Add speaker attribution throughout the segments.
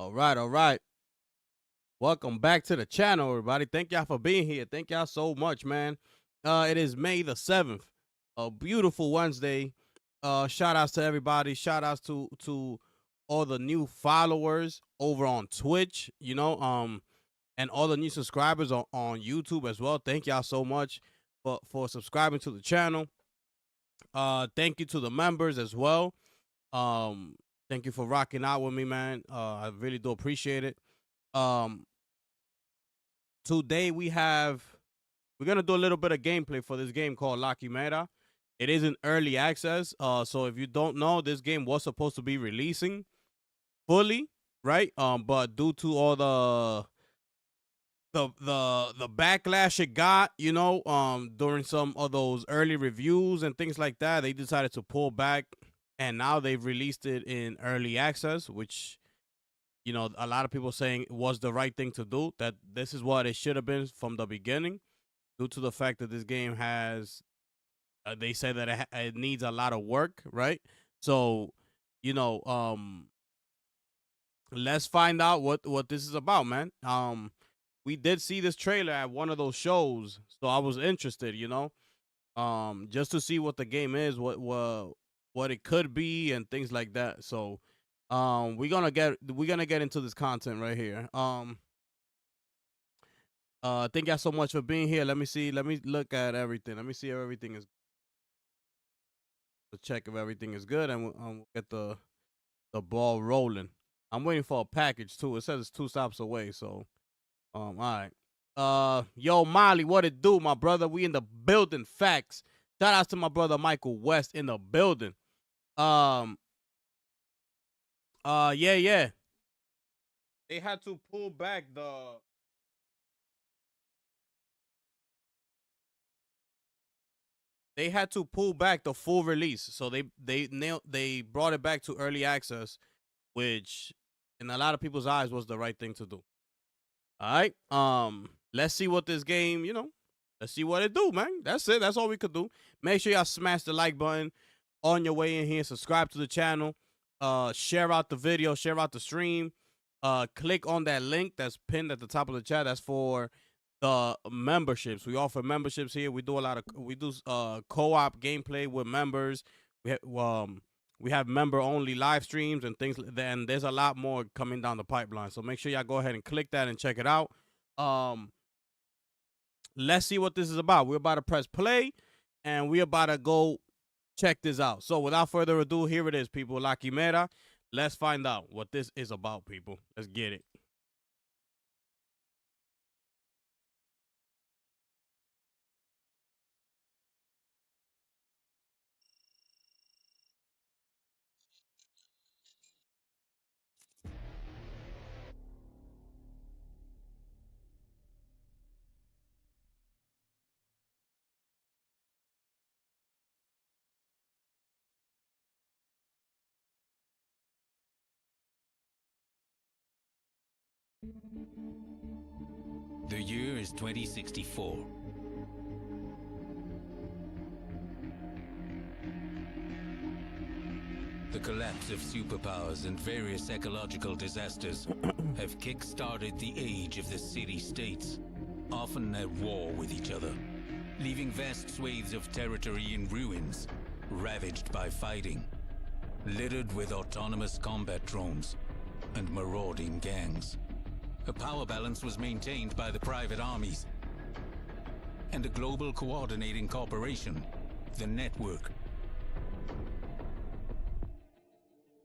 Speaker 1: All right, all right. Welcome back to the channel, everybody. Thank y'all for being here. Thank y'all so much, man. It is May the 7th, a beautiful Wednesday. Shout outs to everybody. Shout outs to all the new followers over on Twitch, and all the new subscribers on YouTube as well. Thank y'all so much for subscribing to the channel. Thank you to the members as well. Um, Thank you for rocking out with me, man. I really do appreciate it. Um, Today we're gonna do a little bit of gameplay for this game called La Quimera. It is in early access. So if you don't know, this game was supposed to be releasing fully, right? But due to all the backlash it got, during some of those early reviews and things like that, they decided to pull back, and now they've released it in early access, which a lot of people saying it was the right thing to do. That this is what it should have been from the beginning, due to the fact that this game has, they say that it needs a lot of work, right? So, you know, let's find out what this is about, man. We did see this trailer at one of those shows, so I was interested, just to see what the game is, what it could be, and things like that. So, we're gonna get into this content right here. Thank y'all so much for being here. Let me see. Let me look at everything. Let me see if everything is. Check if everything is good, and we'll get the ball rolling. I'm waiting for a package too. It says it's 2 stops away. So, all right. Yo, Molly, what it do, my brother? We in the building. Facts. Shout out to my brother Michael West in the building. Um. Yeah, yeah. They had to pull back the. They had to pull back the full release, so they brought it back to early access, which in a lot of people's eyes was the right thing to do. All right. Let's see what this game, let's see what it do, man. That's it. That's all we could do. Make sure y'all smash the like button on your way in here. Subscribe to the channel. Share out the video. Share out the stream. Click on that link that's pinned at the top of the chat. That's for the memberships. We offer memberships here. We do co-op gameplay with members. We have member only live streams and things like that, and there's a lot more coming down the pipeline. So make sure y'all go ahead and click that and check it out. Let's see what this is about. We're about to press play, and we're about to go check this out. So without further ado, here it is, people. La Quimera. Let's find out what this is about, people. Let's get it.
Speaker 2: The year is 2064. The collapse of superpowers and various ecological disasters have kick-started the age of the city-states, often at war with each other, leaving vast swathes of territory in ruins, ravaged by fighting, littered with autonomous combat drones and marauding gangs. A power balance was maintained by the private armies and a global coordinating corporation, the Network,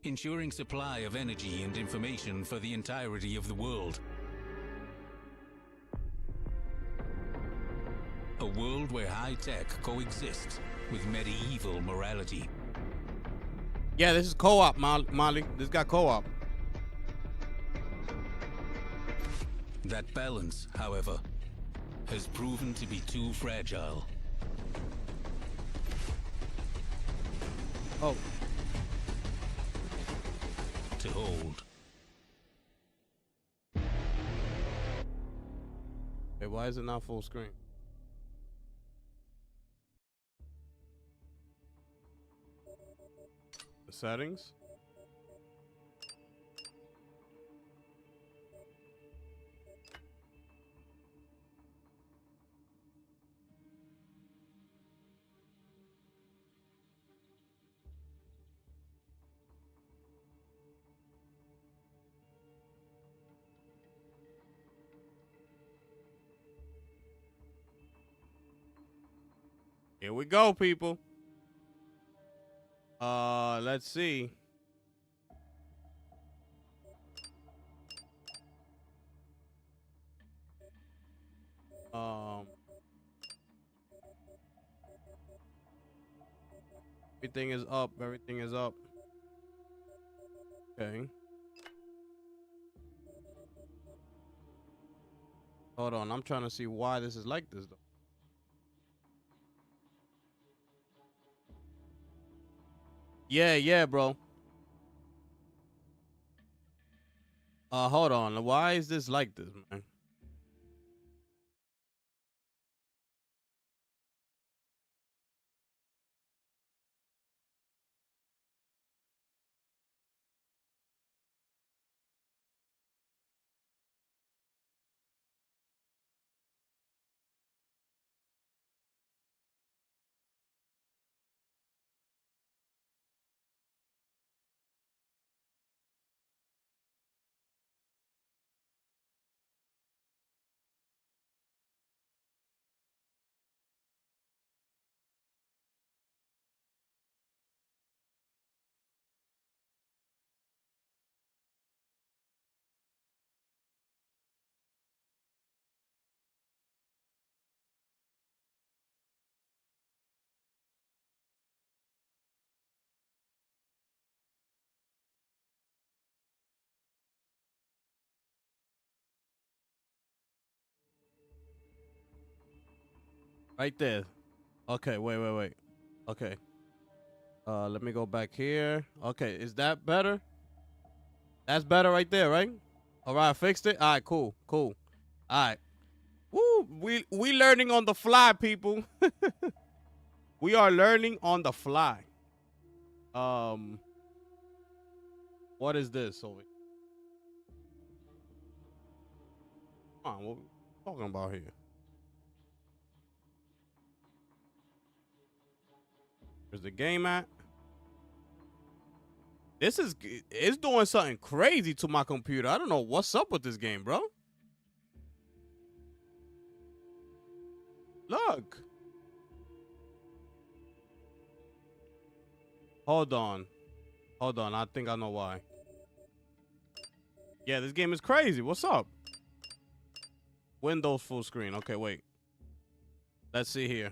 Speaker 2: ensuring supply of energy and information for the entirety of the world. A world where high-tech coexists with medieval morality.
Speaker 1: Yeah, this is co-op, Molly. This got co-op.
Speaker 2: That balance, however, has proven to be too fragile.
Speaker 1: Oh.
Speaker 2: To hold.
Speaker 1: Hey, why is it not full screen? The settings? Here we go, people. Let's see. Everything is up. Everything is up. Okay. Hold on. I'm trying to see why this is like this, though. Yeah, bro. Hold on. Why is this like this, man? Right there. Okay, wait. Okay. Let me go back here. Okay, is that better? That's better right there, right? All right, I fixed it. All right, cool. All right. Woo, we learning on the fly, people. We are learning on the fly. What is this over here? Come on, what we talking about here? Where's the game at? It's doing something crazy to my computer. I don't know what's up with this game, bro. Look. Hold on. I think I know why. Yeah, this game is crazy. What's up? Windows full screen. Okay, wait. Let's see here.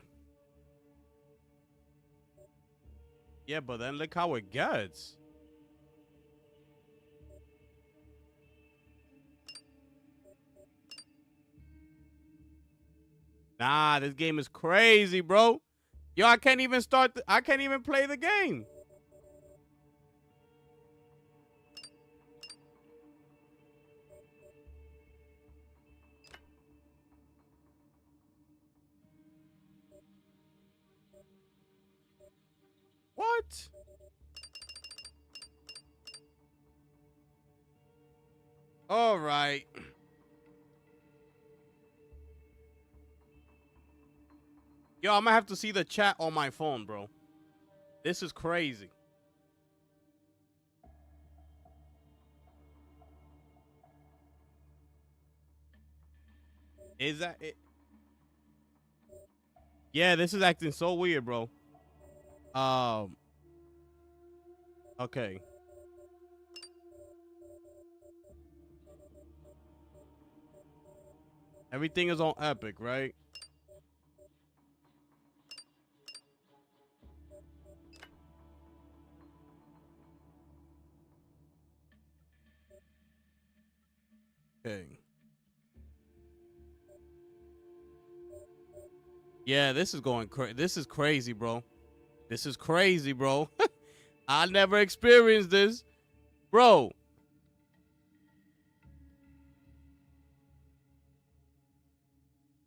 Speaker 1: Yeah, but then look how it gets. Nah, this game is crazy, bro. Yo, I can't even I can't even play the game. What? All right. Yo, I'm gonna have to see the chat on my phone, bro. This is crazy. Is that it? Yeah, this is acting so weird, bro. Okay. Everything is on Epic, right? Okay. Yeah, this is going crazy. This is crazy, bro. This is crazy, bro. I never experienced this, bro.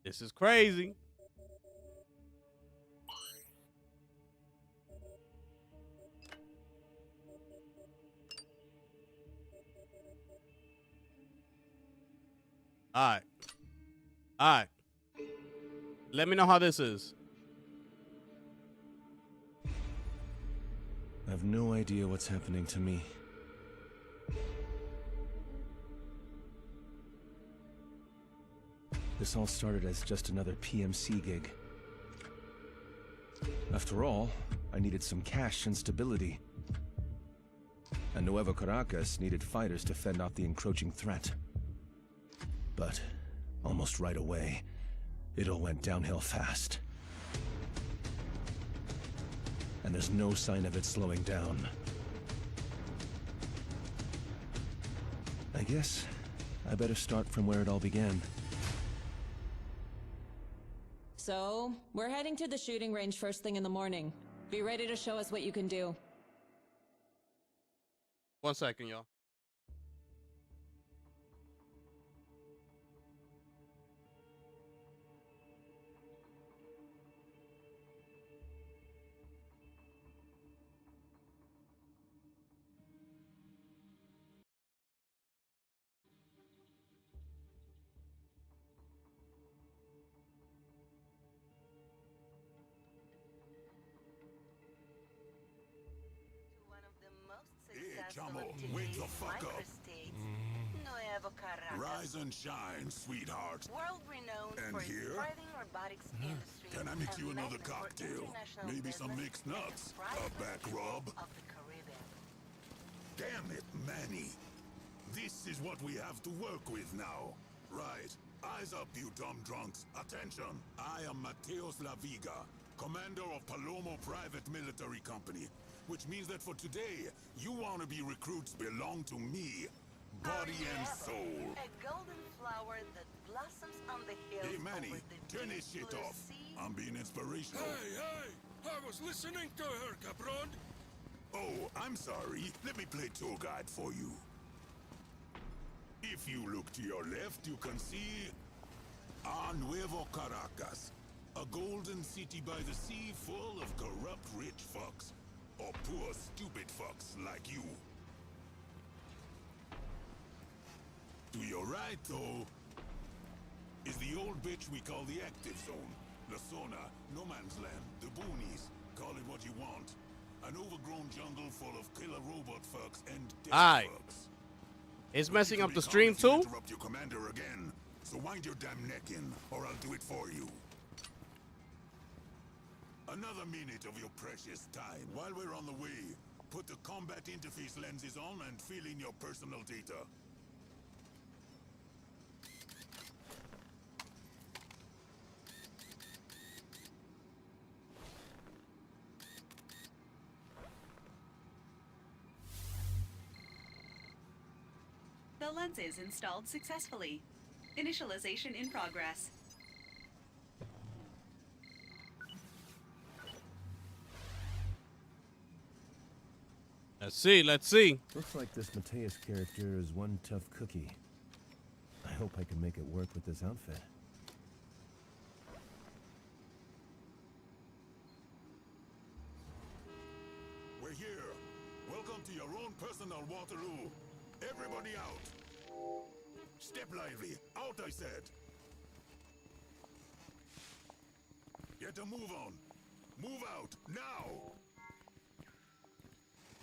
Speaker 1: This is crazy. All right. All right. Let me know how this is.
Speaker 3: I have no idea what's happening to me. This all started as just another PMC gig. After all, I needed some cash and stability. And Nuevo Caracas needed fighters to fend off the encroaching threat. But, almost right away, it all went downhill fast. And there's no sign of it slowing down. I guess I better start from where it all began.
Speaker 4: So, we're heading to the shooting range first thing in the morning. Be ready to show us what you can do.
Speaker 1: 1 second, y'all.
Speaker 5: Chamo, wake the fuck up.
Speaker 6: Nuevo Caracas.
Speaker 5: Rise and shine, sweetheart.
Speaker 6: World-renowned
Speaker 5: And
Speaker 6: for its
Speaker 5: here?
Speaker 6: thriving robotics industry.
Speaker 5: Can I mix
Speaker 6: and
Speaker 5: you another
Speaker 6: magnet for
Speaker 5: cocktail?
Speaker 6: international
Speaker 5: Maybe some
Speaker 6: business
Speaker 5: mixed
Speaker 6: and
Speaker 5: nuts?
Speaker 6: private
Speaker 5: A back rub?
Speaker 6: of the Caribbean.
Speaker 5: Damn it, Manny. This is what we have to work with now. Right. Eyes up, you dumb drunks. Attention. I am Mateos La Viga, commander of Palomo Private Military Company. Which means that for today, you wannabe recruits belong to me. Body and soul.
Speaker 6: A golden flower that blossoms on the hills.
Speaker 5: Hey, Manny,
Speaker 6: over the
Speaker 5: turn
Speaker 6: deep
Speaker 5: this shit
Speaker 6: blue
Speaker 5: off.
Speaker 6: sea.
Speaker 5: I'm being inspirational.
Speaker 7: Hey! I was listening to her, cabron!
Speaker 5: Oh, I'm sorry. Let me play tour guide for you. If you look to your left, you can see Nuevo Caracas, a golden city by the sea full of corrupt rich fucks. Or poor stupid fucks like you. To your right, though, is the old bitch we call the active zone. La Zona, no man's land, the boonies, call it what you want. An overgrown jungle full of killer robot fucks and dead
Speaker 1: Aye.
Speaker 5: fucks.
Speaker 1: It's
Speaker 5: But
Speaker 1: messing
Speaker 5: you
Speaker 1: up
Speaker 5: can
Speaker 1: the
Speaker 5: be
Speaker 1: stream
Speaker 5: calm if you
Speaker 1: too?
Speaker 5: interrupt your commander again. So wind your damn neck in, or I'll do it for you. Another minute of your precious time. While we're on the way, put the combat interface lenses on and fill in your personal data.
Speaker 8: The lenses installed successfully. Initialization in progress.
Speaker 1: Let's see, let's see.
Speaker 3: Looks like this Mateus character is one tough cookie. I hope I can make it work with this outfit.
Speaker 5: We're here. Welcome to your own personal Waterloo. Everybody out. Step lively. Out, I said. Get a move on. Move out, now!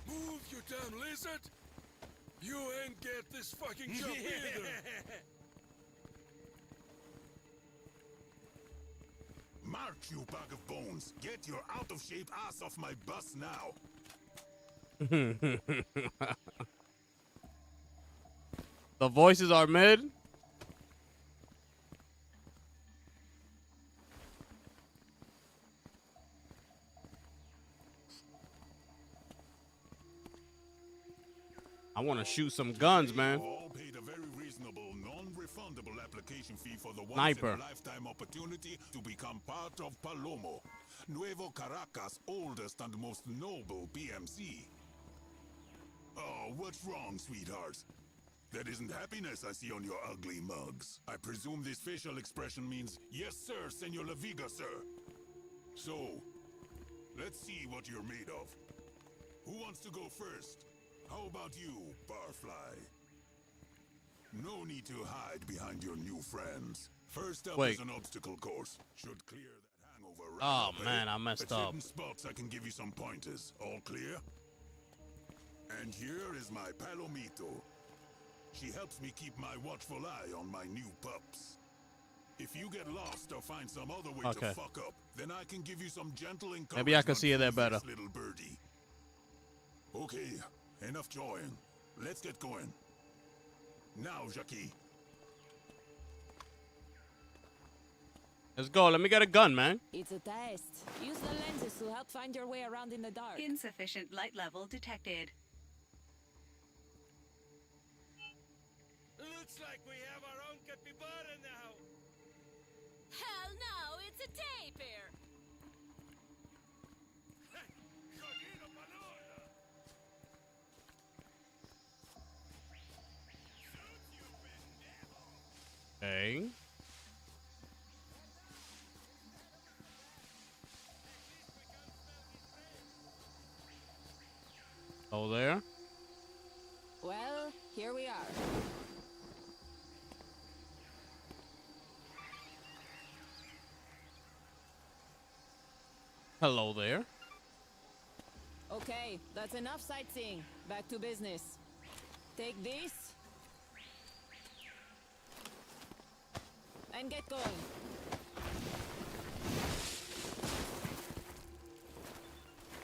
Speaker 7: Move, you damn lizard! You ain't get this fucking job either!
Speaker 5: March, you bag of bones. Get your out-of-shape ass off my bus now.
Speaker 1: The voices are mid. I want to shoot some guns, man.
Speaker 5: You all paid a very reasonable, non-refundable application fee for the
Speaker 1: Sniper.
Speaker 5: once-in-a-lifetime opportunity to become part of Palomo, Nuevo Caracas' oldest and most noble PMC. Oh, what's wrong, sweethearts? That isn't happiness I see on your ugly mugs. I presume this facial expression means, yes, sir, Senor La Viga, sir. So, let's see what you're made of. Who wants to go first? How about you, Barfly? No need to hide behind your new friends. First up
Speaker 1: Wait.
Speaker 5: is an obstacle course. Should clear that hangover right
Speaker 1: Oh,
Speaker 5: up, eh?
Speaker 1: man, I messed
Speaker 5: At
Speaker 1: up.
Speaker 5: certain spots I can give you some pointers. All clear? And here is my Palomito. She helps me keep my watchful eye on my new pups. If you get lost or find some other way
Speaker 1: Okay.
Speaker 5: to fuck up, then I can give you some gentle encouragement.
Speaker 1: Maybe I can see it there
Speaker 5: from this
Speaker 1: better.
Speaker 5: little birdie. Okay, enough jawing. Let's get going. Now, Jackie.
Speaker 1: Let's go. Let me get a gun, man.
Speaker 4: It's a test. Use the lenses to help find your way around in the dark.
Speaker 8: Insufficient light level detected.
Speaker 7: Looks like we have our own capybara now.
Speaker 4: Hell no, it's a tapir.
Speaker 7: Jodido Palooza.
Speaker 1: Okay. Oh, there.
Speaker 4: Well, here we are.
Speaker 1: Hello there.
Speaker 4: Okay, that's enough sightseeing. Back to business. Take this. And get going.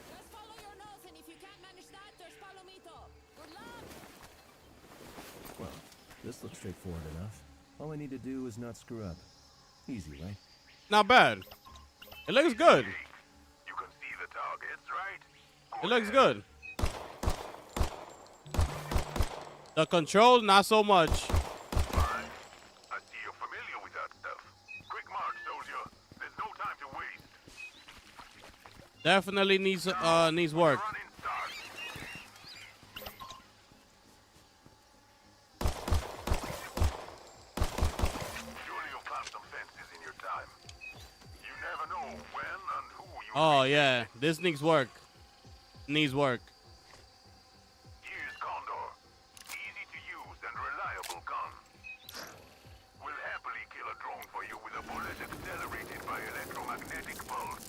Speaker 4: Just follow your nose, and if you can't manage that, there's Palomito. Good luck!
Speaker 3: Well, this looks straightforward enough. All I need to do is not screw up. Easy, right?
Speaker 1: Not bad. It looks good.
Speaker 5: You can see the targets, right?
Speaker 1: It looks good. The controls, not so much.
Speaker 5: Fine. I see you're familiar with that stuff. Quick march, soldier. There's no time to waste.
Speaker 1: Definitely needs work.
Speaker 5: Running start. Surely you'll climb some fences in your time. You never know when and who you
Speaker 1: Oh yeah, this needs work. Needs work.
Speaker 5: Here's Condor. Easy to use and reliable gun. We'll happily kill a drone for you with a bullet accelerated by electromagnetic pulse.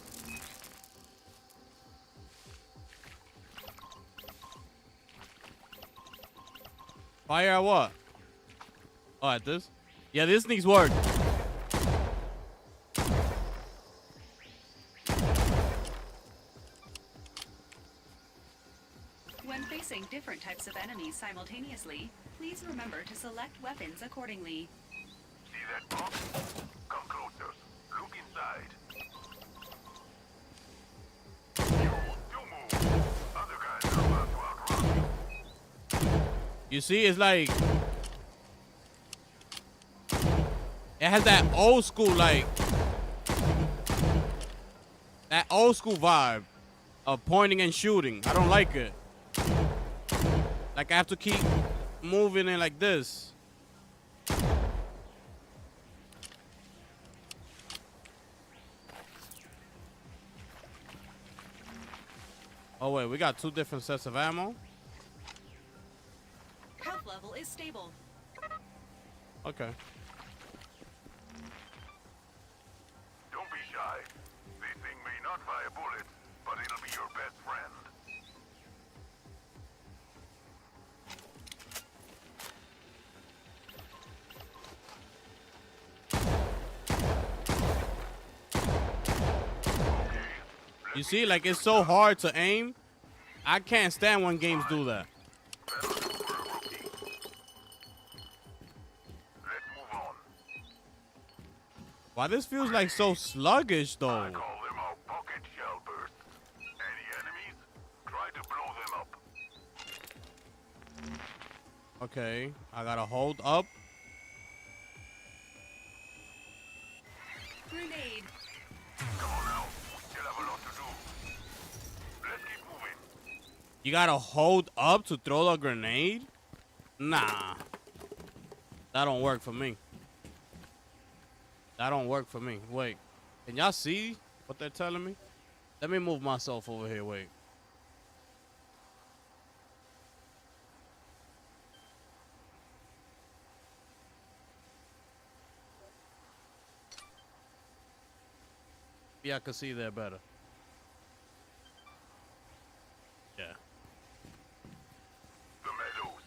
Speaker 1: Fire at what? Oh, at this? Yeah, this needs work.
Speaker 8: When facing different types of enemies simultaneously, please remember to select weapons accordingly.
Speaker 5: See that box? Come closer. Look inside. You move. Other guys are about to outrun.
Speaker 1: You see, it's like it has that old school, like that old school vibe of pointing and shooting. I don't like it. Like I have to keep moving it like this. Oh wait, we got two different sets of ammo.
Speaker 8: Health level is stable.
Speaker 1: Okay.
Speaker 5: Don't be shy. This thing may not fire bullets, but it'll be your best friend.
Speaker 1: You see, like it's so hard to aim. I can't stand when games do that.
Speaker 5: Let's move on.
Speaker 1: Why this feels like so sluggish though?
Speaker 5: I call them our pocket shell bursts. Any enemies? Try to blow them up.
Speaker 1: Okay, I gotta hold up.
Speaker 8: Grenade.
Speaker 5: Come on now. We still have a lot to do. Let's keep moving.
Speaker 1: You gotta hold up to throw a grenade? Nah. That don't work for me. That don't work for me. Wait. Can y'all see what they're telling me? Let me move myself over here. Wait. Yeah, I can see there better. Yeah.
Speaker 5: The Meadows.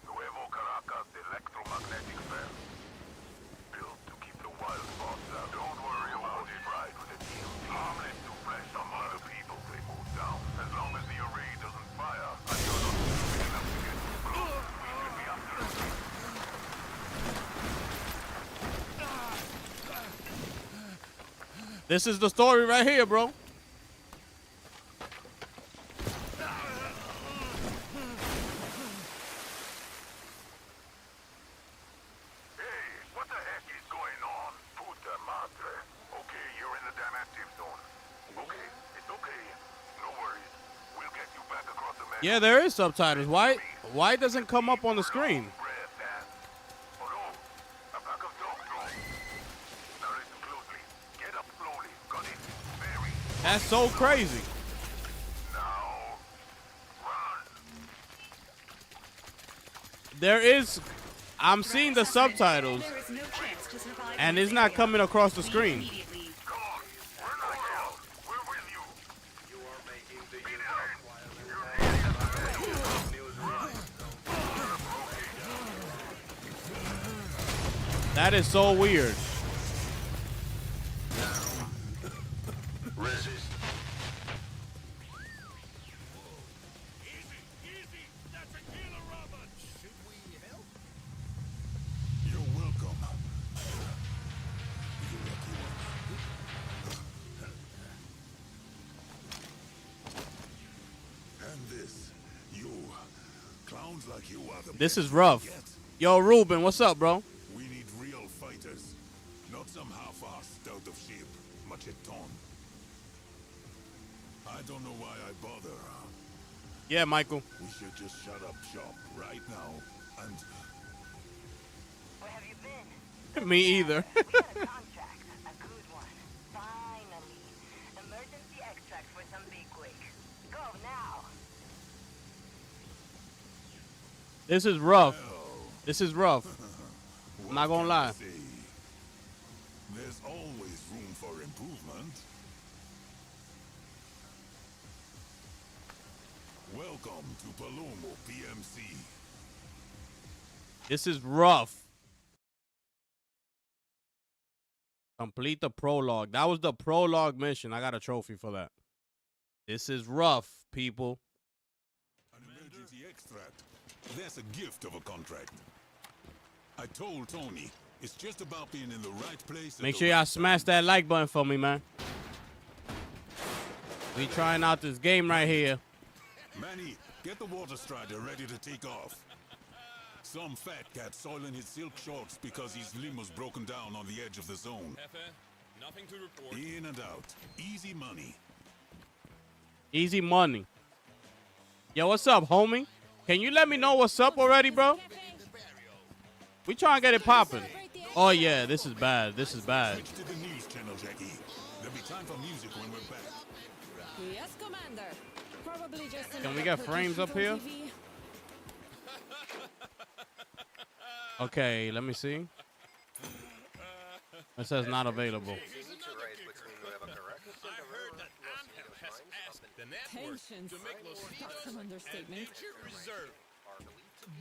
Speaker 5: Nuevo Caracas electromagnetic fence. Built to keep the wild
Speaker 1: This is the story right here, bro.
Speaker 5: What the heck is going on? Puta madre. Okay, you're in the damn active zone. Okay, it's okay. No worries. We'll get you back across the map.
Speaker 1: Yeah, there is subtitles. Why it doesn't come up on the screen?
Speaker 5: Oh no, a pack of dog drones. Now listen closely. Get up slowly. Got it? Very.
Speaker 1: That's so crazy.
Speaker 5: Now, run.
Speaker 1: I'm seeing the subtitles,
Speaker 8: There is no chance to survive
Speaker 1: and
Speaker 8: in
Speaker 1: it's
Speaker 8: this
Speaker 1: not
Speaker 8: area.
Speaker 1: coming across the
Speaker 8: Leave
Speaker 1: screen.
Speaker 8: immediately.
Speaker 5: Come on. We're not out. We're with you. You are making the
Speaker 1: That is so weird.
Speaker 5: Resist.
Speaker 7: Easy. That's a killer robot. Should we help?
Speaker 5: You're welcome. You lucky one. And this, you. Clowns like you are the
Speaker 1: This
Speaker 5: best
Speaker 1: is
Speaker 5: we
Speaker 1: rough.
Speaker 5: get.
Speaker 1: Yo, Ruben, what's up, bro?
Speaker 5: We need real fighters, not some half-assed out of shape macheton. I don't know why I bother.
Speaker 1: Yeah, Michael.
Speaker 5: We should just shut up shop right now and
Speaker 6: Where have you been?
Speaker 1: Me either.
Speaker 6: We got a contract. A good one. Finally. Emergency extract for some bigwig. Go now.
Speaker 1: This is rough. This is rough. I'm not gonna lie.
Speaker 5: say? There's always room for improvement. Welcome to Palomo PMC.
Speaker 1: This is rough. Complete the prologue. That was the prologue mission. I got a trophy for that. This is rough, people.
Speaker 5: An emergency extract. That's a gift of a contract. I told Tony, it's just about being in the right place. at
Speaker 1: Make
Speaker 5: the
Speaker 1: sure
Speaker 5: right
Speaker 1: y'all smash that like button for me, man. We trying out this game right here.
Speaker 5: Manny, get the water strider ready to take off. Some fat cat soiling his silk shorts because his limb was broken down on the edge of the zone.
Speaker 7: Nothing to report.
Speaker 5: In and out. Easy money.
Speaker 1: Easy money. Yo, what's up, homie? Can you let me know what's up already, bro? We trying to get it popping. Oh, yeah, this is bad. This is bad.
Speaker 5: Switch to the news channel, Jackie. There'll be time for music when we're back.
Speaker 4: Yes, Commander. Probably just
Speaker 1: Can we get frames up here? Okay, let me see. It says not available.
Speaker 7: The network
Speaker 4: Tensions.
Speaker 7: to make Los
Speaker 4: That's an understatement.
Speaker 7: Nature Reserve.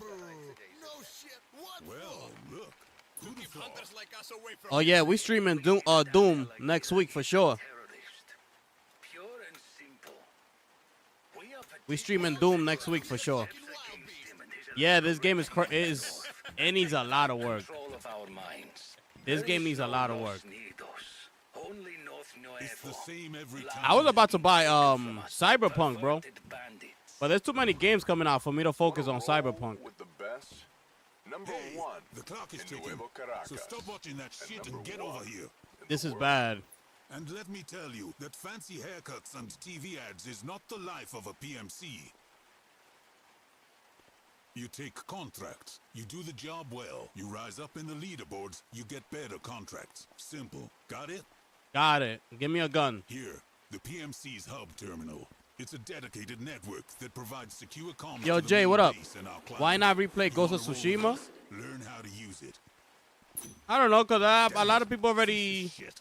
Speaker 7: No shit. What?
Speaker 5: Well, look. Who'd have thought?
Speaker 7: Hunters like us away from
Speaker 1: Oh, yeah, we streaming Doom next week for sure.
Speaker 2: Pure and simple.
Speaker 1: We streaming Doom next week for sure. Yeah, this game it needs a lot of work.
Speaker 2: Of our minds.
Speaker 1: This game needs a lot of work.
Speaker 2: Only North
Speaker 5: It's the same every time.
Speaker 1: I was about to buy Cyberpunk, bro.
Speaker 2: bandits.
Speaker 1: But there's too many games coming out for me to focus on Cyberpunk.
Speaker 9: With the best. Number
Speaker 5: Hey,
Speaker 9: one.
Speaker 5: the clock is
Speaker 9: in
Speaker 5: ticking.
Speaker 9: Nuevo Caracas.
Speaker 5: So stop watching that shit and get over here.
Speaker 1: This is bad.
Speaker 5: And let me tell you that fancy haircuts and TV ads is not the life of a PMC. You take contracts, you do the job well, you rise up in the leaderboards, you get better contracts. Simple. Got it?
Speaker 1: Got it. Give me a gun.
Speaker 5: Here, the PMC's hub terminal. It's a dedicated network that provides secure comms.
Speaker 1: Yo,
Speaker 5: to the
Speaker 1: Jay,
Speaker 5: main
Speaker 1: what up?
Speaker 5: base and our
Speaker 1: Why
Speaker 5: client.
Speaker 1: not replay
Speaker 5: You
Speaker 1: Ghost of
Speaker 5: wanna roll
Speaker 1: Tsushima?
Speaker 5: with us? Learn how to use it.
Speaker 1: I don't know, because a lot of people already
Speaker 5: Piece of shit.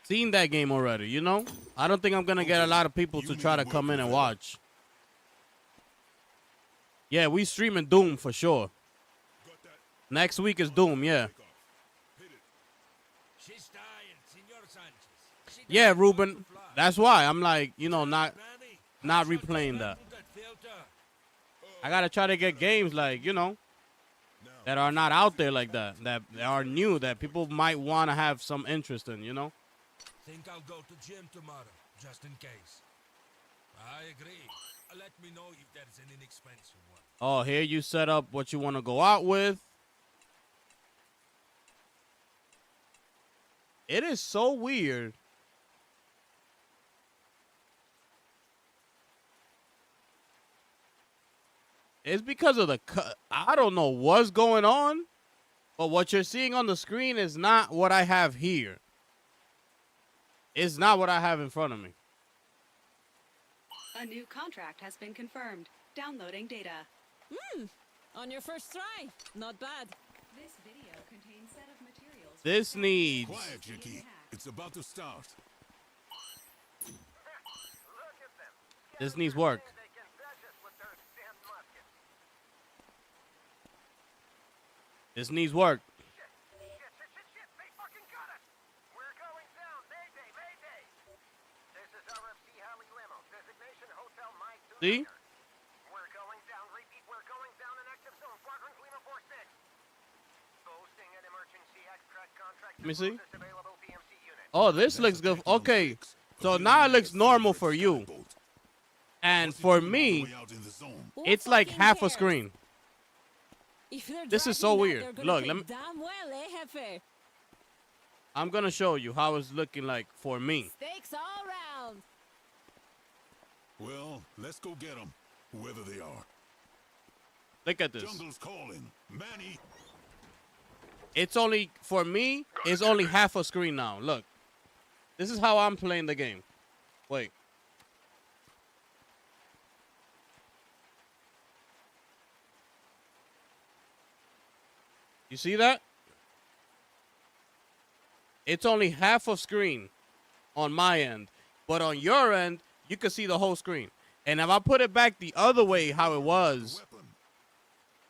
Speaker 1: seen that game already, you know? I don't think I'm going to get a lot of people to
Speaker 5: You
Speaker 1: try to
Speaker 5: need
Speaker 1: come in
Speaker 5: work
Speaker 1: and
Speaker 5: with it.
Speaker 1: watch. Yeah, we streaming Doom for sure.
Speaker 5: Got that?
Speaker 1: Next week is Doom, yeah.
Speaker 7: She's dying, Senor Sanchez. She
Speaker 1: Yeah,
Speaker 7: died
Speaker 1: Ruben.
Speaker 7: on the fly.
Speaker 1: That's why I'm like, you know, not
Speaker 7: Manny,
Speaker 1: replaying that.
Speaker 7: put that filter.
Speaker 1: I got to try to get games like, you know, that are not out there like that are new, that people might want to have some interest in, you know?
Speaker 7: Think I'll go to gym tomorrow, just in case. I agree. Let me know if there's an inexpensive one.
Speaker 1: Oh, here you set up what you want to go out with. It is so weird. It's because of the cut. I don't know what's going on, but what you're seeing on the screen is not what I have here. It's not what I have in front of me.
Speaker 8: A new contract has been confirmed. Downloading data.
Speaker 4: On your first try. Not bad.
Speaker 8: This video contains set of materials.
Speaker 1: This needs.
Speaker 5: Quiet, Jackie. It's about to start.
Speaker 1: This needs work. This needs work. See?
Speaker 6: We're going down. Repeat, we're going down in active zone. Quadrant Lima 46. Boasting an emergency extract contract.
Speaker 1: Let me see.
Speaker 6: Available PMC unit.
Speaker 1: Oh, this looks good. Okay. So now it looks normal for you. And for me, it's like half a screen. This is so weird. Look, let me.
Speaker 4: Damn well, Jefe?
Speaker 1: I'm gonna show you how it's looking like for me.
Speaker 4: Stakes all round.
Speaker 5: Well, let's go get them, whoever they are.
Speaker 1: Look at this.
Speaker 5: Jungle's calling. Manny.
Speaker 1: It's only for me. It's only half a screen now. Look, this is how I'm playing the game. Wait. You see that? It's only half of screen on my end, but on your end, you can see the whole screen. And if I put it back the other way, how it was,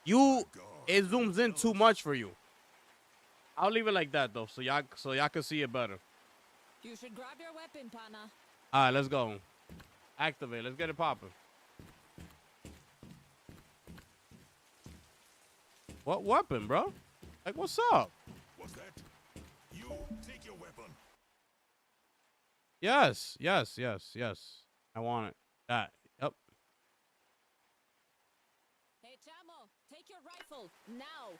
Speaker 1: it zooms in too much for you. I'll leave it like that though, so y'all can see it better.
Speaker 4: You should grab your weapon, Pana.
Speaker 1: All right, let's go. Activate. Let's get it popping. What weapon, bro? Like, what's up?
Speaker 5: What's that? You take your weapon.
Speaker 1: Yes. I want it. That. Yep.
Speaker 4: Hey, Chamo, take your rifle now.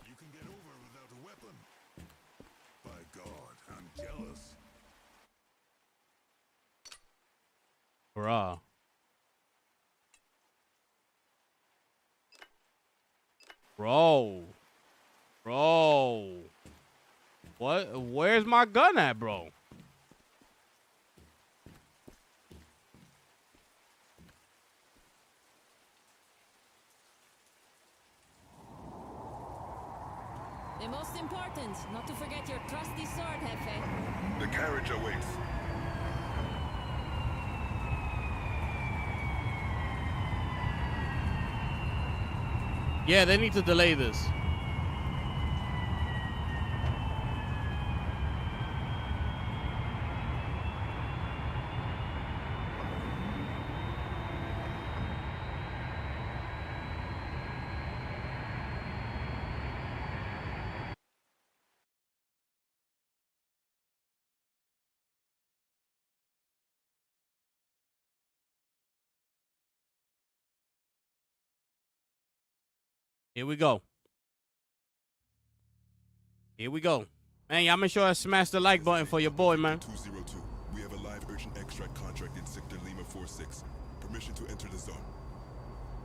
Speaker 5: You can get over without a weapon. By God, I'm jealous.
Speaker 1: Bruh. Bro. What? Where's my gun at, bro?
Speaker 4: The most important, not to forget your trusty sword, Jefe.
Speaker 9: The carriage awaits.
Speaker 1: Yeah, they need to delay this. Here we go. Man, y'all make sure I smash the like button for your boy, man.
Speaker 10: 202. We have a live urgent extract contract in Sector Lima 46. Permission to enter the zone.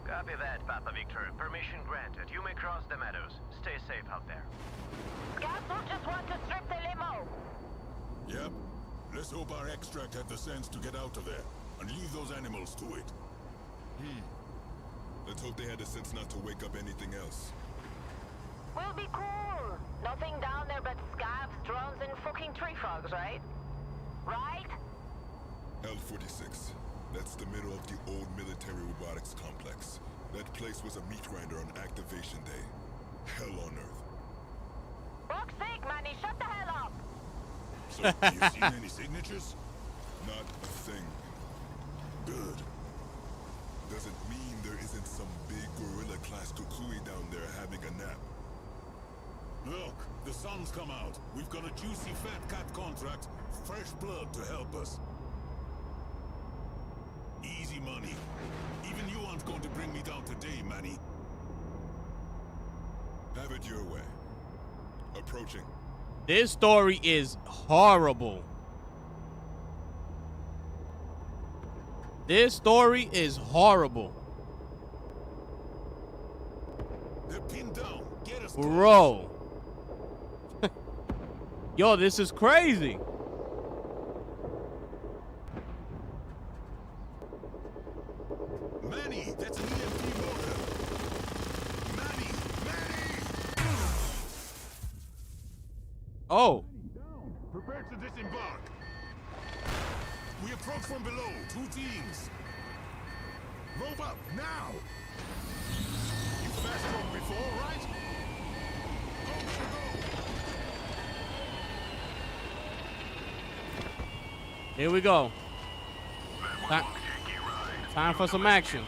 Speaker 6: Copy that, Papa Victor. Permission granted. You may cross the meadows. Stay safe out there. Scouts just want to strip the limo.
Speaker 5: Yep. Let's hope our extract had the sense to get out of there and leave those animals to it.
Speaker 10: Let's hope they had the sense not to wake up anything else.
Speaker 6: We'll be cool. Nothing down there but scavs, drones, and fucking tree frogs, right? Right?
Speaker 10: L-46. That's the middle of the old military robotics complex. That place was a meat grinder on activation day. Hell on Earth.
Speaker 6: Fuck's sake, Manny, shut the hell up!
Speaker 5: So, you seen any signatures?
Speaker 10: Not a thing.
Speaker 5: Good.
Speaker 10: doesn't mean there isn't some big gorilla-class Kukui down there having a nap.
Speaker 5: Look, the sun's come out. We've got a juicy fat cat contract. Fresh blood to help us. Easy money. Even you aren't going to bring me down today, Manny.
Speaker 10: Have it your way. Approaching.
Speaker 1: This story is horrible. This story is horrible.
Speaker 5: They're pinned down. Get us,
Speaker 1: bro. Yo, this is crazy.
Speaker 5: Manny, that's an EMP motor. Manny!
Speaker 1: Oh.
Speaker 5: Prepare to disembark. We approach from below. 2 teams. Rope up, now! You fast drove before, right? Go, go, go!
Speaker 1: Here we go. Time for some action.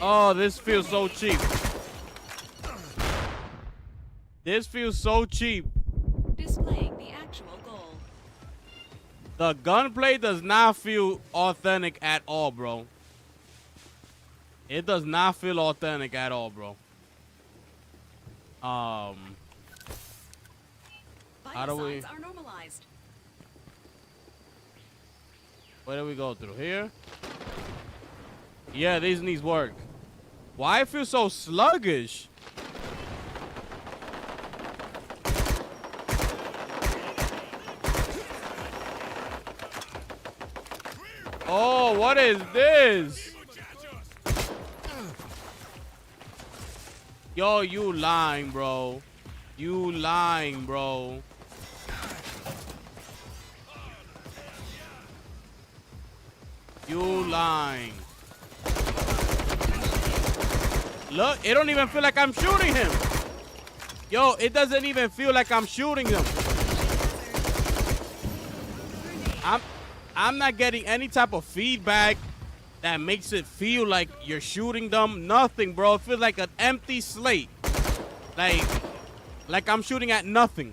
Speaker 1: Oh, this feels so cheap. This feels so cheap.
Speaker 8: Displaying the actual goal.
Speaker 1: The gunplay does not feel authentic at all, bro. It does not feel authentic at all, bro. How do we?
Speaker 8: Are normalized.
Speaker 1: Where do we go through here? Yeah, these needs work. Why it feel so sluggish? Oh, what is this? Yo, you lying, bro. You lying, bro. You lying. Look, it don't even feel like I'm shooting him. Yo, it doesn't even feel like I'm shooting him. I'm not getting any type of feedback that makes it feel like you're shooting them. Nothing, bro. It feels like an empty slate. Like I'm shooting at nothing.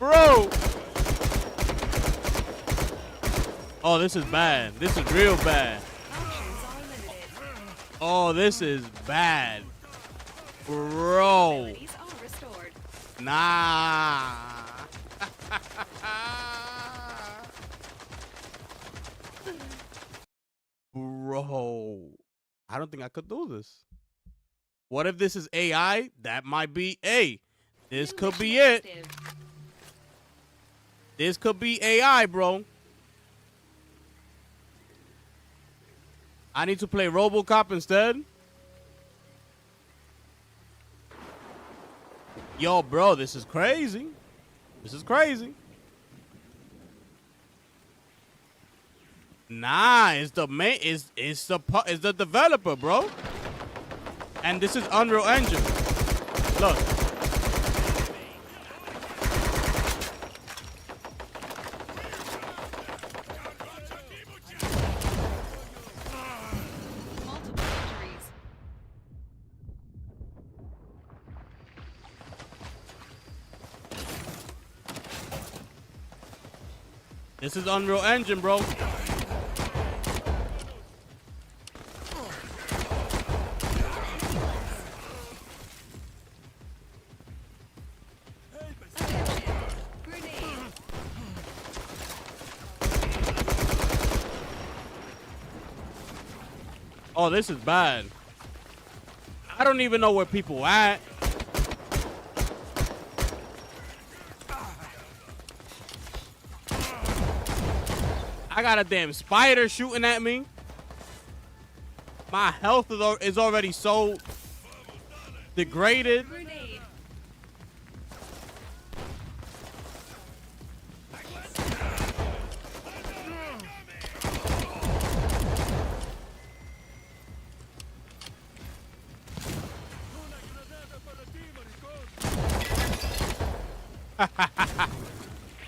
Speaker 1: Bro. Oh, this is bad. This is real bad. Oh, this is bad. Bro. Nah. Bro. I don't think I could do this. What if this is AI? That might be A. This could be it. This could be AI, bro. I need to play RoboCop instead. Yo, bro, this is crazy. This is crazy. Nah, it's the main. It's the developer, bro. And this is Unreal Engine. Look. This is Unreal Engine, bro. Oh, this is bad. I don't even know where people at. I got a damn spider shooting at me. My health is already so degraded.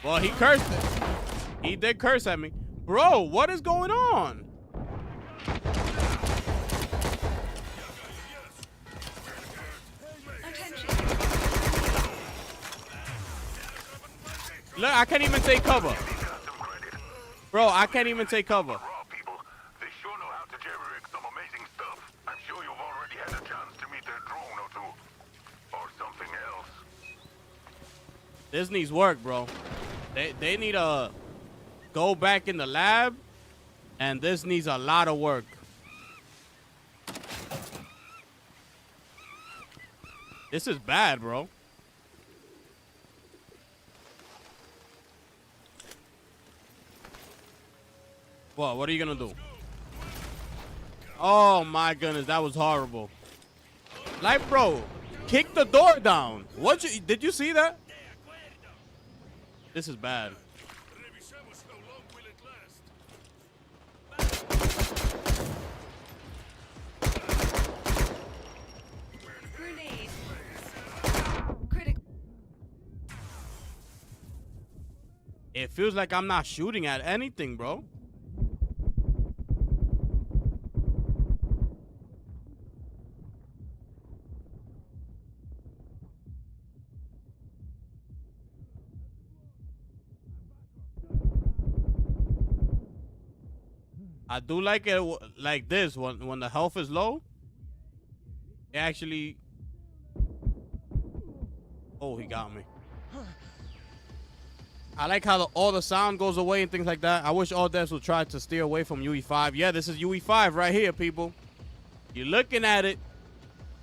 Speaker 1: Well, he cursed it. He did curse at me. Bro, what is going on? Look, I can't even take cover. Bro, I can't even take cover.
Speaker 9: They sure know how to jerry-rig some amazing stuff. I'm sure you've already had a chance to meet their drone or two. Or something else.
Speaker 1: This needs work, bro. They need to go back in the lab, and this needs a lot of work. This is bad, bro. What are you gonna do? Oh my goodness, that was horrible. Like, bro, kick the door down. Did you see that? This is bad.
Speaker 8: Grenade. Critical.
Speaker 1: It feels like I'm not shooting at anything, bro. I do like it like this when the health is low. It actually. Oh, he got me. I like how all the sound goes away and things like that. I wish all devs would try to steer away from UE5. Yeah, this is UE5 right here, people. You're looking at it.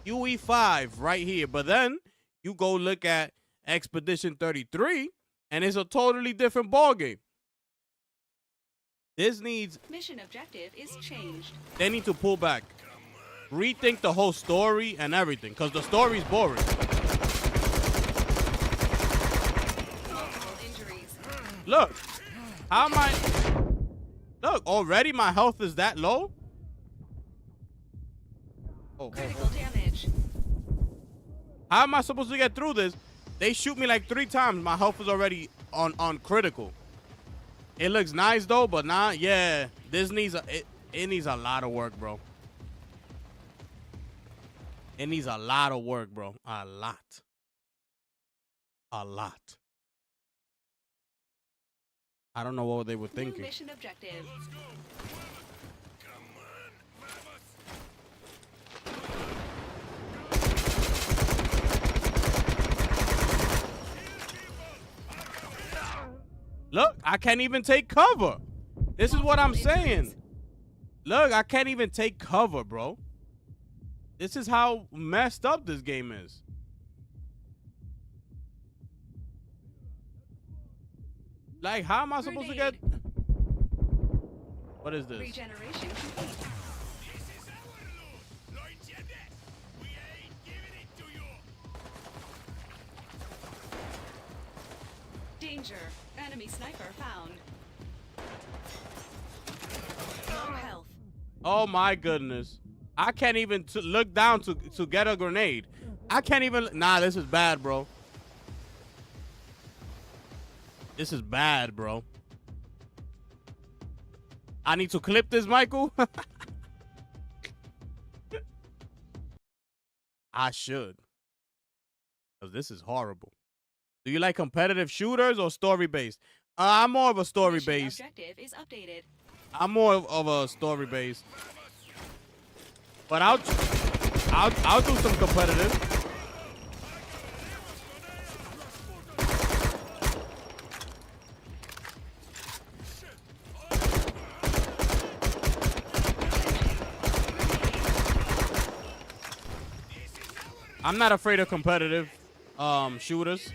Speaker 1: UE5 right here. But then you go look at Expedition 33, and it's a totally different ballgame. This needs...
Speaker 8: Mission objective is changed.
Speaker 1: They need to pull back. Rethink the whole story and everything, because the story's boring.
Speaker 8: Multiple injuries.
Speaker 1: Look, how am I... Look, already my health is that low?
Speaker 8: Critical damage.
Speaker 1: How am I supposed to get through this? They shoot me like 3 times. My health is already on critical. It looks nice though, but nah, yeah. This needs it needs a lot of work, bro. It needs a lot of work, bro. A lot. A lot. I don't know what they were thinking.
Speaker 8: New mission objective.
Speaker 1: Look, I can't even take cover. This is what I'm saying. Look, I can't even take cover, bro. This is how messed up this game is. Like, how am I supposed to get... What is this?
Speaker 8: Regeneration complete. Danger. Enemy sniper found. Low health.
Speaker 1: Oh my goodness. I can't even look down to get a grenade. I can't even... Nah, this is bad, bro. This is bad, bro. I need to clip this, Michael. I should. Because this is horrible. Do you like competitive shooters or story-based? I'm more of a story-based.
Speaker 8: Objective is updated.
Speaker 1: I'm more of a story-based. But I'll do some competitive. I'm not afraid of competitive shooters.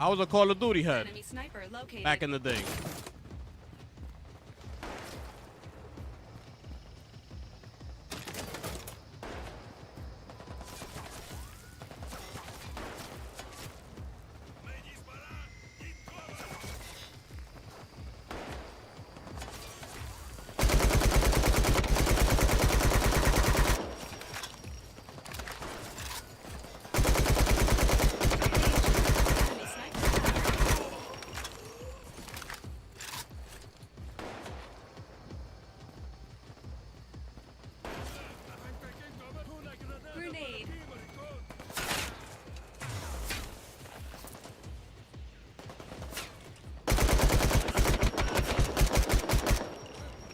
Speaker 1: I was a Call of Duty head
Speaker 8: Enemy sniper located.
Speaker 1: back in the day.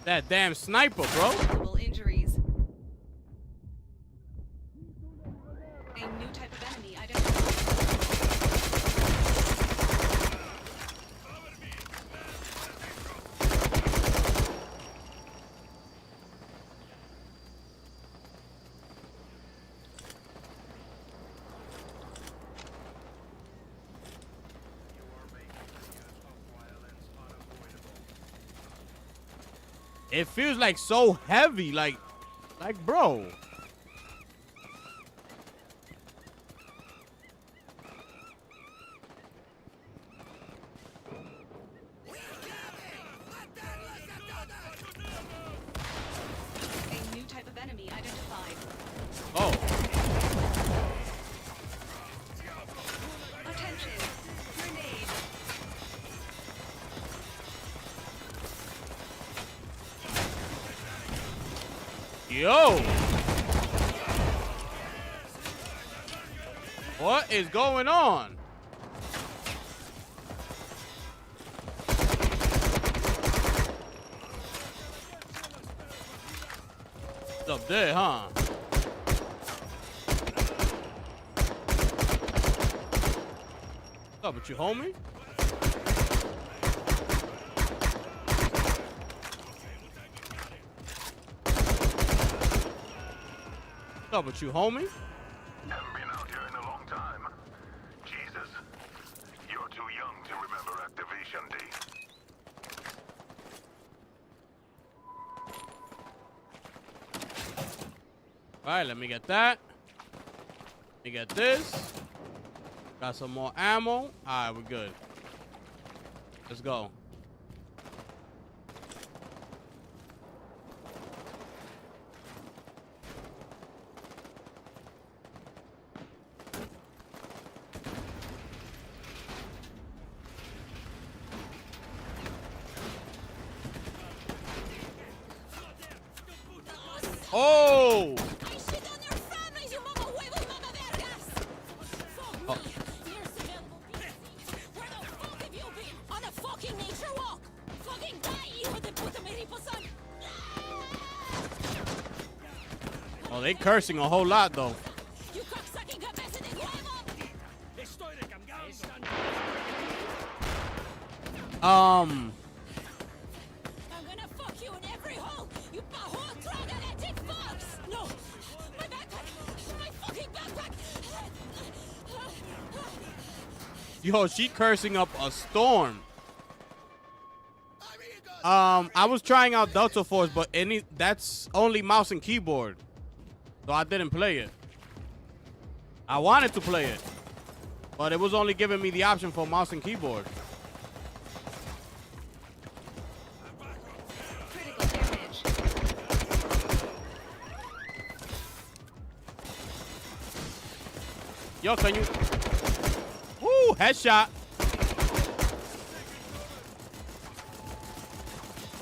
Speaker 1: That damn sniper, bro.
Speaker 8: Multiple injuries. A new type of enemy identified.
Speaker 1: It feels like so heavy, like bro.
Speaker 8: A new type of enemy identified.
Speaker 1: Oh,
Speaker 8: Attention! Grenade!
Speaker 1: yo. What is going on? It's up there, huh? What's up with you, homie? What's up with you, homie?
Speaker 9: Haven't been out here in a long time. Jesus. You're too young to remember activation day.
Speaker 1: All right, let me get that. Let me get this. Got some more ammo. All right, we're good. Let's go. Oh! Oh, they cursing a whole lot though.
Speaker 11: I'm gonna fuck you in every hole, you pajot troglodytic fox! No! My backpack! My fucking backpack!
Speaker 1: Yo, she cursing up a storm. I was trying out Delta Force, but that's only mouse and keyboard. So I didn't play it. I wanted to play it, but it was only giving me the option for mouse and keyboard.
Speaker 8: Critical damage.
Speaker 1: Yo, can you? Woo, headshot.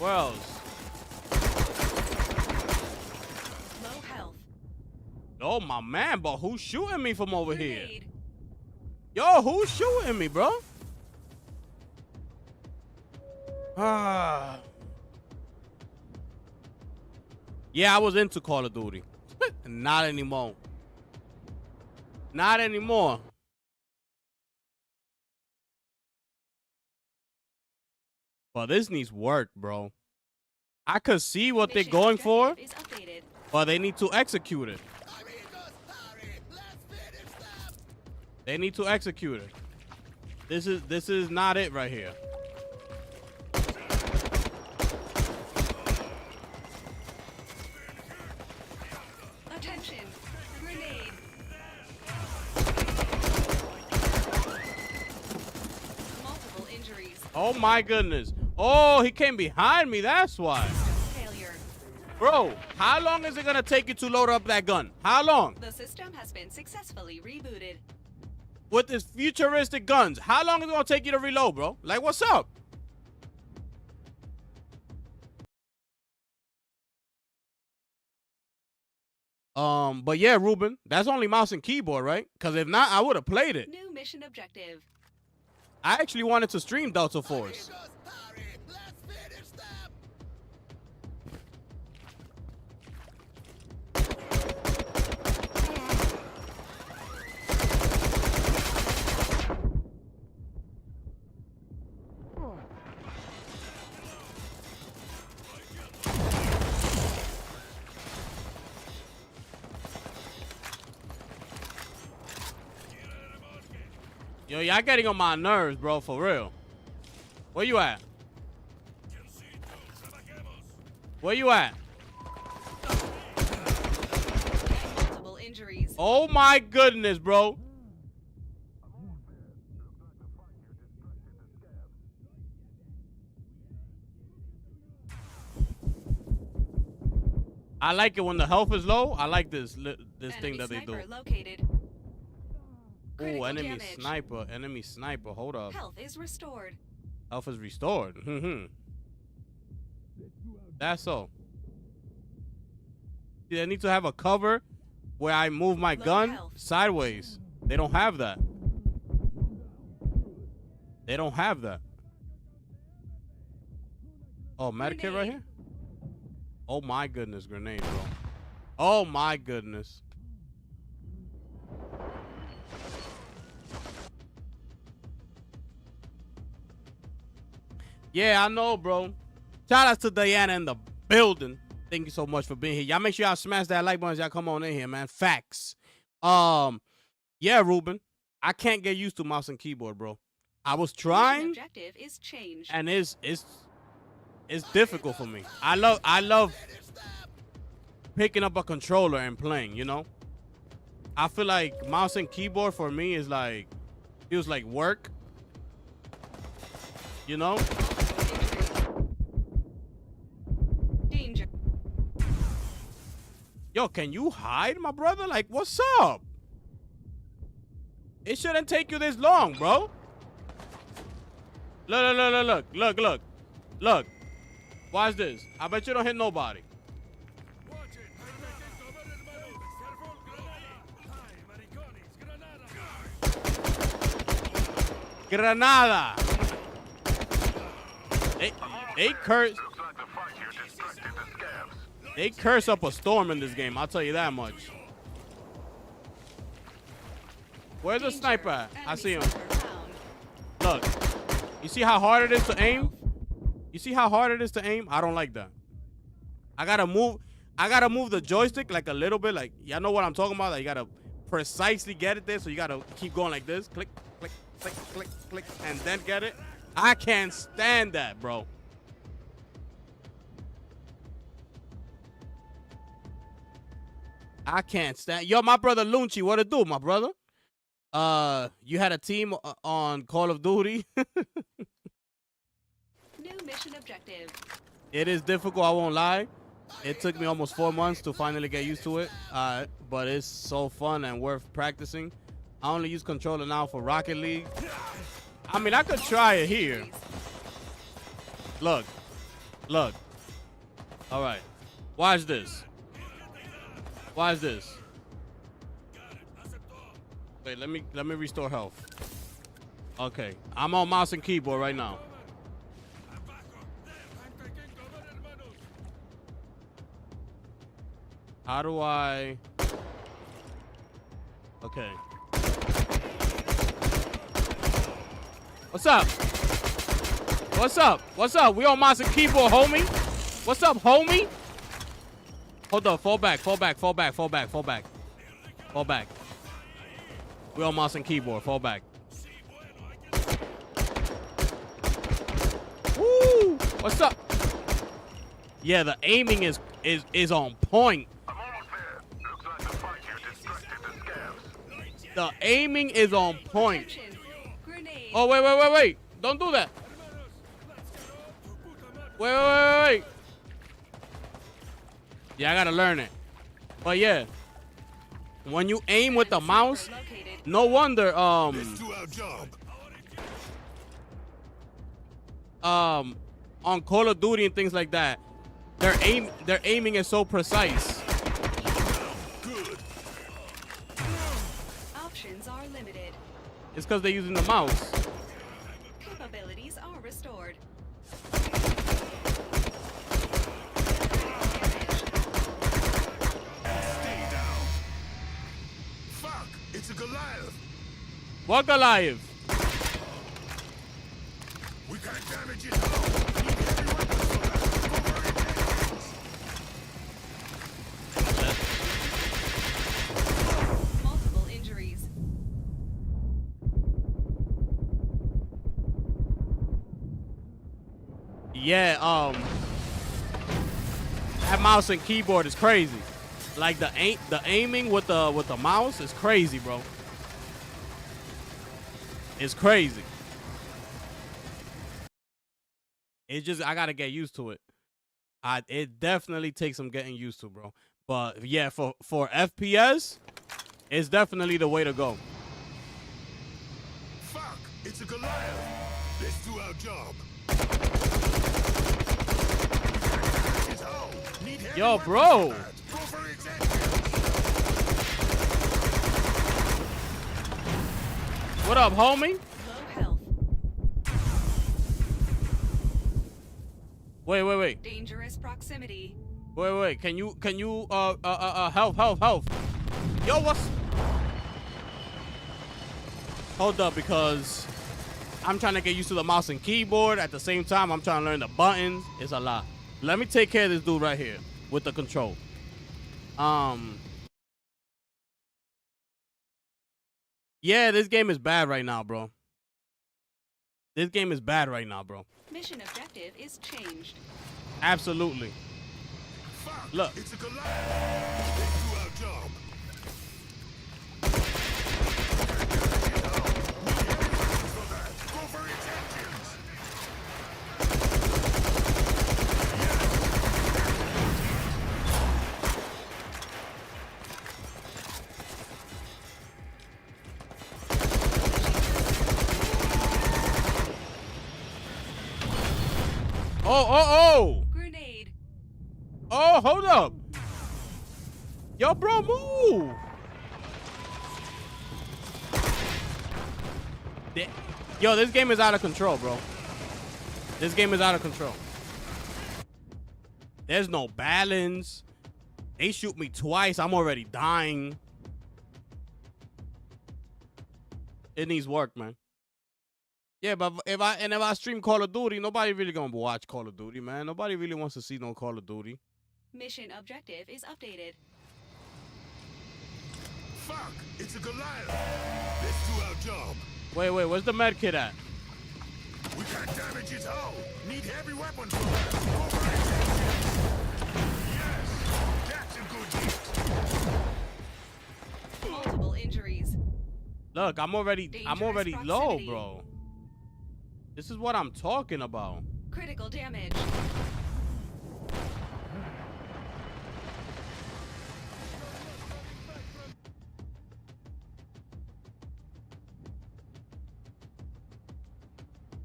Speaker 1: Wells.
Speaker 8: Low health.
Speaker 1: Oh, my man, but who's shooting me from over here?
Speaker 8: Grenade.
Speaker 1: Yo, who's shooting me, bro? Yeah, I was into Call of Duty. Not anymore. Not anymore. But this needs work, bro. I could see what they're
Speaker 8: Mission
Speaker 1: going for,
Speaker 8: objective is updated.
Speaker 1: but they need to execute it. They need to execute it. This is not it right here.
Speaker 8: Attention! Grenade! Multiple injuries.
Speaker 1: Oh my goodness. Oh, he came behind me. That's why.
Speaker 8: Failure.
Speaker 1: Bro, how long is it gonna take you to load up that gun? How long?
Speaker 8: The system has been successfully rebooted.
Speaker 1: With this futuristic guns, how long is it gonna take you to reload, bro? Like, what's up? But yeah, Ruben, that's only mouse and keyboard, right? Because if not, I would have played it.
Speaker 8: New mission objective.
Speaker 1: I actually wanted to stream Delta Force. Yo, y'all getting on my nerves, bro, for real. Where you at? Where you at?
Speaker 8: Multiple injuries.
Speaker 1: Oh my goodness, bro. I like it when the health is low. I like this thing that they do.
Speaker 8: Located.
Speaker 1: Oh, enemy
Speaker 8: damage.
Speaker 1: sniper. Enemy sniper. Hold up.
Speaker 8: Health is restored.
Speaker 1: Health is restored. That's so. See, I need to have a cover where I move my gun sideways. They don't have that. They don't have that. Oh, medikit right here? Oh my goodness, grenade, bro. Oh my goodness. Yeah, I know, bro. Shout out to Diana in the building. Thank you so much for being here. Y'all make sure y'all smash that like button as y'all come on in here, man. Facts. Yeah, Ruben. I can't get used to mouse and keyboard, bro. I was trying.
Speaker 8: Objective is change.
Speaker 1: And it's difficult for me. I love picking up a controller and playing, you know? I feel like mouse and keyboard for me is like, feels like work. You know?
Speaker 8: Danger.
Speaker 1: Yo, can you hide, my brother? Like, what's up? It shouldn't take you this long, bro. Look. Watch this. I bet you don't hit nobody. Granada. They curse. They curse up a storm in this game. I'll tell you that much. Where's the sniper at? I see him. Look. You see how hard it is to aim? You see how hard it is to aim? I don't like that. I gotta move the joystick like a little bit. Like, y'all know what I'm talking about? Like, you gotta precisely get it there. So you gotta keep going like this. Click, click, click, click, click, and then get it. I can't stand that, bro. I can't stand. Yo, my brother Lunchi, what it do, my brother? You had a team on Call of Duty.
Speaker 8: New mission objective.
Speaker 1: It is difficult, I won't lie. It took me almost 4 months to finally get used to it. But it's so fun and worth practicing. I only use controller now for Rocket League. I mean, I could try it here. Look. All right. Watch this. Wait, let me restore health. Okay, I'm on mouse and keyboard right now. How do I? Okay. What's up? We on mouse and keyboard, homie. What's up, homie? Hold up, fall back. We on mouse and keyboard, fall back. Woo! What's up? Yeah, the aiming is on point.
Speaker 9: I'm almost there. Looks like the fight here distracted the scavs.
Speaker 1: The aiming is on point.
Speaker 8: Attention. Grenade.
Speaker 1: Oh, wait. Don't do that. Wait. Yeah, I gotta learn it. But yeah, when you aim with the mouse, no wonder
Speaker 5: Let's do our job.
Speaker 1: On Call of Duty and things like that, their aiming is so precise.
Speaker 5: Good.
Speaker 8: Options are limited.
Speaker 1: It's because they're using the mouse.
Speaker 8: Capabilities are restored.
Speaker 5: Stay down. Fuck! It's a Goliath.
Speaker 1: What Goliath?
Speaker 5: We can't damage it alone. We need every weapon for that. Cover it.
Speaker 8: Multiple injuries.
Speaker 1: Yeah, that mouse and keyboard is crazy. Like the aiming with the mouse is crazy, bro. It's crazy. It's just I gotta get used to it. It definitely takes some getting used to, bro. But yeah, for FPS, it's definitely the way to go.
Speaker 5: Fuck! It's a Goliath! Let's do our job.
Speaker 1: Yo, bro. What up, homie? Wait.
Speaker 8: Dangerous proximity.
Speaker 1: Wait. Can you health. Yo, what's? Hold up, because I'm trying to get used to the mouse and keyboard. At the same time, I'm trying to learn the buttons. It's a lot. Let me take care of this dude right here with the control. Yeah, this game is bad right now, bro.
Speaker 8: Mission objective is changed.
Speaker 1: Absolutely.
Speaker 5: Fuck!
Speaker 1: Look.
Speaker 5: It's a Goliath! Let's do our job. Go for its engines!
Speaker 1: Oh!
Speaker 8: Grenade.
Speaker 1: Oh, hold up. Yo, bro, move. Yo, this game is out of control, bro. This game is out of control. There's no balance. They shoot me twice. I'm already dying. It needs work, man. Yeah, but if I stream Call of Duty, nobody really gonna watch Call of Duty, man. Nobody really wants to see no Call of Duty.
Speaker 8: Mission objective is updated.
Speaker 5: Fuck! It's a Goliath! Let's do our job.
Speaker 1: Wait, where's the med kit at?
Speaker 5: We can't damage his hull. Need heavy weapons for that. Go for it. Yes, that's a good hit.
Speaker 8: Multiple injuries.
Speaker 1: Look, I'm already low,
Speaker 8: proximity.
Speaker 1: bro. This is what I'm talking about.
Speaker 8: Critical damage.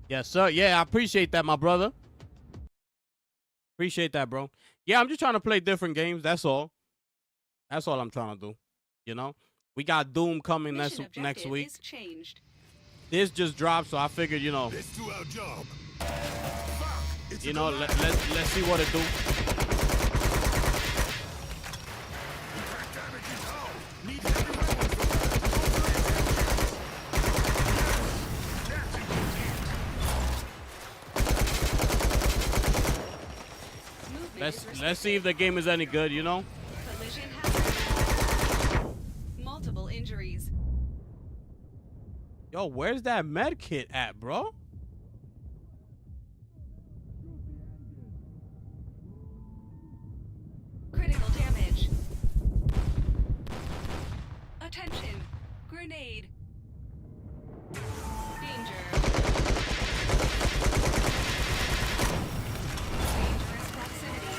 Speaker 1: Yes, sir. Yeah, I appreciate that, my brother. Appreciate that, bro. Yeah, I'm just trying to play different games. That's all. That's all I'm trying to do. You know, we got Doom coming
Speaker 8: Mission
Speaker 1: next week.
Speaker 8: is changed.
Speaker 1: This just dropped, so I figured, you know,
Speaker 5: Let's do our job. Fuck! It's
Speaker 1: you
Speaker 5: a
Speaker 1: know,
Speaker 5: Goliath.
Speaker 1: let's see what it do.
Speaker 5: We can't damage his hull. Need heavy weapons for that. Go for it. Yes, that's a good hit.
Speaker 8: Movement
Speaker 1: Let's see if the game is any good, you know.
Speaker 8: Collision hazard. Multiple injuries.
Speaker 1: Yo, where's that med kit at, bro?
Speaker 8: Critical damage. Attention. Grenade. Danger. Dangerous proximity.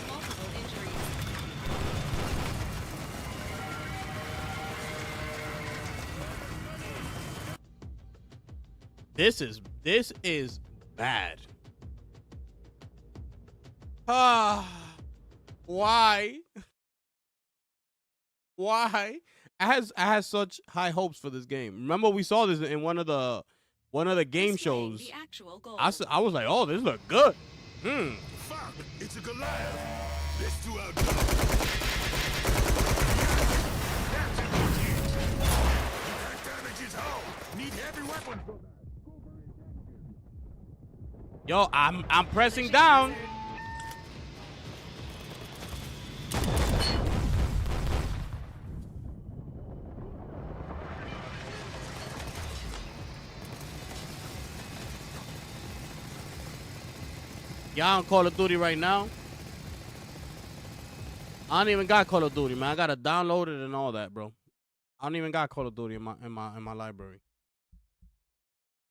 Speaker 8: Multiple injuries.
Speaker 1: This is bad. Ah, why? Why? I had such high hopes for this game. Remember, we saw this in one of the game
Speaker 8: Displaying
Speaker 1: shows.
Speaker 8: The actual goal.
Speaker 1: I was like, oh, this look good.
Speaker 5: Fuck! It's a Goliath. Let's do our job. That's a good hit. We can't damage his hull. Need heavy weapons for that.
Speaker 1: Yo, I'm pressing down. Y'all on Call of Duty right now? I don't even got Call of Duty, man. I gotta download it and all that, bro. I don't even got Call of Duty in my library.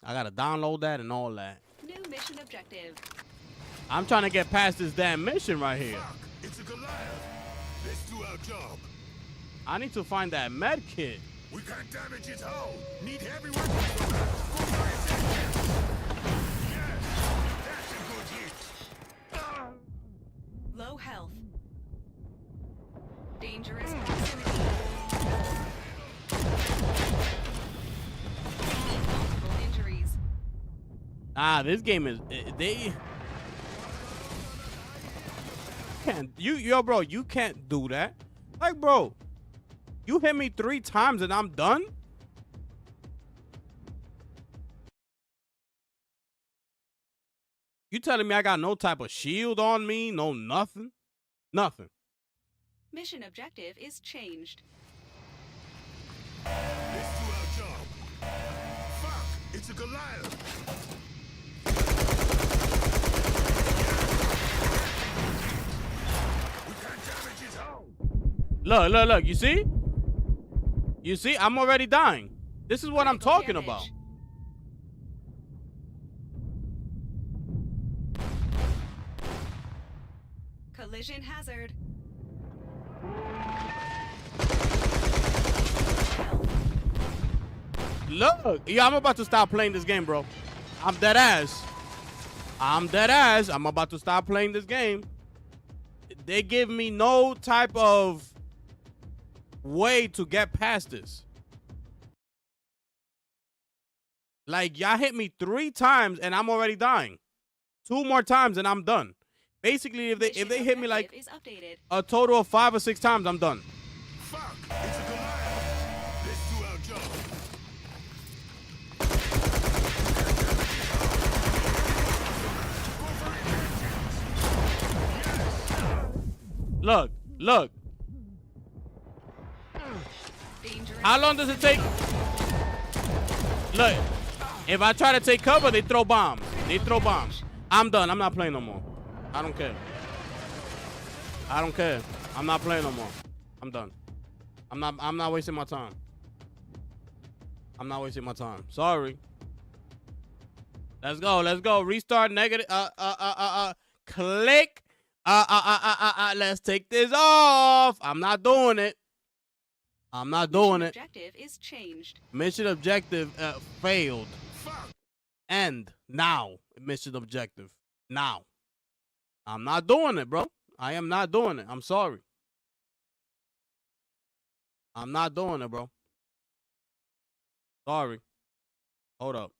Speaker 1: I gotta download that and all that.
Speaker 8: New mission objective.
Speaker 1: I'm trying to get past this damn mission right here.
Speaker 5: Fuck, it's a Goliath. Let's do our job.
Speaker 1: I need to find that med kit.
Speaker 5: We can't damage his hull. Need heavy weapons for that. Go for it. Yes, that's a good hit.
Speaker 8: Low health. Dangerous proximity. Multiple injuries.
Speaker 1: This game is they can't bro, you can't do that. Like, bro, you hit me 3 times and I'm done? You telling me I got no type of shield on me? No nothing? Nothing.
Speaker 8: Mission objective is changed.
Speaker 5: Let's do our job. Fuck, it's a Goliath. We can't damage his hull.
Speaker 1: Look, you see? You see? I'm already dying. This is what I'm talking about.
Speaker 8: Collision hazard.
Speaker 1: Look, yeah, I'm about to stop playing this game, bro. I'm dead ass. I'm about to stop playing this game. They give me no type of way to get past this. Like, y'all hit me 3 times and I'm already dying. 2 more times and I'm done. Basically, if they hit me like a total of 5 or 6 times, I'm done.
Speaker 5: Fuck, it's a Goliath. Let's do our job.
Speaker 1: Look. How long does it take? Look, if I try to take cover, they throw bombs. I'm done. I'm not playing no more. I don't care. I'm not playing no more. I'm done. I'm not wasting my time. Sorry. Let's go. Restart negative. Click. Let's take this off. I'm not doing it.
Speaker 8: Mission objective is changed.
Speaker 1: Mission objective failed. End now. Mission objective now. I'm not doing it, bro. I am not doing it. I'm sorry. I'm not doing it, bro. Sorry. Hold up.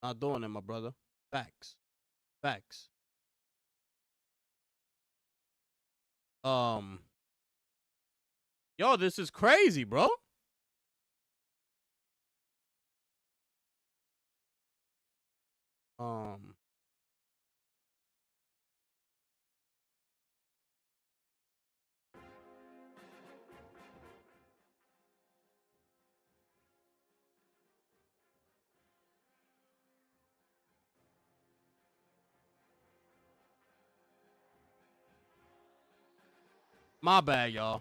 Speaker 1: Not doing it, my brother. Facts. Yo, this is crazy, bro. My bad, y'all.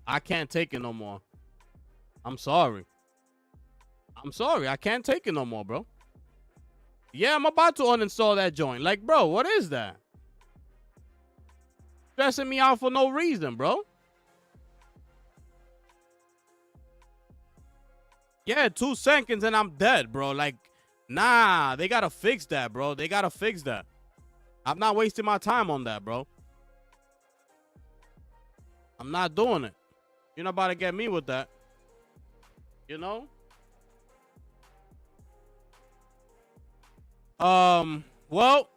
Speaker 1: I can't take it no more. I'm sorry. I can't take it no more, bro. Yeah, I'm about to uninstall that joint. Like, bro, what is that? Stressing me out for no reason, bro. Yeah, 2 seconds and I'm dead, bro. Like, nah, they gotta fix that, bro. I'm not wasting my time on that, bro. I'm not doing it. You're not about to get me with that. You know? Well,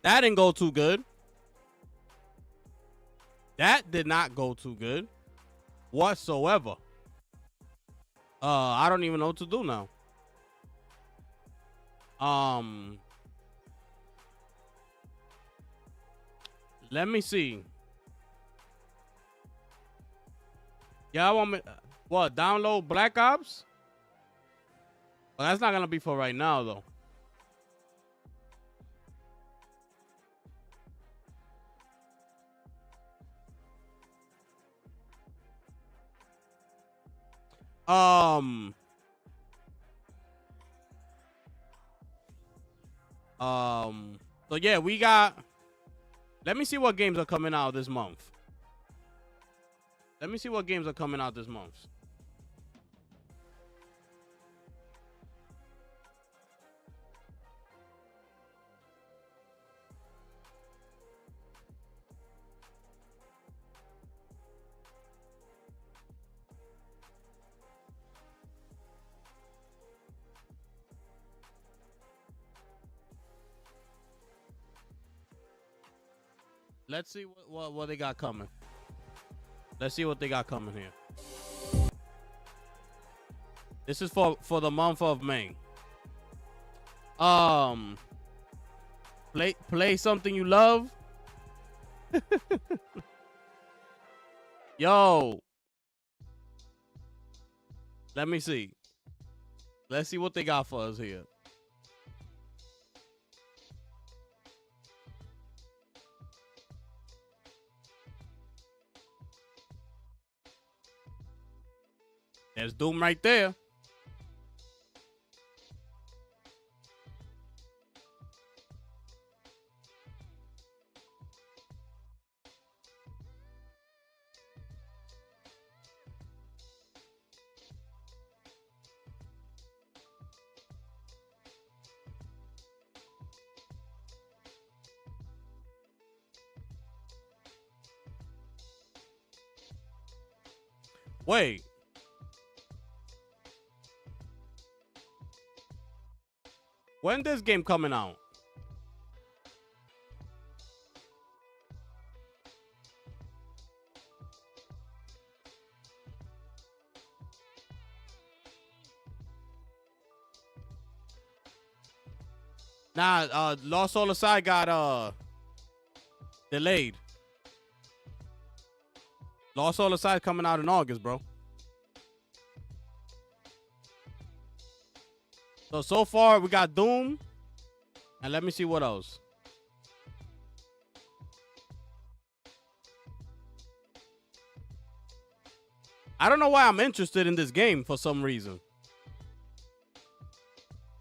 Speaker 1: that didn't go too good. That did not go too good whatsoever. I don't even know what to do now. Let me see. Y'all want me? What? Download Black Ops? Well, that's not gonna be for right now, though. So yeah, we got. Let me see what games are coming out this month. Let me see what games are coming out this month. Let's see what they got coming. Let's see what they got coming here. This is for the month of May. Play something you love. Yo. Let me see. Let's see what they got for us here. There's Doom right there. Wait. When this game coming out? Nah, Lost Soul Aside got delayed. Lost Soul Aside coming out in August, bro. So far we got Doom, and let me see what else. I don't know why I'm interested in this game for some reason.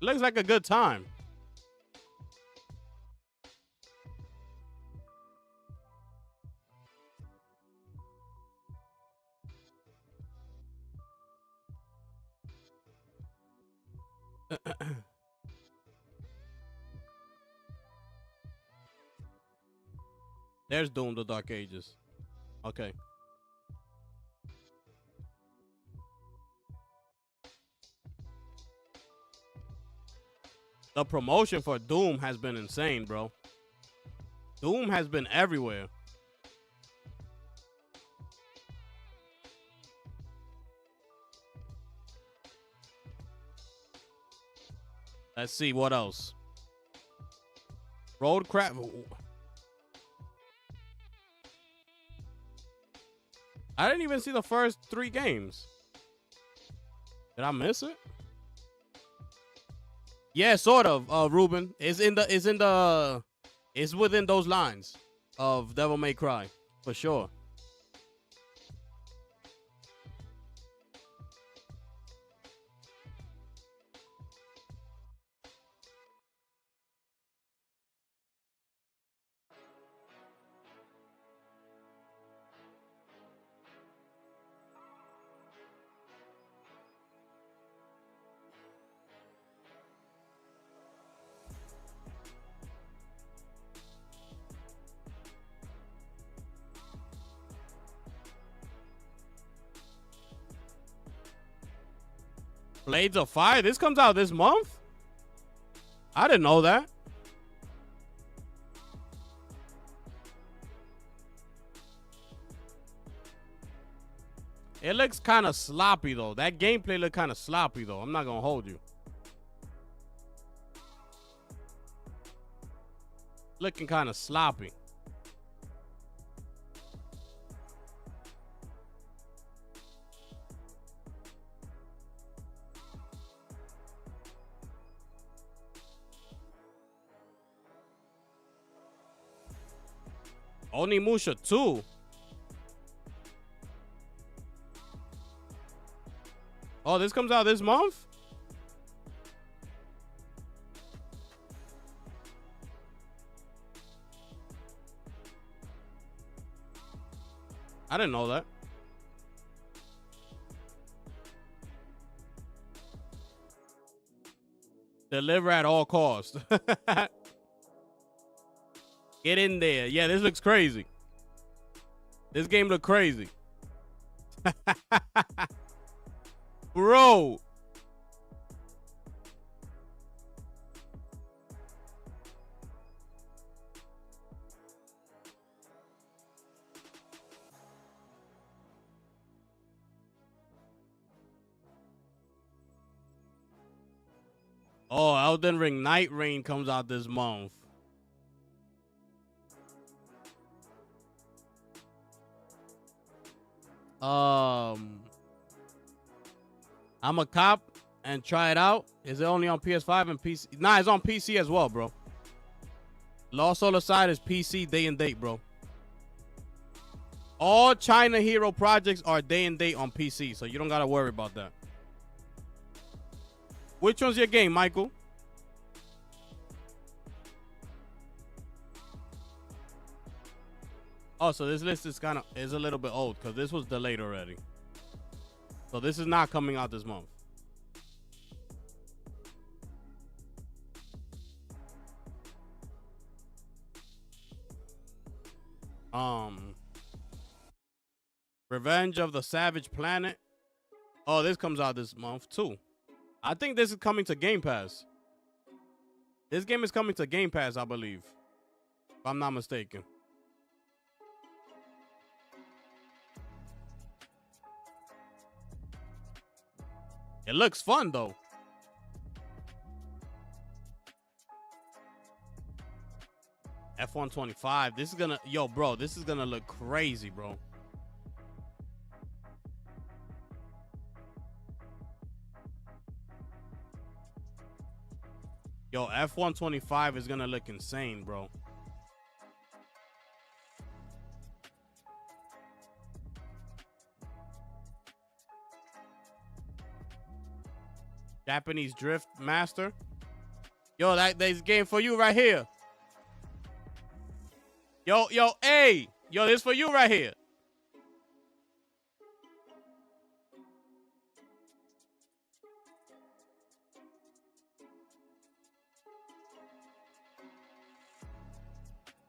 Speaker 1: It looks like a good time. There's Doom, the Dark Ages. Okay. The promotion for Doom has been insane, bro. Doom has been everywhere. Let's see what else. Roadcraft. I didn't even see the first 3 games. Did I miss it? Yeah, sort of. Ruben, it's within those lines of Devil May Cry for sure. Blades of Fire? This comes out this month? I didn't know that. It looks kind of sloppy, though. That gameplay looked kind of sloppy, though. I'm not going to hold you. Looking kind of sloppy. Onimusha 2. Oh, this comes out this month? I didn't know that. Deliver at all costs. Get in there. Yeah, this looks crazy. This game look crazy. Bro. Oh, Elden Ring Night Rain comes out this month. I'm a cop and try it out. Is it only on PS5 and PC? Nah, it's on PC as well, bro. Lost Soul Aside is PC day and date, bro. All China Hero projects are day and date on PC, so you don't gotta worry about that. Which one's your game, Michael? Oh, so this list is a little bit old because this was delayed already. So this is not coming out this month. Revenge of the Savage Planet. Oh, this comes out this month too. I think this is coming to Game Pass. This game is coming to Game Pass, I believe. If I'm not mistaken. It looks fun though. F125. This is gonna, yo, bro, this is gonna look crazy, bro. Yo, F125 is gonna look insane, bro. Japanese Drift Master. Yo, that's game for you right here. Yo, hey. Yo, this for you right here.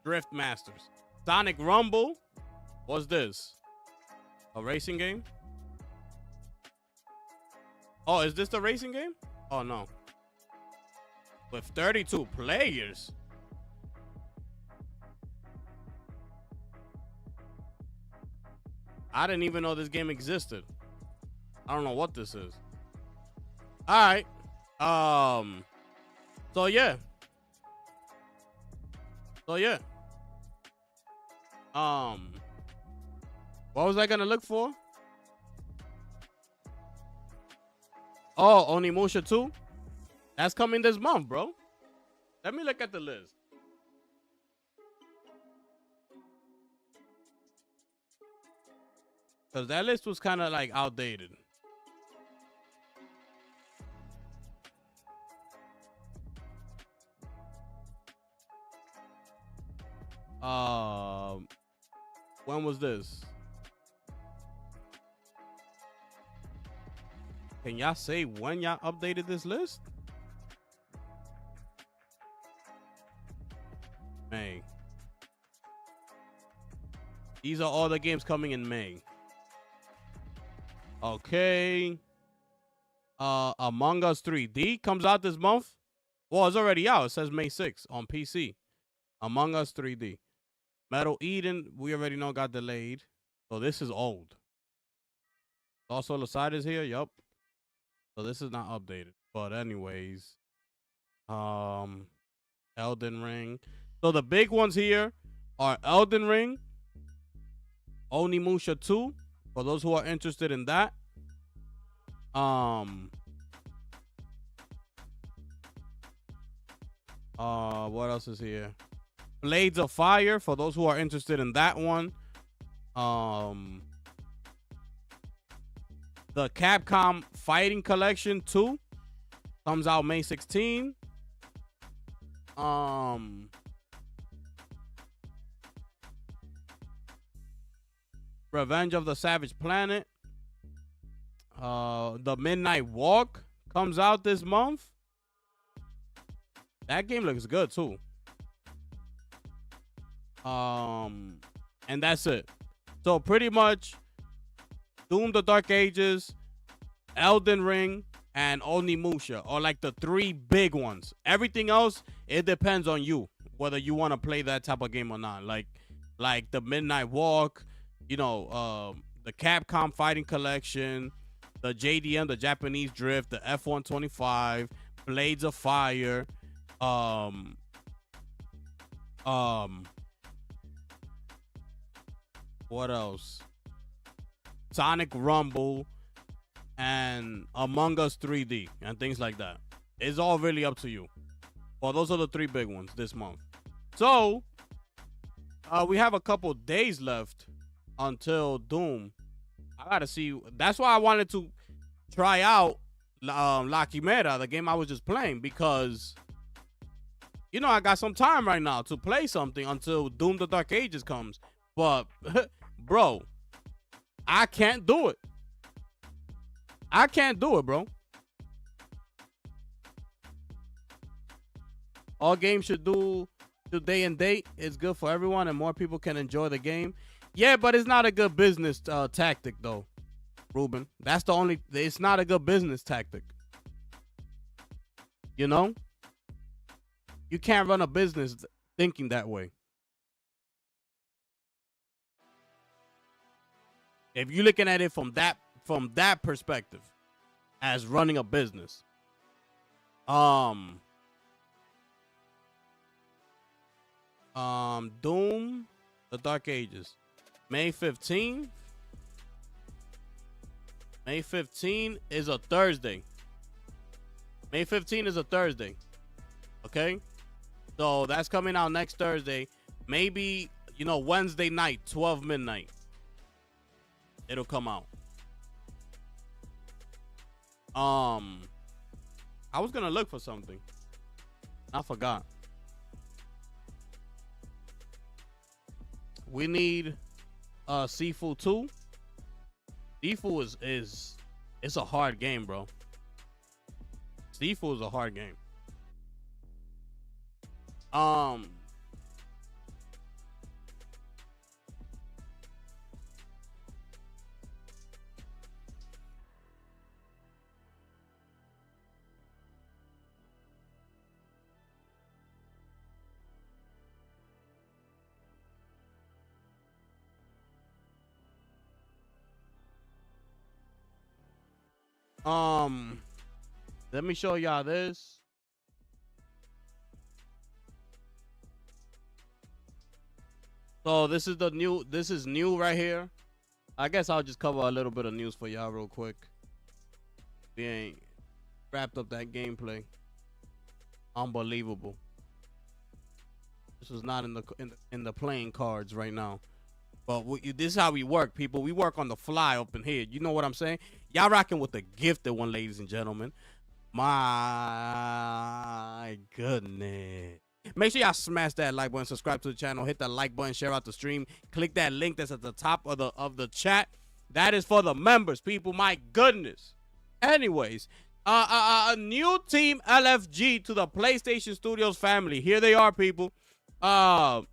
Speaker 1: Drift Masters. Sonic Rumble. What's this? A racing game? Oh, is this the racing game? Oh, no. With 32 players. I didn't even know this game existed. I don't know what this is. All right. So yeah. What was I gonna look for? Oh, Onimusha 2? That's coming this month, bro. Let me look at the list. Because that list was kind of like outdated. When was this? Can y'all say when y'all updated this list? May. These are all the games coming in May. Okay. Among Us 3D comes out this month. Well, it's already out. It says May 6th on PC. Among Us 3D. Metal Eden, we already know got delayed. So this is old. Also, the side is here. Yup. So this is not updated. But anyways. Elden Ring. So the big ones here are Elden Ring. Onimusha 2. For those who are interested in that. What else is here? Blades of Fire, for those who are interested in that one. The Capcom Fighting Collection 2 comes out May 16. Revenge of the Savage Planet. The Midnight Walk comes out this month. That game looks good too. And that's it. So pretty much Doom the Dark Ages, Elden Ring, and Onimusha are like the three big ones. Everything else, it depends on you whether you want to play that type of game or not. Like the Midnight Walk, the Capcom Fighting Collection, the JDM, the Japanese Drift, the F-125, Blades of Fire, what else? Sonic Rumble and Among Us 3D and things like that. It's all really up to you. Well, those are the three big ones this month. So, we have a couple days left until Doom. I gotta see. That's why I wanted to try out La Quimera, the game I was just playing, because I got some time right now to play something until Doom the Dark Ages comes. But bro, I can't do it. I can't do it, bro. All games should do day and date. It's good for everyone and more people can enjoy the game. Yeah, but it's not a good business tactic, though, Ruben. It's not a good business tactic. You can't run a business thinking that way. If you're looking at it from that perspective, as running a business, Doom, The Dark Ages, May 15. May 15 is a Thursday. May 15 is a Thursday. Okay, so that's coming out next Thursday. Maybe Wednesday night, 12 midnight. It'll come out. I was gonna look for something. I forgot. We need Sifu 2. Sifu it's a hard game, bro. Sifu is a hard game. Let me show y'all this. So this is new right here. I guess I'll just cover a little bit of news for y'all real quick. We ain't wrapped up that gameplay. Unbelievable. This is not in the playing cards right now. But this is how we work, people. We work on the fly up in here. You know what I'm saying? Y'all rocking with the gifted one, ladies and gentlemen. My goodness. Make sure y'all smash that like button, subscribe to the channel, hit that like button, share out the stream, click that link that's at the top of the chat. That is for the members, people. My goodness. Anyways, a new Team LFG to the PlayStation Studios family. Here they are, people. So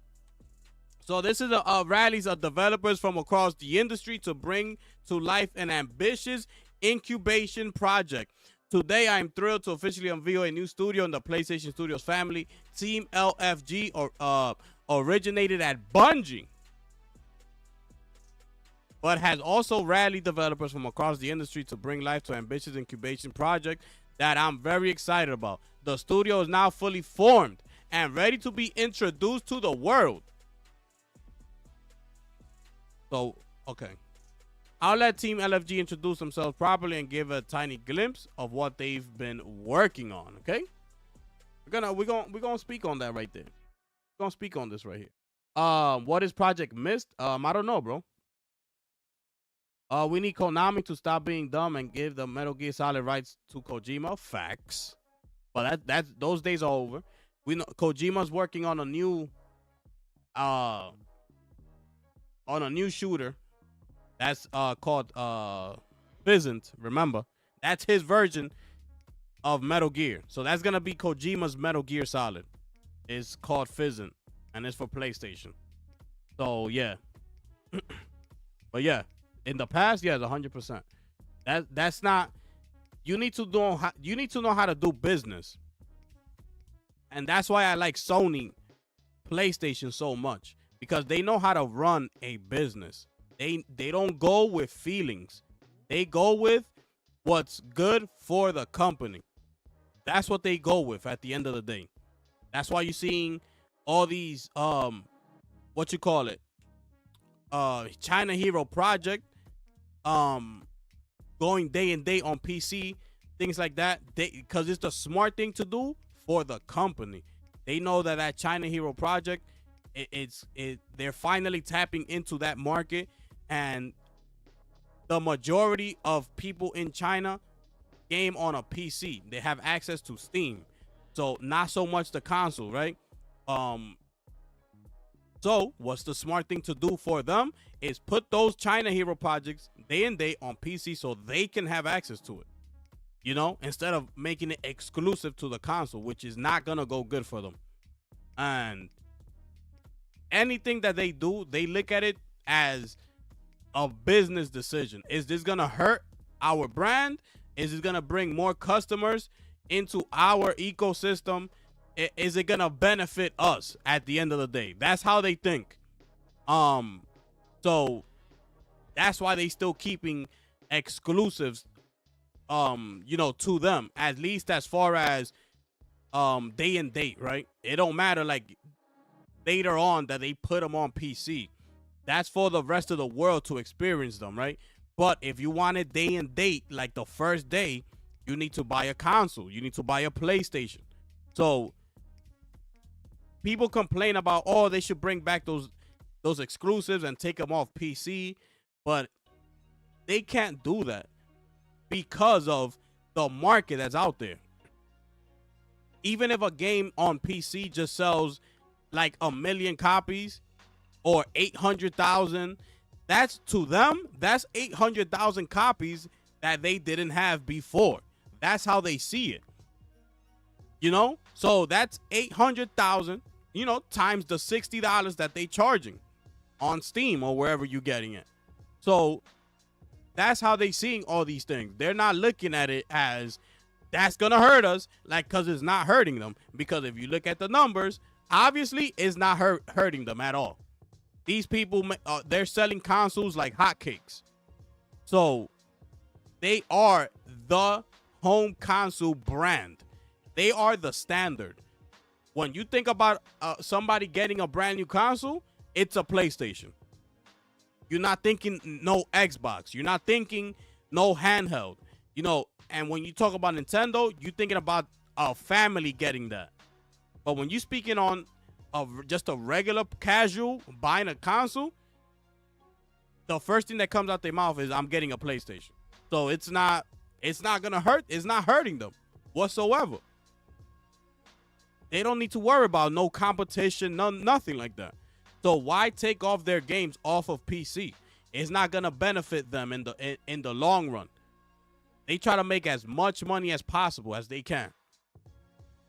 Speaker 1: this is a rallies of developers from across the industry to bring to life an ambitious incubation project. Today, I am thrilled to officially unveil a new studio in the PlayStation Studios family. Team LFG originated at Bungie, but has also rallied developers from across the industry to bring life to an ambitious incubation project that I'm very excited about. The studio is now fully formed and ready to be introduced to the world. So, okay. I'll let Team LFG introduce themselves properly and give a tiny glimpse of what they've been working on, okay? We're gonna speak on that right there. gonna speak on this right here. What is Project Mist? I don't know, bro. We need Konami to stop being dumb and give the Metal Gear Solid rights to Kojima. Facts. But that's those days are over. We know Kojima's working on a new shooter that's called Physant. Remember, that's his version of Metal Gear. So that's gonna be Kojima's Metal Gear Solid. It's called Physant, and it's for PlayStation. So yeah, but yeah, in the past, yeah, 100%. That's not. You need to know how to do business, and that's why I like Sony, PlayStation so much, because they know how to run a business. They don't go with feelings. They go with what's good for the company. That's what they go with at the end of the day. That's why you're seeing all these what you call it? China Hero Project going day and day on PC, things like that. Because it's the smart thing to do for the company. They know that China Hero Project, they're finally tapping into that market, and the majority of people in China game on a PC. They have access to Steam, so not so much the console, right? So what's the smart thing to do for them is put those China Hero projects day and day on PC so they can have access to it, you know, instead of making it exclusive to the console, which is not gonna go good for them. And anything that they do, they look at it as a business decision. Is this gonna hurt our brand? Is it gonna bring more customers into our ecosystem? Is it gonna benefit us at the end of the day? That's how they think. So that's why they still keeping exclusives, you know, to them, at least as far as day and date, right? It don't matter like later on that they put them on PC. That's for the rest of the world to experience them, right? But if you want it day and date, like the first day, you need to buy a console. You need to buy a PlayStation. So people complain about, oh, they should bring back those exclusives and take them off PC, but they can't do that because of the market that's out there. Even if a game on PC just sells like 1 million copies or 800,000, that's to them, that's 800,000 copies that they didn't have before. That's how they see it. You know? So that's 800,000, you know, times the $60 that they charging on Steam or wherever you're getting it. So that's how they seeing all these things. They're not looking at it as that's gonna hurt us, like, because it's not hurting them. Because if you look at the numbers, obviously it's not hurting them at all. These people, they're selling consoles like hotcakes. So they are the home console brand. They are the standard. When you think about somebody getting a brand new console, it's a PlayStation. You're not thinking no Xbox. You're not thinking no handheld. You know, and when you talk about Nintendo, you're thinking about a family getting that. But when you're speaking on just a regular casual buying a console, the first thing that comes out their mouth is, I'm getting a PlayStation. So it's not gonna hurt. It's not hurting them whatsoever. They don't need to worry about no competition, nothing like that. So why take off their games off of PC? It's not gonna benefit them in the long run. They try to make as much money as possible as they can.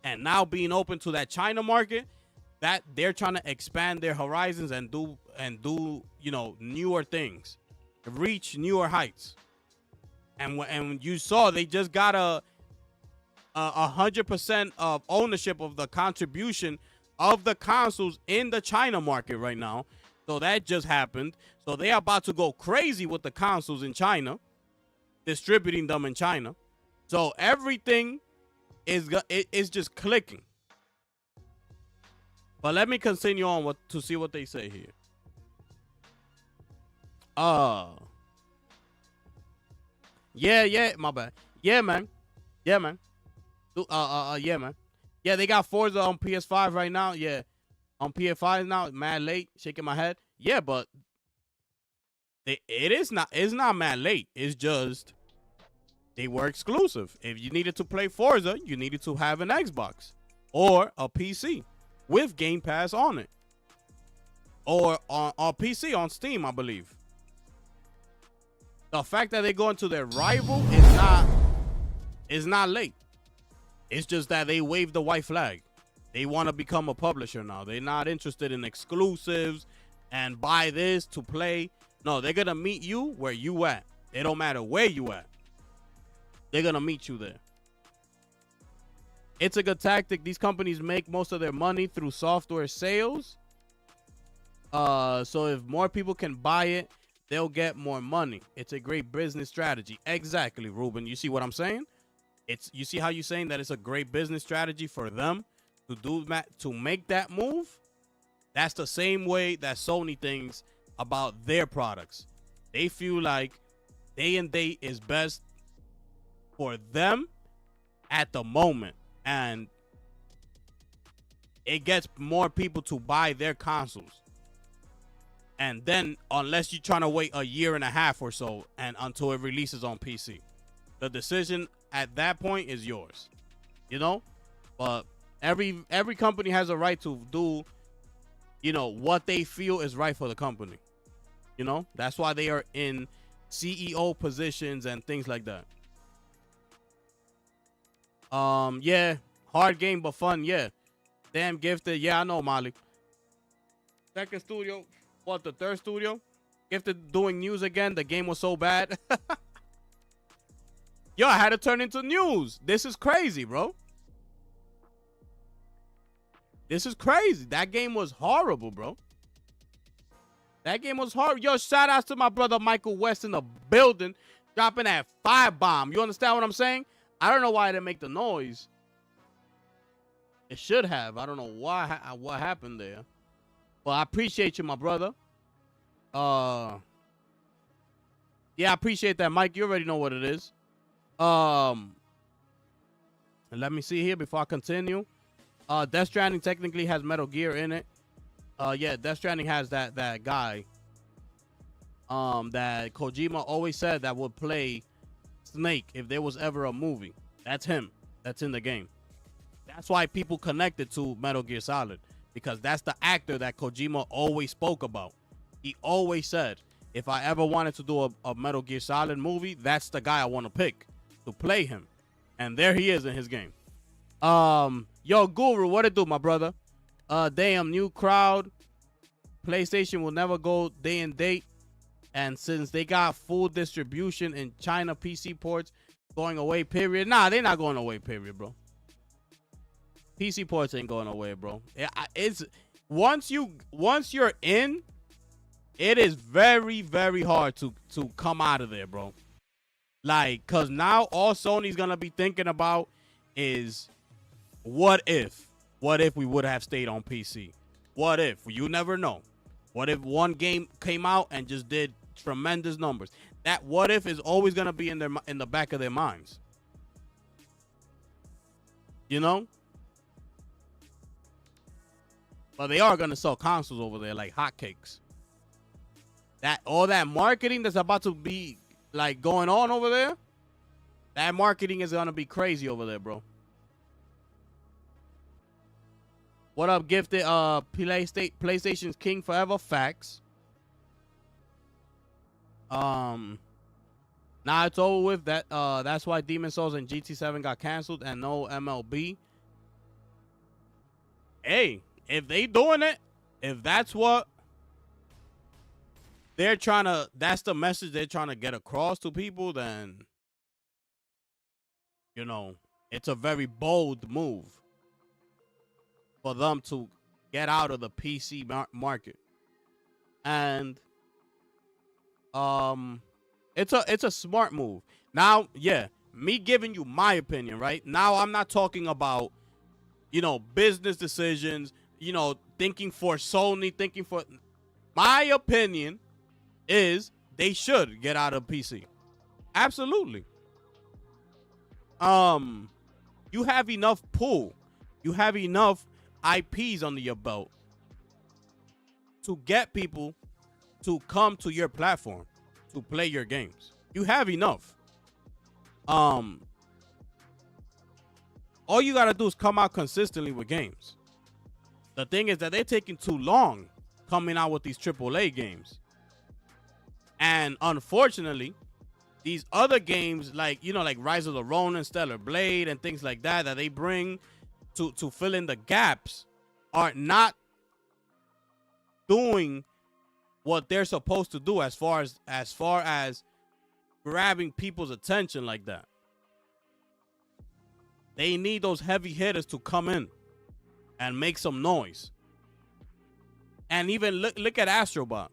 Speaker 1: And now being open to that China market, that they're trying to expand their horizons and do you know, newer things, reach newer heights. And you saw they just got a 100% of ownership of the contribution of the consoles in the China market right now. So that just happened. So they are about to go crazy with the consoles in China, distributing them in China. So everything is just clicking. But let me continue on to see what they say here. Yeah, my bad. Yeah, man. Yeah, man. Yeah, man. Yeah, they got Forza on PS5 right now. Yeah. on PS5 now, mad late, shaking my head. Yeah, but it's not mad late. It's just they were exclusive. If you needed to play Forza, you needed to have an Xbox or a PC with Game Pass on it. Or on PC on Steam, I believe. The fact that they go into their rival is not late. It's just that they waved the white flag. They want to become a publisher now. They're not interested in exclusives and buy this to play. No, they're going to meet you where you at. It don't matter where you at. They're going to meet you there. It's a good tactic. These companies make most of their money through software sales. So if more people can buy it, they'll get more money. It's a great business strategy. Exactly, Ruben. You see what I'm saying? You see how you're saying that it's a great business strategy for them to make that move? That's the same way that Sony thinks about their products. They feel like day and date is best for them at the moment, and it gets more people to buy their consoles. And then, unless you're trying to wait a year and a half or so and until it releases on PC, the decision at that point is yours, you know. But every company has a right to do, you know, what they feel is right for the company. You know, that's why they are in CEO positions and things like that. Yeah, hard game but fun. Yeah, damn Gifted. Yeah, I know, Molly. Second studio. What, the third studio? Gifted doing news again. The game was so bad. Yo, I had to turn into news. This is crazy, bro. This is crazy. That game was horrible, bro. That game was horrible. Yo, shout outs to my brother Michael West in the building, dropping that firebomb. You understand what I'm saying? I don't know why it didn't make the noise. It should have. I don't know why. What happened there. Well, I appreciate you, my brother. Yeah, I appreciate that, Mike. You already know what it is. Let me see here before I continue. Death Stranding technically has Metal Gear in it. Yeah, Death Stranding has that guy. That Kojima always said that would play Snake if there was ever a movie. That's him. That's in the game. That's why people connected to Metal Gear Solid. Because that's the actor that Kojima always spoke about. He always said, if I ever wanted to do a Metal Gear Solid movie, that's the guy I want to pick to play him. And there he is in his game. Yo, Guru, what it do, my brother? Damn, new crowd. PlayStation will never go day and date. And since they got full distribution in China, PC ports going away, period. Nah, they're not going away, period, bro. PC ports ain't going away, bro. It's once you're in, it is very, very hard to come out of there, bro. Like, cause now all Sony's gonna be thinking about is what if we would have stayed on PC? What if? You never know. What if one game came out and just did tremendous numbers? That what if is always gonna be in the back of their minds. You know? But they are gonna sell consoles over there like hotcakes. That all that marketing that's about to be like going on over there, that marketing is gonna be crazy over there, bro. What up, Gifted? PlayStation's king forever. Facts. Now it's over with. That's why Demon Souls and GT7 got canceled and no MLB. Hey, if they doing it, if that's what they're trying to, that's the message they're trying to get across to people, then, you know, it's a very bold move for them to get out of the PC market. And it's a smart move. Now, yeah, me giving you my opinion, right? Now I'm not talking about, you know, business decisions, you know, thinking for Sony, thinking for... My opinion is they should get out of PC. Absolutely. You have enough pull. You have enough IPs under your belt to get people to come to your platform to play your games. You have enough. All you gotta do is come out consistently with games. The thing is that they're taking too long coming out with these AAA games. And unfortunately, these other games like Rise of the Ronin, Stellar Blade, and things like that they bring to fill in the gaps are not doing what they're supposed to do as far as grabbing people's attention like that. They need those heavy hitters to come in and make some noise. And even look at Astrobot.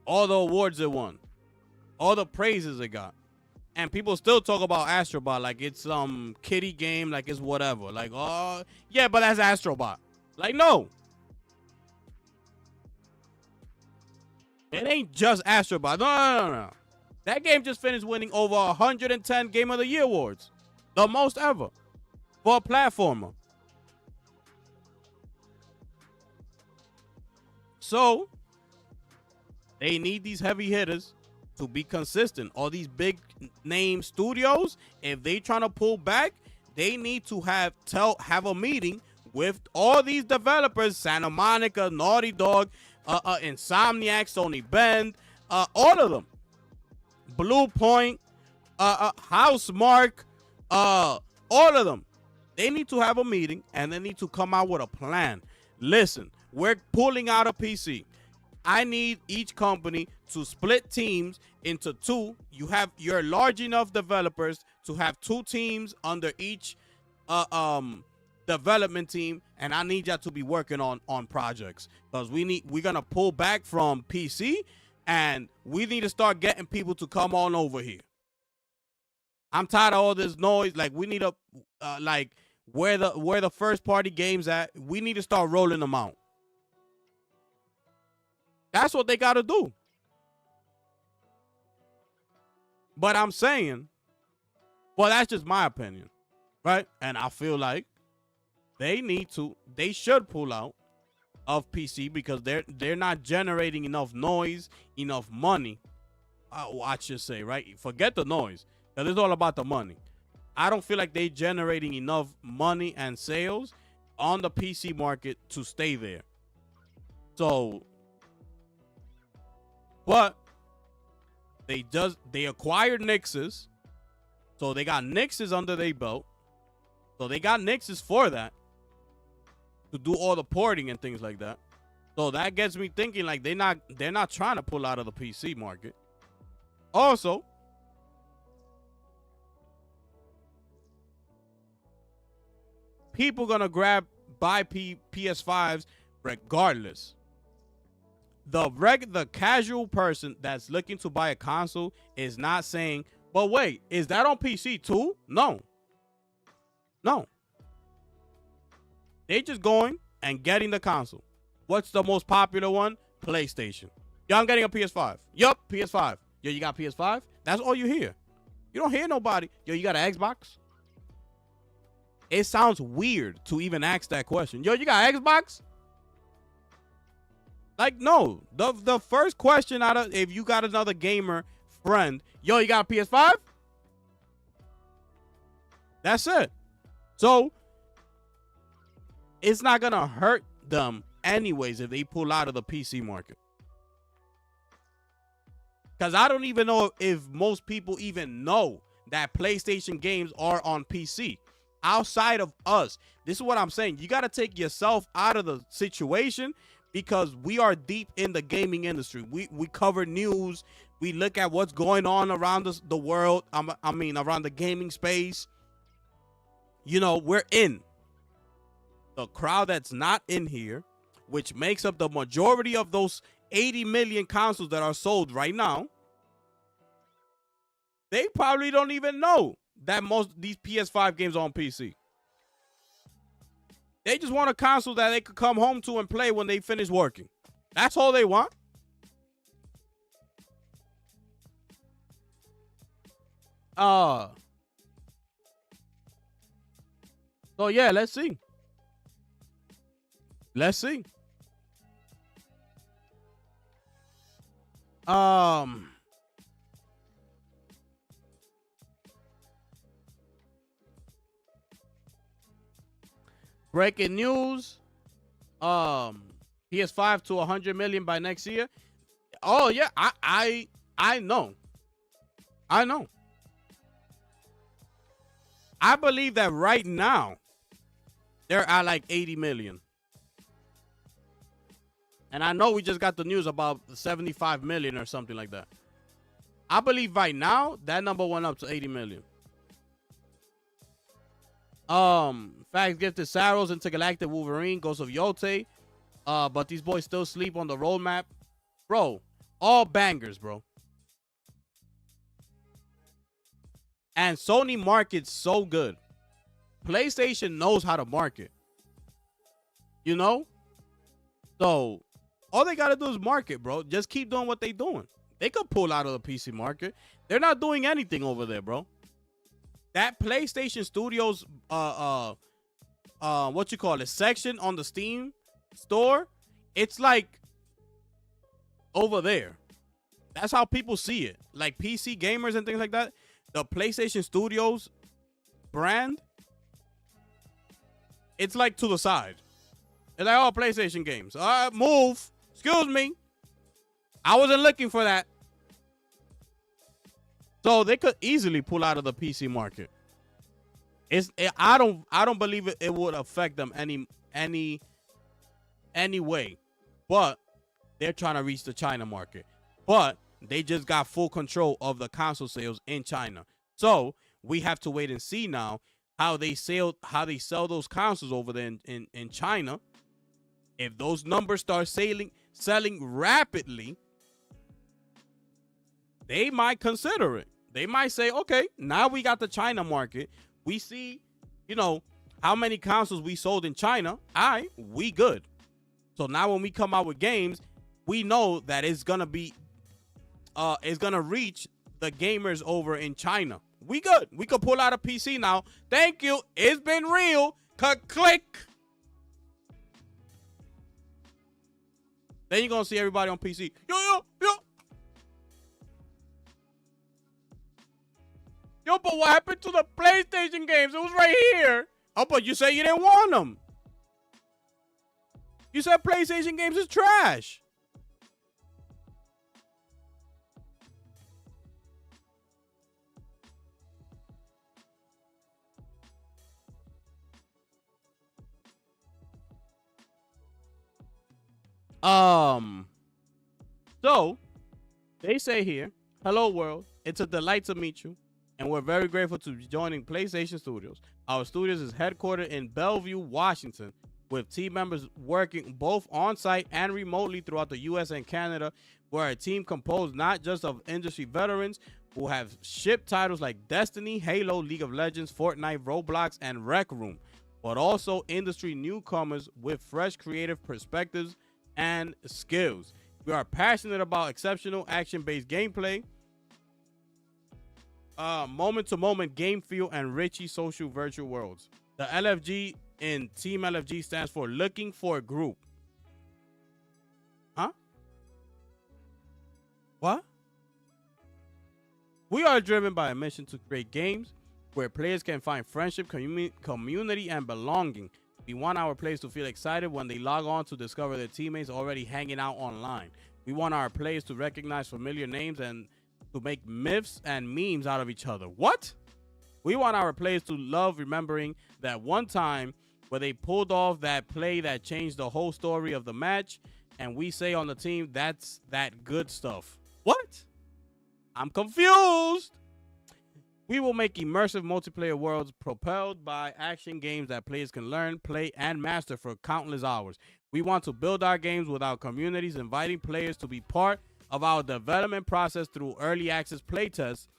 Speaker 1: All the awards it won. All the praises it got. And people still talk about Astrobot like it's some kiddie game, like it's whatever. Like, oh, yeah, but that's Astrobot. Like, no. It ain't just Astrobot. No. That game just finished winning over 110 Game of the Year awards. The most ever. For a platformer. So, they need these heavy hitters to be consistent. All these big name studios, if they trying to pull back, they need to have a meeting with all these developers, Santa Monica, Naughty Dog, Insomniac, Sony Bend, all of them. Blue Point, Housemark, all of them. They need to have a meeting and they need to come out with a plan. Listen, we're pulling out a PC. I need each company to split teams into two. You're large enough developers to have two teams under each development team, and I need y'all to be working on projects because we're gonna pull back from PC and we need to start getting people to come on over here. I'm tired of all this noise. Like, we need where the first party games at, we need to start rolling them out. That's what they got to do. But I'm saying, well, that's just my opinion, right? And I feel like they should pull out of PC because they're not generating enough noise, enough money. I should say, right? Forget the noise, because it's all about the money. I don't feel like they're generating enough money and sales on the PC market to stay there. So, but they acquired Nixes, so they got Nixes under their belt. So they got Nixes for that, to do all the porting and things like that. So that gets me thinking like they're not trying to pull out of the PC market. Also, people gonna buy PS5s regardless. The casual person that's looking to buy a console is not saying, but wait, is that on PC too? No. They just going and getting the console. What's the most popular one? PlayStation. Yo, I'm getting a PS5. Yup, PS5. Yo, you got PS5? That's all you hear. You don't hear nobody. Yo, you got an Xbox? It sounds weird to even ask that question. Yo, you got Xbox? Like, no. The first question out of, if you got another gamer friend, yo, you got a PS5? That's it. So, it's not going to hurt them anyways if they pull out of the PC market. Because I don't even know if most people even know that PlayStation games are on PC. Outside of us. This is what I'm saying. You got to take yourself out of the situation because we are deep in the gaming industry. We cover news. We look at what's going on around the world. Around the gaming space. You know, we're in. The crowd that's not in here, which makes up the majority of those 80 million consoles that are sold right now, they probably don't even know that most of these PS5 games are on PC. They just want a console that they could come home to and play when they finish working. That's all they want. So yeah, let's see. Breaking news. PS5 to 100 million by next year. Oh yeah, I know. I know. I believe that right now they're at like 80 million. And I know we just got the news about 75 million or something like that. I believe right now that number went up to 80 million. Facts gifted Saros, Intergalactic Wolverine, Ghost of Yote. But these boys still sleep on the roadmap. Bro, all bangers, bro. And Sony markets so good. PlayStation knows how to market. You know? So, all they got to do is market, bro. Just keep doing what they doing. They could pull out of the PC market. They're not doing anything over there, bro. That PlayStation Studios, what you call it, section on the Steam store, it's like over there. That's how people see it. Like PC gamers and things like that. The PlayStation Studios brand, it's like to the side. It's like, oh, PlayStation games. All right, move. Excuse me. I wasn't looking for that. So they could easily pull out of the PC market. I don't believe it would affect them any way. But they're trying to reach the China market. But they just got full control of the console sales in China. So we have to wait and see now how they sell those consoles over there in China. If those numbers start selling rapidly, they might consider it. They might say, okay, now we got the China market. We see, how many consoles we sold in China. All right, we good. So now when we come out with games, we know that it's gonna reach the gamers over in China. We good. We could pull out a PC now. Thank you. It's been real. Click. Then you're gonna see everybody on PC. Yo. Yo, but what happened to the PlayStation games? It was right here. Oh, but you say you didn't want them. You said PlayStation games is trash. So they say here, hello world, it's a delight to meet you, and we're very grateful to be joining PlayStation Studios. Our studios is headquartered in Bellevue, Washington, with team members working both on-site and remotely throughout the US and Canada. We're a team composed not just of industry veterans who have shipped titles like Destiny, Halo, League of Legends, Fortnite, Roblox, and Rec Room, but also industry newcomers with fresh creative perspectives and skills. We are passionate about exceptional action-based gameplay, moment-to-moment game feel, and richy social virtual worlds. The LFG in Team LFG stands for looking for a group. Huh? What? We are driven by a mission to create games where players can find friendship, community, and belonging. We want our players to feel excited when they log on to discover their teammates already hanging out online. We want our players to recognize familiar names and to make myths and memes out of each other. What? We want our players to love remembering that one time where they pulled off that play that changed the whole story of the match, and we say on the team, that's that good stuff. What? I'm confused. We will make immersive multiplayer worlds propelled by action games that players can learn, play, and master for countless hours. We want to build our games with our communities, inviting players to be part of our development process through early access playtests.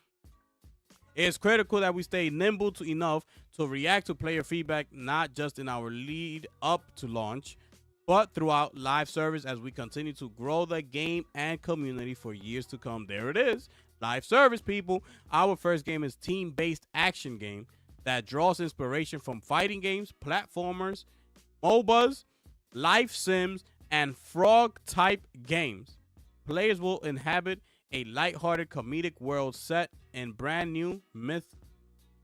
Speaker 1: It is critical that we stay nimble enough to react to player feedback, not just in our lead up to launch, but throughout live service as we continue to grow the game and community for years to come. There it is. Live service, people. Our first game is team-based action game that draws inspiration from fighting games, platformers, MOBAs, life sims, and frog-type games. Players will inhabit a lighthearted comedic world set in brand new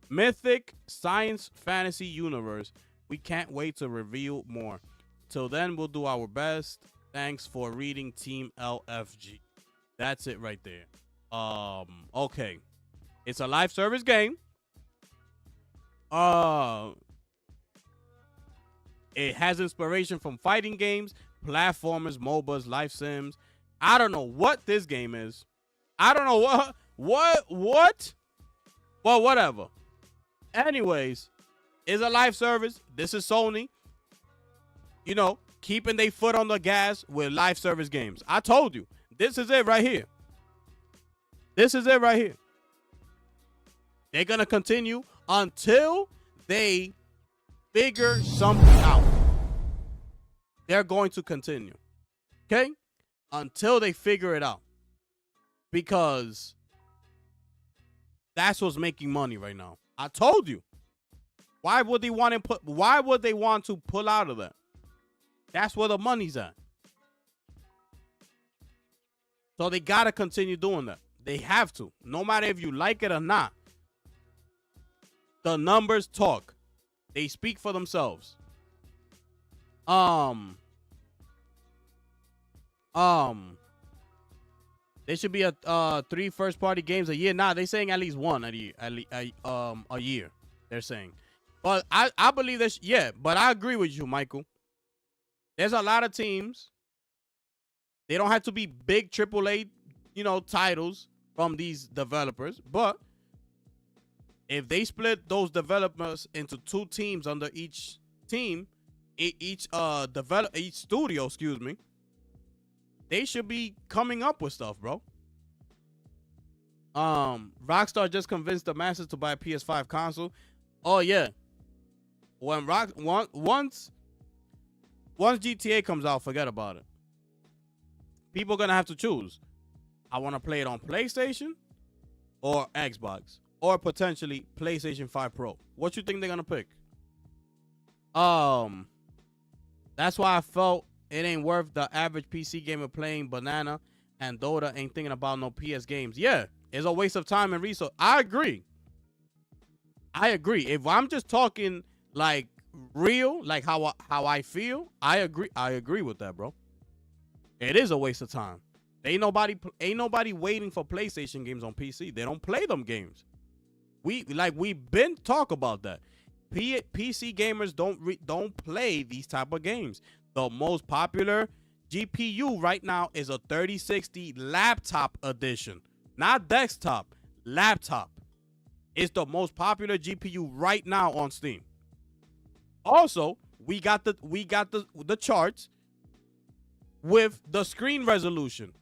Speaker 1: mythic science fantasy universe. We can't wait to reveal more. Till then, we'll do our best. Thanks for reading, Team LFG. That's it right there. Okay. It's a live service game. It has inspiration from fighting games, platformers, MOBAs, life sims. I don't know what this game is. I don't know what. Well, whatever. Anyways, it's a live service. This is Sony. You know, keeping their foot on the gas with live service games. I told you. This is it right here. This is it right here. They're going to continue until they figure something out. They're going to continue. Okay? Until they figure it out. Because that's what's making money right now. I told you. Why would they want to pull out of that? That's where the money's at. So they got to continue doing that. They have to. No matter if you like it or not. The numbers talk. They speak for themselves. There should be a 3 first-party games a year. Nah, they're saying at least one a year. They're saying. But I believe that, yeah, but I agree with you, Michael. There's a lot of teams. They don't have to be big AAA, titles from these developers. But if they split those developers into 2 teams under each team, each studio, they should be coming up with stuff, bro. Rockstar just convinced the masses to buy a PS5 console. Oh yeah. When once GTA comes out, forget about it. People are gonna have to choose. I want to play it on PlayStation or Xbox or potentially PlayStation 5 Pro. What you think they're gonna pick? That's why I felt it ain't worth the average PC gamer playing Banana and Dota ain't thinking about no PS games. Yeah, it's a waste of time and resource. I agree. If I'm just talking like real, like how I feel, I agree with that, bro. It is a waste of time. Ain't nobody waiting for PlayStation games on PC. They don't play them games. We've been talk about that. PC gamers don't play these type of games. The most popular GPU right now is a 3060 laptop edition, not desktop, laptop. It's the most popular GPU right now on Steam. Also, we got the charts with the screen resolution.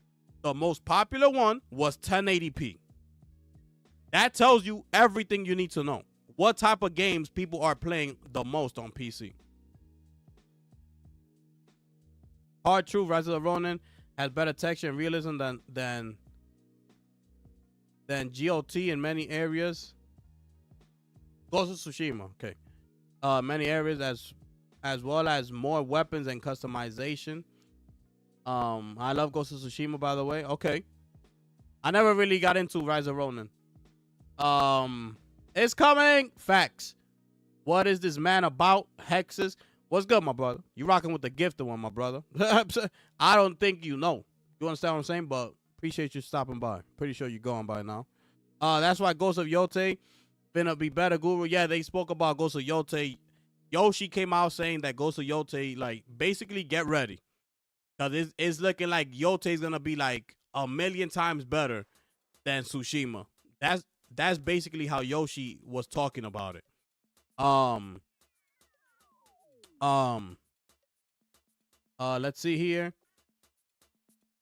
Speaker 1: The most popular one was 1080p. That tells you everything you need to know. What type of games people are playing the most on PC. Hard truth, Rise of the Ronin has better texture and realism than GOT in many areas. Ghost of Tsushima, okay. Many areas as well as more weapons and customization. I love Ghost of Tsushima, by the way. Okay. I never really got into Rise of Ronin. It's coming. Facts. What is this man about? Hexes. What's good, my brother? You rocking with the gifted one, my brother. I don't think you know. You understand what I'm saying? But appreciate you stopping by. Pretty sure you're going by now. That's why Ghost of Yote finna be better, Guru. Yeah, they spoke about Ghost of Yote. Yoshi came out saying that Ghost of Yote, like, basically get ready. Because it's looking like Yote's gonna be like 1,000,000 times better than Tsushima. That's basically how Yoshi was talking about it. Let's see here.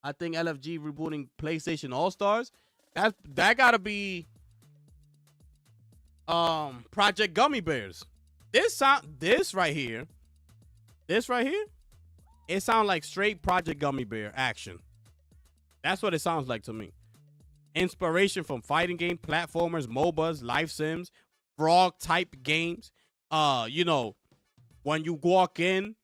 Speaker 1: I think LFG rebooting PlayStation All-Stars. That gotta be Project Gummy Bears. This right here, it sounds like straight Project Gummy Bear action. That's what it sounds like to me. Inspiration from fighting game, platformers, MOBAs, life sims, frog type games. When you walk in,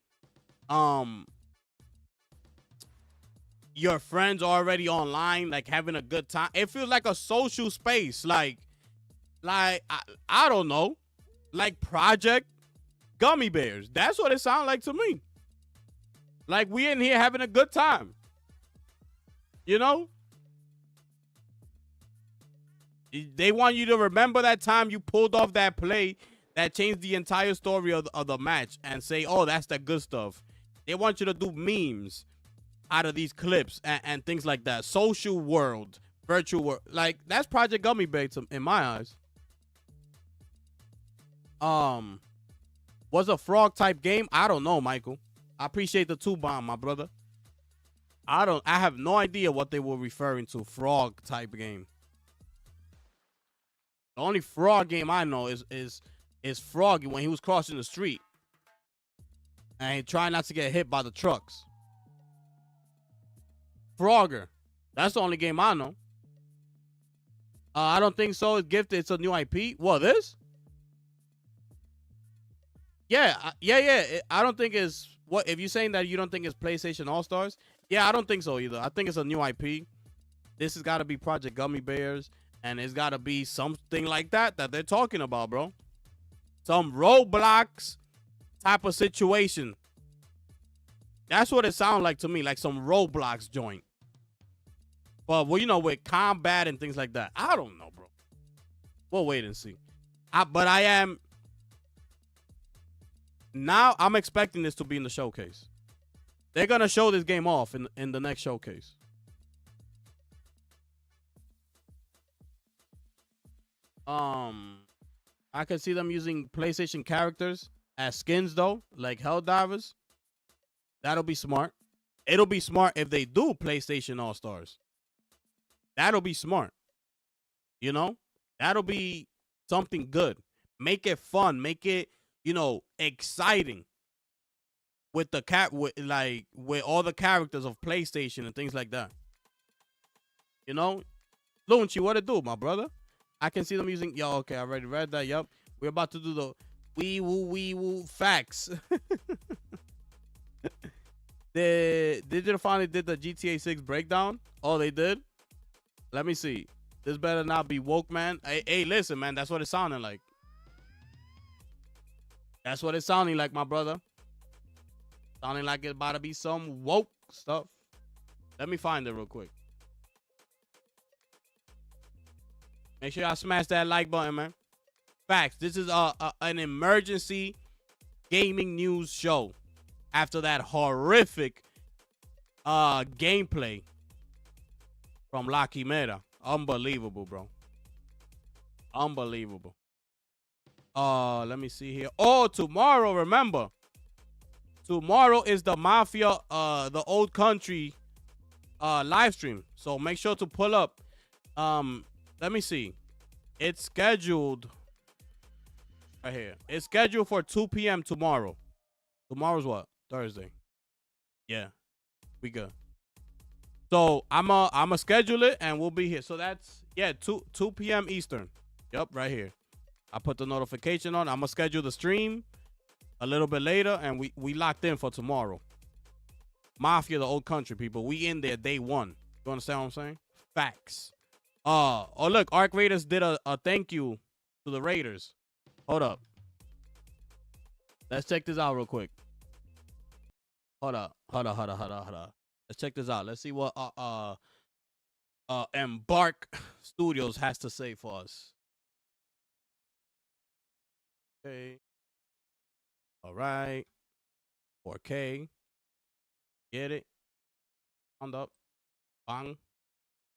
Speaker 1: your friends already online, like having a good time. It feels like a social space, like I don't know, like Project Gummy Bears. That's what it sounds like to me. Like we in here having a good time, you know. They want you to remember that time you pulled off that play that changed the entire story of the match and say, oh, that's the good stuff. They want you to do memes out of these clips and things like that. Social world, virtual world. Like, that's Project Gummy Bears in my eyes. Was a frog type game? I don't know, Michael. I appreciate the 2-bomb, my brother. I have no idea what they were referring to. Frog type game. The only frog game I know is Froggy when he was crossing the street and he tried not to get hit by the trucks. Frogger. That's the only game I know. I don't think so. It's gifted. It's a new IP. What, this? Yeah. I don't think it's... What, if you're saying that you don't think it's PlayStation All-Stars? Yeah, I don't think so either. I think it's a new IP. This has got to be Project Gummy Bears. And it's got to be something like that they're talking about, bro. Some Roblox type of situation. That's what it sounds like to me, like some Roblox joint. But, well, you know, with combat and things like that. I don't know, bro. We'll wait and see. But I am... Now, I'm expecting this to be in the showcase. They're going to show this game off in the next showcase. I can see them using PlayStation characters as skins though, like Helldivers. That'll be smart. It'll be smart if they do PlayStation All-Stars. That'll be smart. You know? That'll be something good. Make it fun. Make it, you know, exciting. With the with all the characters of PlayStation and things like that. You know? Lunchi, what it do, my brother? I can see them using... Yo, okay, I already read that. Yup. We're about to do the wee woo facts. Digital finally did the GTA 6 breakdown. Oh, they did? Let me see. This better not be woke, man. Hey, listen, man. That's what it's sounding like. That's what it's sounding like, my brother. Sounding like it's about to be some woke stuff. Let me find it real quick. Make sure y'all smash that like button, man. Facts. This is an emergency gaming news show after that horrific gameplay from La Quimera. Unbelievable, bro. Unbelievable. Let me see here. Oh, tomorrow, remember. Tomorrow is the Mafia, the Old Country live stream. So make sure to pull up. Let me see. It's scheduled right here. It's scheduled for 2 p.m. tomorrow. Tomorrow's what? Thursday. Yeah. We good. So I'm schedule it and we'll be here. So that's 2 p.m. Eastern. Yep, right here. I put the notification on. I'm gonna schedule the stream a little bit later and we locked in for tomorrow. Mafia, the Old Country, people. We in there day one. You understand what I'm saying? Facts. Oh, look, Arc Raiders did a thank you to the Raiders. Hold up. Let's check this out real quick. Hold up. Let's check this out. Let's see what Embark Studios has to say for us. Okay. All right. 4K. Get it. On up. Bang.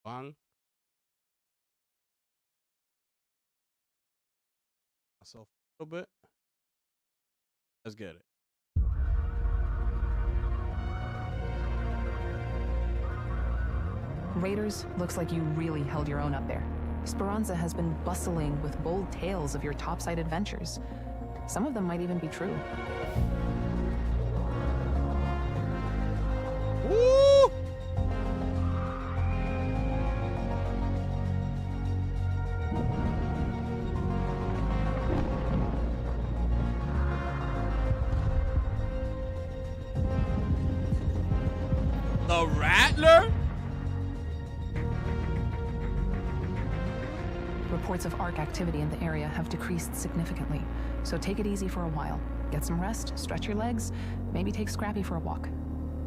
Speaker 1: Bang. Myself a little bit. Let's get it.
Speaker 12: Raiders, looks like you really held your own up there. Speranza has been bustling with bold tales of your topside adventures. Some of them might even be true.
Speaker 1: Woo! The Rattler?
Speaker 12: Reports of ARC activity in the area have decreased significantly, so take it easy for a while. Get some rest, stretch your legs, maybe take Scrappy for a walk.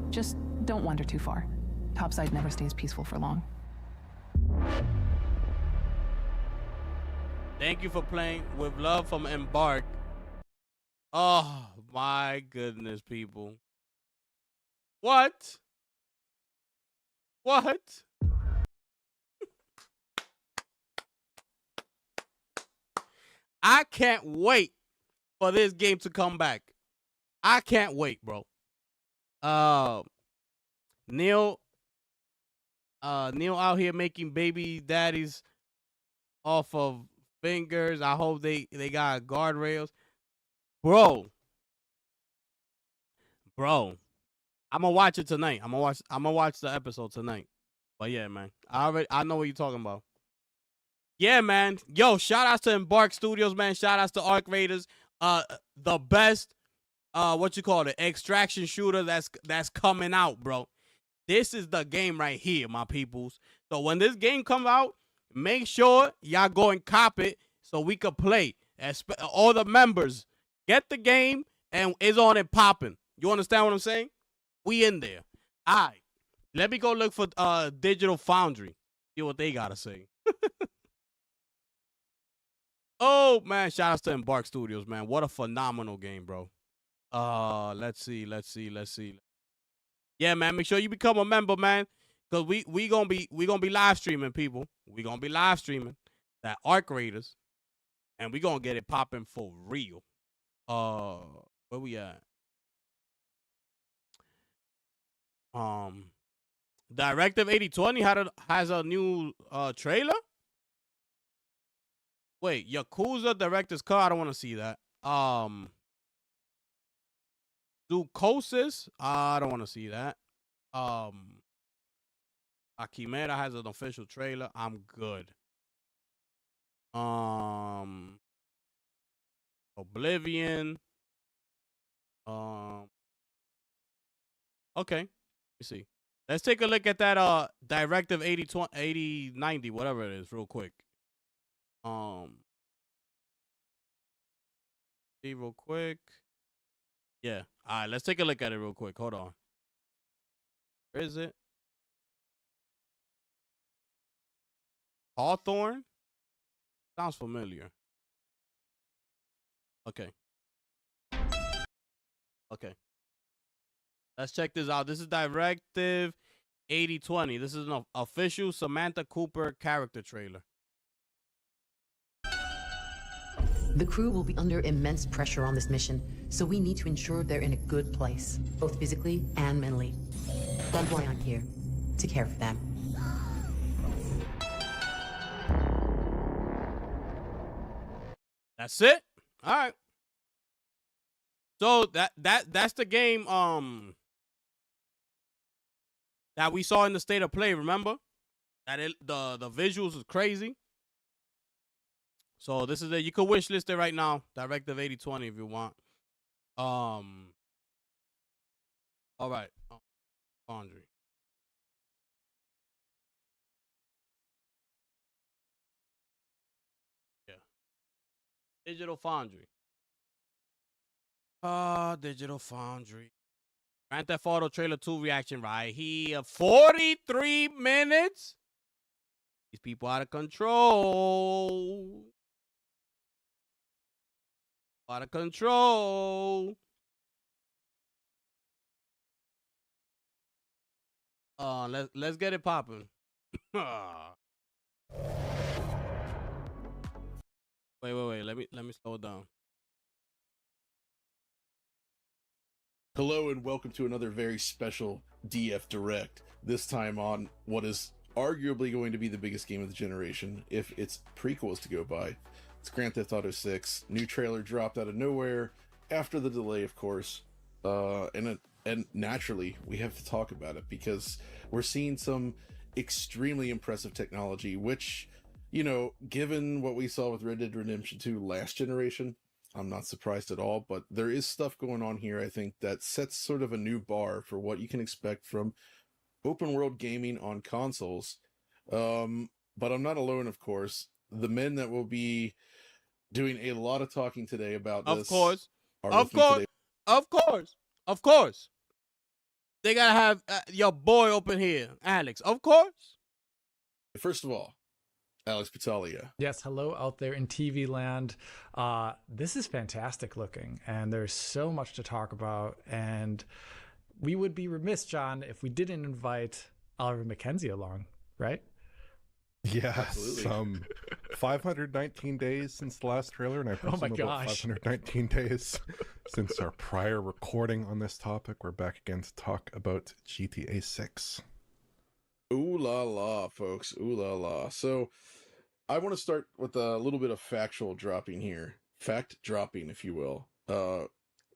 Speaker 12: Just don't wander too far. Topside never stays peaceful for long.
Speaker 1: Thank you for playing with love from Embark. Oh my goodness, people. What? What? I can't wait for this game to come back. I can't wait, bro. Neil out here making baby daddies off of fingers. I hope they got guardrails. Bro. I'm gonna watch it tonight. I'm gonna watch the episode tonight. But yeah, man. I know what you're talking about. Yeah, man. Yo, shout outs to Embark Studios, man. Shout outs to Arc Raiders. The best extraction shooter that's coming out, bro. This is the game right here, my peoples. So when this game comes out, make sure y'all go and cop it so we can play. All the members, get the game and it's on and popping. You understand what I'm saying? We in there. All right. Let me go look for Digital Foundry. See what they gotta say. Oh, man. Shout outs to Embark Studios, man. What a phenomenal game, bro. Let's see. Yeah, man. Make sure you become a member, man. Because we gonna be live streaming, people. We gonna be live streaming that Arc Raiders. And we gonna get it popping for real. Where we at? Directive 8020 has a new trailer. Wait, Yakuza Director's Cut. I don't want to see that. Zukosis. I don't want to see that. Akimera has an official trailer. I'm good. Oblivion. Okay. Let me see. Let's take a look at that Directive 8090, whatever it is, real quick. See real quick. Yeah. All right, let's take a look at it real quick. Hold on. Where is it? Hawthorne? Sounds familiar. Okay. Okay. Let's check this out. This is Directive 8020. This is an official Samantha Cooper character trailer.
Speaker 13: The crew will be under immense pressure on this mission, so we need to ensure they're in a good place, both physically and mentally. That's why I'm here, to care for them.
Speaker 1: That's it? All right. So that's the game that we saw in the state of play, remember? That the visuals is crazy. So this is it. You could wish list it right now. Directive 8020 if you want. All right. Foundry. Yeah. Digital Foundry. Digital Foundry. Grand Theft Auto Trailer 2 reaction right here. 43 minutes? These people out of control. Out of control. Let's get it popping. Wait. Let me slow it down.
Speaker 14: Hello and welcome to another very special DF Direct. This time on what is arguably going to be the biggest game of the generation, if its prequel is to go by. It's Grand Theft Auto 6. New trailer dropped out of nowhere after the delay, of course. And naturally, we have to talk about it because we're seeing some extremely impressive technology, which, you know, given what we saw with Red Dead Redemption 2 last generation, I'm not surprised at all. But there is stuff going on here, I think, that sets sort of a new bar for what you can expect from open world gaming on consoles. But I'm not alone, of course. The men that will be doing a lot of talking today about this,
Speaker 1: of course,
Speaker 14: are
Speaker 1: of
Speaker 14: with me
Speaker 1: course,
Speaker 14: today.
Speaker 1: of course, of course. They gotta have your boy open here, Alex. Of course.
Speaker 14: First of all, Alex Battaglia.
Speaker 15: Yes, hello out there in TV land. This is fantastic looking, and there's so much to talk about. And we would be remiss, John, if we didn't invite Oliver Mackenzie along, right?
Speaker 16: Yes, 519 days since the last trailer, and I presume about 519 days since our prior recording on this topic. We're back again to talk about GTA 6.
Speaker 14: Ooh la la, folks. Ooh la la. So, I want to start with a little bit of factual dropping here. Fact dropping, if you will.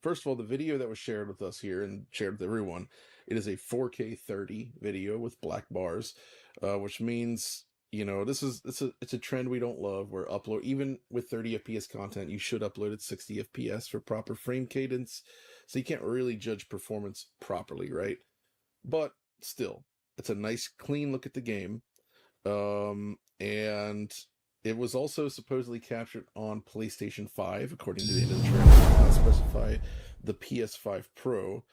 Speaker 14: First of all, the video that was shared with us here and shared with everyone, it is a 4K 30 video with black bars, which means, you know, it's a trend we don't love, where even with 30 FPS content, you should upload at 60 FPS for proper frame cadence, so you can't really judge performance properly, right? But still, it's a nice clean look at the game. And it was also supposedly captured on PlayStation 5, according to the end of the trailer. Not specify the PS5 Pro.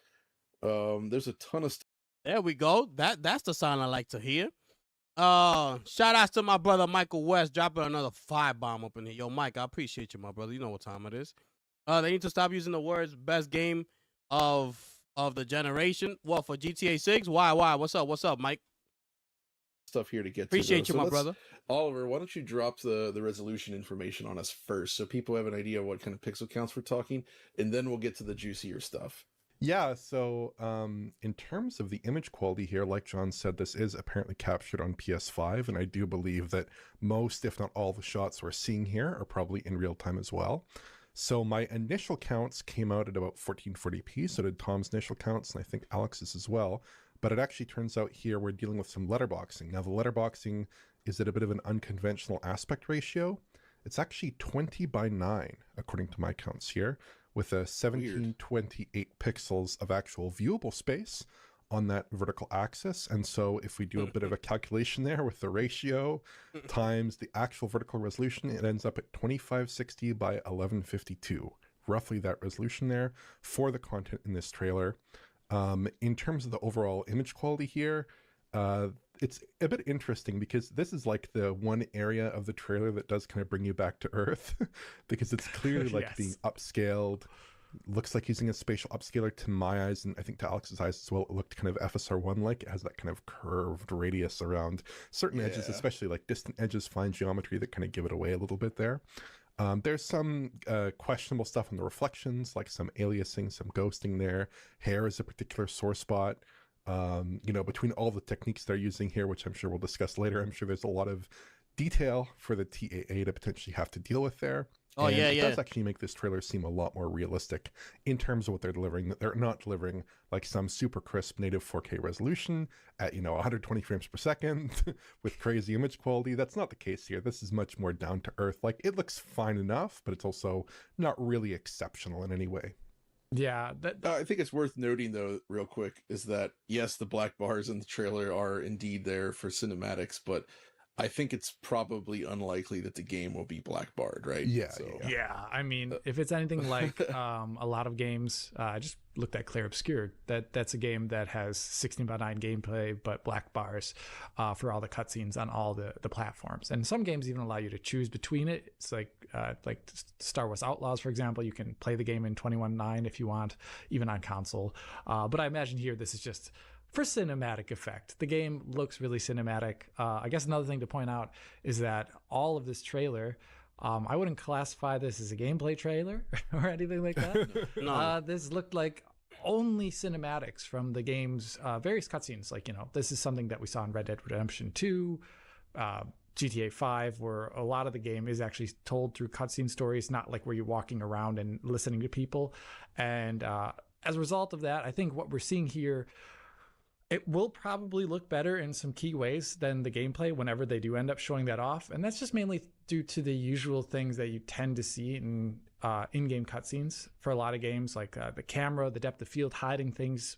Speaker 14: There's a ton of stuff.
Speaker 1: There we go. That's the sound I like to hear. Shout outs to my brother Michael West dropping another firebomb up in here. Yo, Mike, I appreciate you, my brother. You know what time it is. They need to stop using the words "best game of the generation." Well, for GTA 6, why? What's up, Mike?
Speaker 14: Stuff here to get
Speaker 1: appreciate
Speaker 14: to.
Speaker 1: You, my brother.
Speaker 14: Oliver, why don't you drop the resolution information on us first, so people have an idea of what kind of pixel counts we're talking, and then we'll get to the juicier stuff.
Speaker 16: Yeah, so in terms of the image quality here, like John said, this is apparently captured on PS5, and I do believe that most, if not all, the shots we're seeing here are probably in real time as well. So my initial counts came out at about 1440p, so did Tom's initial counts, and I think Alex's as well. But it actually turns out here we're dealing with some letterboxing. Now, the letterboxing is at a bit of an unconventional aspect ratio. It's actually 20:9, according to my counts here, with a 1728 pixels of actual viewable space on that vertical axis. And so if we do a bit of a calculation there with the ratio times the actual vertical resolution, it ends up at 2560 by 1152. Roughly that resolution there for the content in this trailer. In terms of the overall image quality here, it's a bit interesting because this is like the one area of the trailer that does kind of bring you back to Earth because it's clearly like being upscaled. Looks like using a spatial upscaler to my eyes, and I think to Alex's eyes as well. It looked kind of FSR1-like. It has that kind of curved radius around certain edges, especially like distant edges, fine geometry that kind of give it away a little bit there. There's some questionable stuff on the reflections, like some aliasing, some ghosting there. Hair is a particular sore spot. You know, between all the techniques they're using here, which I'm sure we'll discuss later, I'm sure there's a lot of detail for the TAA to potentially have to deal with there.
Speaker 1: Oh,
Speaker 16: and
Speaker 1: yeah.
Speaker 16: It does actually make this trailer seem a lot more realistic in terms of what they're delivering. That they're not delivering like some super crisp native 4K resolution at, you know, 120 frames per second with crazy image quality. That's not the case here. This is much more down to earth. Like, it looks fine enough, but it's also not really exceptional in any way.
Speaker 15: Yeah,
Speaker 14: I think it's worth noting, though, real quick, is that yes, the black bars in the trailer are indeed there for cinematics, but I think it's probably unlikely that the game will be black barred, right?
Speaker 16: Yeah,
Speaker 15: yeah. I mean, if it's anything like a lot of games, I just looked at Claire Obscured. That's a game that has 16:9 gameplay, but black bars for all the cutscenes on all the platforms. And some games even allow you to choose between it. It's like Star Wars Outlaws, for example. You can play the game in 21:9 if you want, even on console. But I imagine here this is just for cinematic effect. The game looks really cinematic. I guess another thing to point out is that all of this trailer, I wouldn't classify this as a gameplay trailer or anything like that.
Speaker 1: No.
Speaker 15: This looked like only cinematics from the game's various cutscenes. Like, you know, this is something that we saw in Red Dead Redemption 2, GTA 5, where a lot of the game is actually told through cutscene stories, not like where you're walking around and listening to people. And as a result of that, I think what we're seeing here, it will probably look better in some key ways than the gameplay whenever they do end up showing that off. And that's just mainly due to the usual things that you tend to see in in-game cutscenes for a lot of games, like the camera, the depth of field, hiding things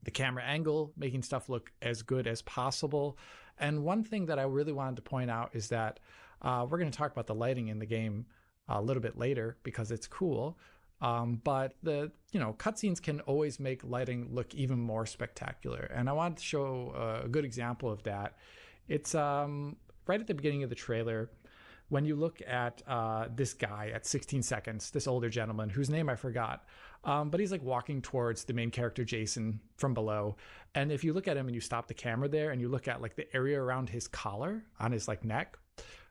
Speaker 15: the camera angle, making stuff look as good as possible. And one thing that I really wanted to point out is that we're going to talk about the lighting in the game a little bit later because it's cool. But the cutscenes can always make lighting look even more spectacular. And I wanted to show a good example of that. It's right at the beginning of the trailer. When you look at this guy at 16 seconds, this older gentleman whose name I forgot, but he's like walking towards the main character, Jason, from below. And if you look at him and you stop the camera there and you look at like the area around his collar on his like neck.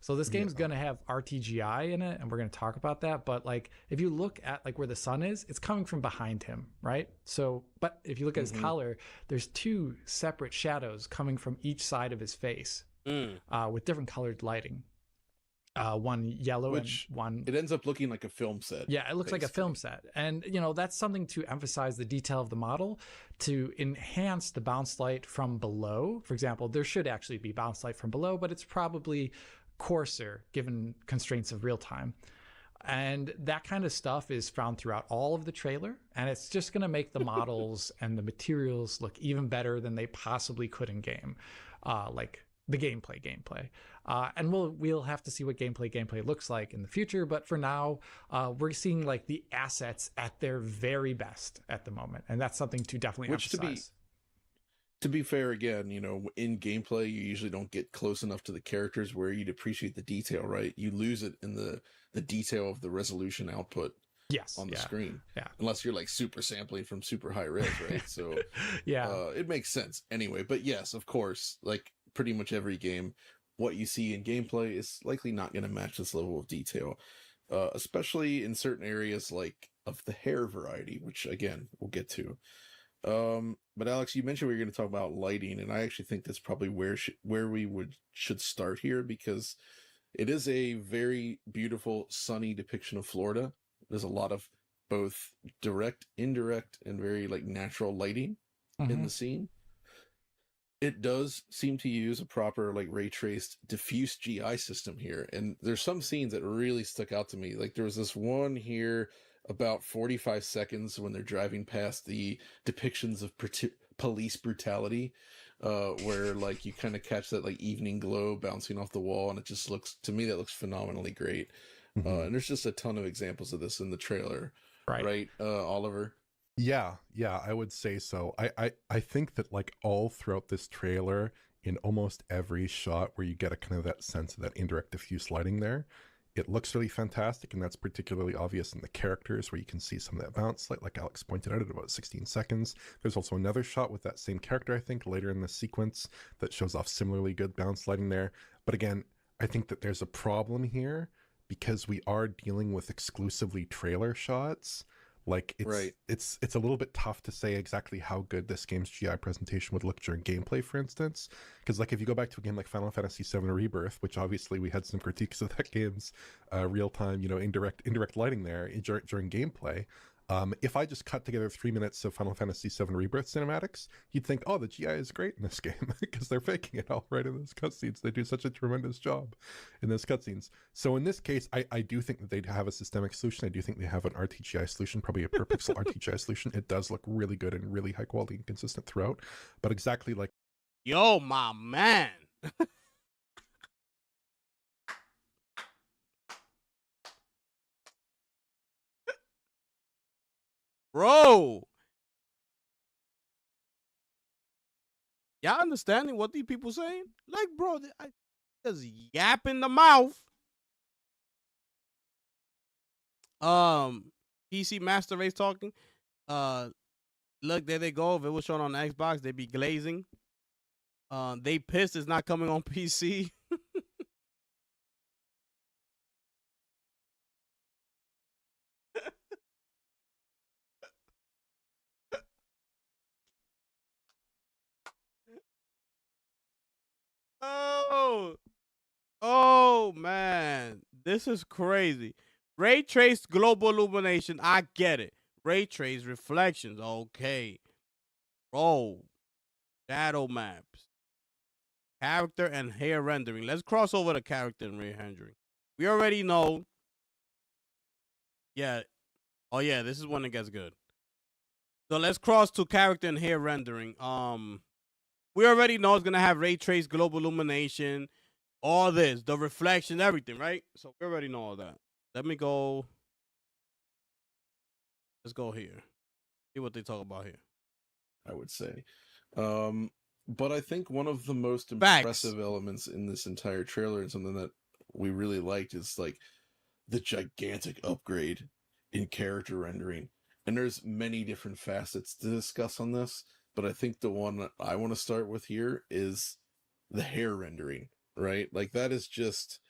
Speaker 15: So this game's going to have RTGI in it, and we're going to talk about that. But like, if you look at like where the sun is, it's coming from behind him, right? So, but if you look at his collar, there's 2 separate shadows coming from each side of his face with different colored lighting. One yellow and one.
Speaker 14: It ends up looking like a film set.
Speaker 15: Yeah, it looks like a film set. And, that's something to emphasize the detail of the model, to enhance the bounce light from below. For example, there should actually be bounce light from below, but it's probably coarser given constraints of real time. And that kind of stuff is found throughout all of the trailer. And it's just going to make the models and the materials look even better than they possibly could in game. Like the gameplay. And we'll have to see what gameplay looks like in the future. But for now, we're seeing like the assets at their very best at the moment. And that's something to definitely emphasize.
Speaker 14: To be fair, again, in gameplay, you usually don't get close enough to the characters where you'd appreciate the detail, right? You lose it in the detail of the resolution output on the screen.
Speaker 15: Yeah.
Speaker 14: Unless you're like super sampling from super high res, right? So it makes sense anyway. But yes, of course, like pretty much every game, what you see in gameplay is likely not going to match this level of detail, especially in certain areas like of the hair variety, which again, we'll get to. But Alex, you mentioned we were going to talk about lighting, and I actually think that's probably where we should start here, because it is a very beautiful, sunny depiction of Florida. There's a lot of both direct, indirect, and very like natural lighting in the scene. It does seem to use a proper like ray traced diffuse GI system here, and there's some scenes that really stuck out to me. Like there was this one here about 45 seconds when they're driving past the depictions of police brutality, where like you kind of catch that like evening glow bouncing off the wall, and it just looks, to me, that looks phenomenally great. And there's just a ton of examples of this in the trailer, right, Oliver?
Speaker 16: Yeah, I would say so. I think that like all throughout this trailer, in almost every shot where you get a kind of that sense of that indirect diffuse lighting there, it looks really fantastic, and that's particularly obvious in the characters where you can see some of that bounce light, like Alex pointed out, at about 16 seconds. There's also another shot with that same character, I think, later in the sequence that shows off similarly good bounce lighting there. But again, I think that there's a problem here because we are dealing with exclusively trailer shots. Like it's a little bit tough to say exactly how good this game's GI presentation would look during gameplay, for instance, because like if you go back to a game like Final Fantasy VII Rebirth, which obviously we had some critiques of that game's real-time, indirect lighting there during gameplay. If I just cut together 3 minutes of Final Fantasy VII Rebirth cinematics, you'd think, oh, the GI is great in this game because they're faking it all right in those cutscenes. They do such a tremendous job in those cutscenes. So in this case, I do think that they'd have a systemic solution. I do think they have an RTGI solution, probably a per pixel RTGI solution. It does look really good and really high quality and consistent throughout. But exactly like...
Speaker 1: Yo, my man. Bro, y'all understanding what these people saying? Like, bro, I just yap in the mouth. PC Master Race talking. Look, there they go. If it was shown on the Xbox, they'd be glazing. They pissed it's not coming on PC. Oh man, this is crazy. Ray traced global illumination, I get it. Ray trace reflections, okay. Bro, shadow maps, character and hair rendering. Let's cross over to character and hair rendering. We already know. Yeah. Oh yeah, this is when it gets good. So let's cross to character and hair rendering. We already know it's gonna have ray trace, global illumination, all this, the reflection, everything, right? So we already know all that. Let me go. Let's go here. See what they talk about here.
Speaker 14: I would say. But I think one of the most
Speaker 1: Facts.
Speaker 14: impressive elements in this entire trailer and something that we really liked is like the gigantic upgrade in character rendering. And there's many different facets to discuss on this, but I think the one that I want to start with here is the hair rendering, right? Like that is just,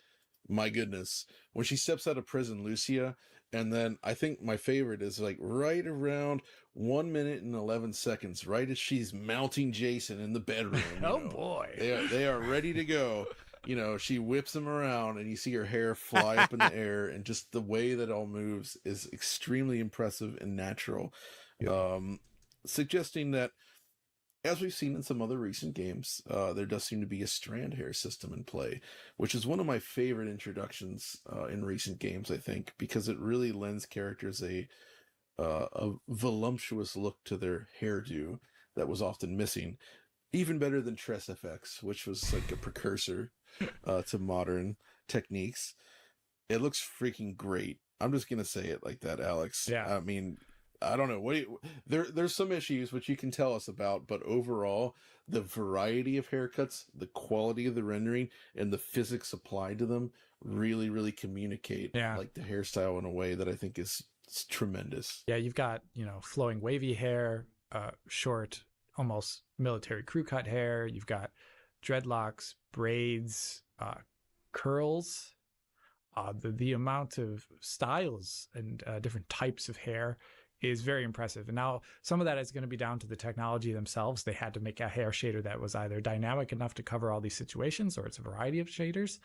Speaker 14: my goodness. When she steps out of prison, Lucia, and then I think my favorite is like right around 1 minute and 11 seconds, right as she's mounting Jason in the bedroom.
Speaker 15: Oh boy.
Speaker 14: They are ready to go. You know, she whips him around and you see her hair fly up in the air, and just the way that all moves is extremely impressive and natural. Suggesting that, as we've seen in some other recent games, there does seem to be a strand hair system in play, which is one of my favorite introductions in recent games, I think, because it really lends characters a voluptuous look to their hairdo that was often missing. Even better than Tress FX, which was like a precursor to modern techniques. It looks freaking great. I'm just gonna say it like that, Alex.
Speaker 15: Yeah.
Speaker 14: I mean, I don't know. There's some issues which you can tell us about, but overall, the variety of haircuts, the quality of the rendering, and the physics applied to them really, really communicate like the hairstyle in a way that I think is tremendous.
Speaker 15: Yeah, you've got, flowing wavy hair, short, almost military crew cut hair. You've got dreadlocks, braids, curls. The amount of styles and different types of hair is very impressive. And now some of that is going to be down to the technology themselves. They had to make a hair shader that was either dynamic enough to cover all these situations, or it's a variety of shaders,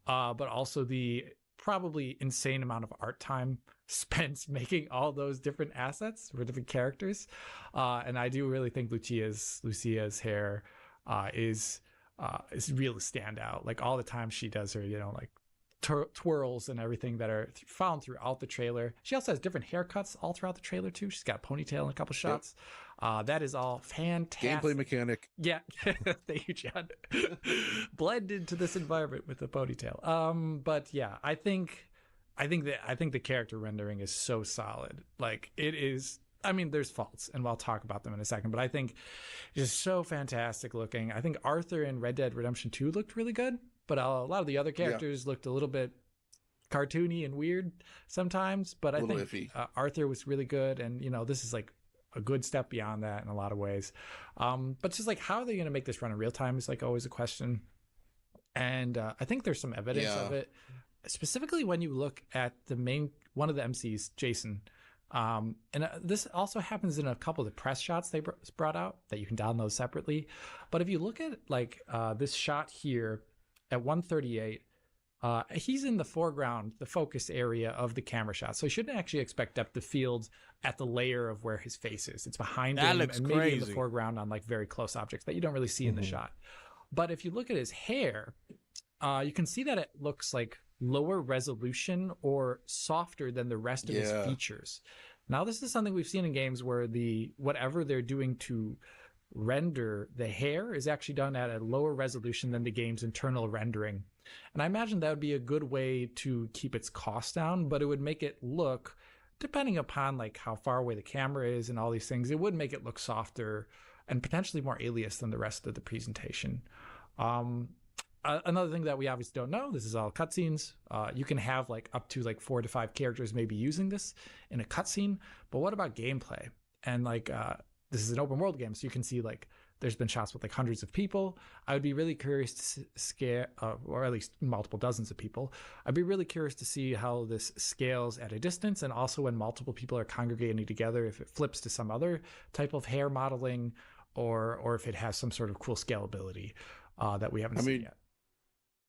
Speaker 15: but also the probably insane amount of art time spent making all those different assets for different characters. And I do really think Lucia's hair is real standout. Like all the time she does her, like twirls and everything that are found throughout the trailer. She also has different haircuts all throughout the trailer too. She's got a ponytail in a couple shots. That is all fantastic.
Speaker 14: Gameplay mechanic.
Speaker 15: Yeah. Thank you, John. Blend into this environment with the ponytail. But yeah, I think the character rendering is so solid. Like it is. I mean, there's faults, and I'll talk about them in a second, but I think it's so fantastic looking. I think Arthur in Red Dead Redemption 2 looked really good, but a lot of the other characters looked a little bit cartoony and weird sometimes, but I think Arthur was really good, and, this is like a good step beyond that in a lot of ways. But just like, how are they going to make this run in real time is like always a question. And I think there's some evidence of it, specifically when you look at one of the MCs, Jason. And this also happens in a couple of the press shots they brought out that you can download separately. But if you look at like this shot here at 138, he's in the foreground, the focus area of the camera shot. So you shouldn't actually expect depth of field at the layer of where his face is. It's behind him and maybe in the foreground on like very close objects that you don't really see in the shot. But if you look at his hair, you can see that it looks like lower resolution or softer than the rest of his features. Now, this is something we've seen in games where whatever they're doing to render the hair is actually done at a lower resolution than the game's internal rendering. And I imagine that would be a good way to keep its cost down, but it would make it look, depending upon like how far away the camera is and all these things, it would make it look softer and potentially more alias than the rest of the presentation. Another thing that we obviously don't know, this is all cutscenes. You can have like up to like 4 to 5 characters maybe using this in a cutscene, but what about gameplay? And like, this is an open world game, so you can see like there's been shots with like hundreds of people. I would be really curious to scale, or at least multiple dozens of people. I'd be really curious to see how this scales at a distance, and also when multiple people are congregating together, if it flips to some other type of hair modeling, or if it has some sort of cool scalability that we haven't seen yet.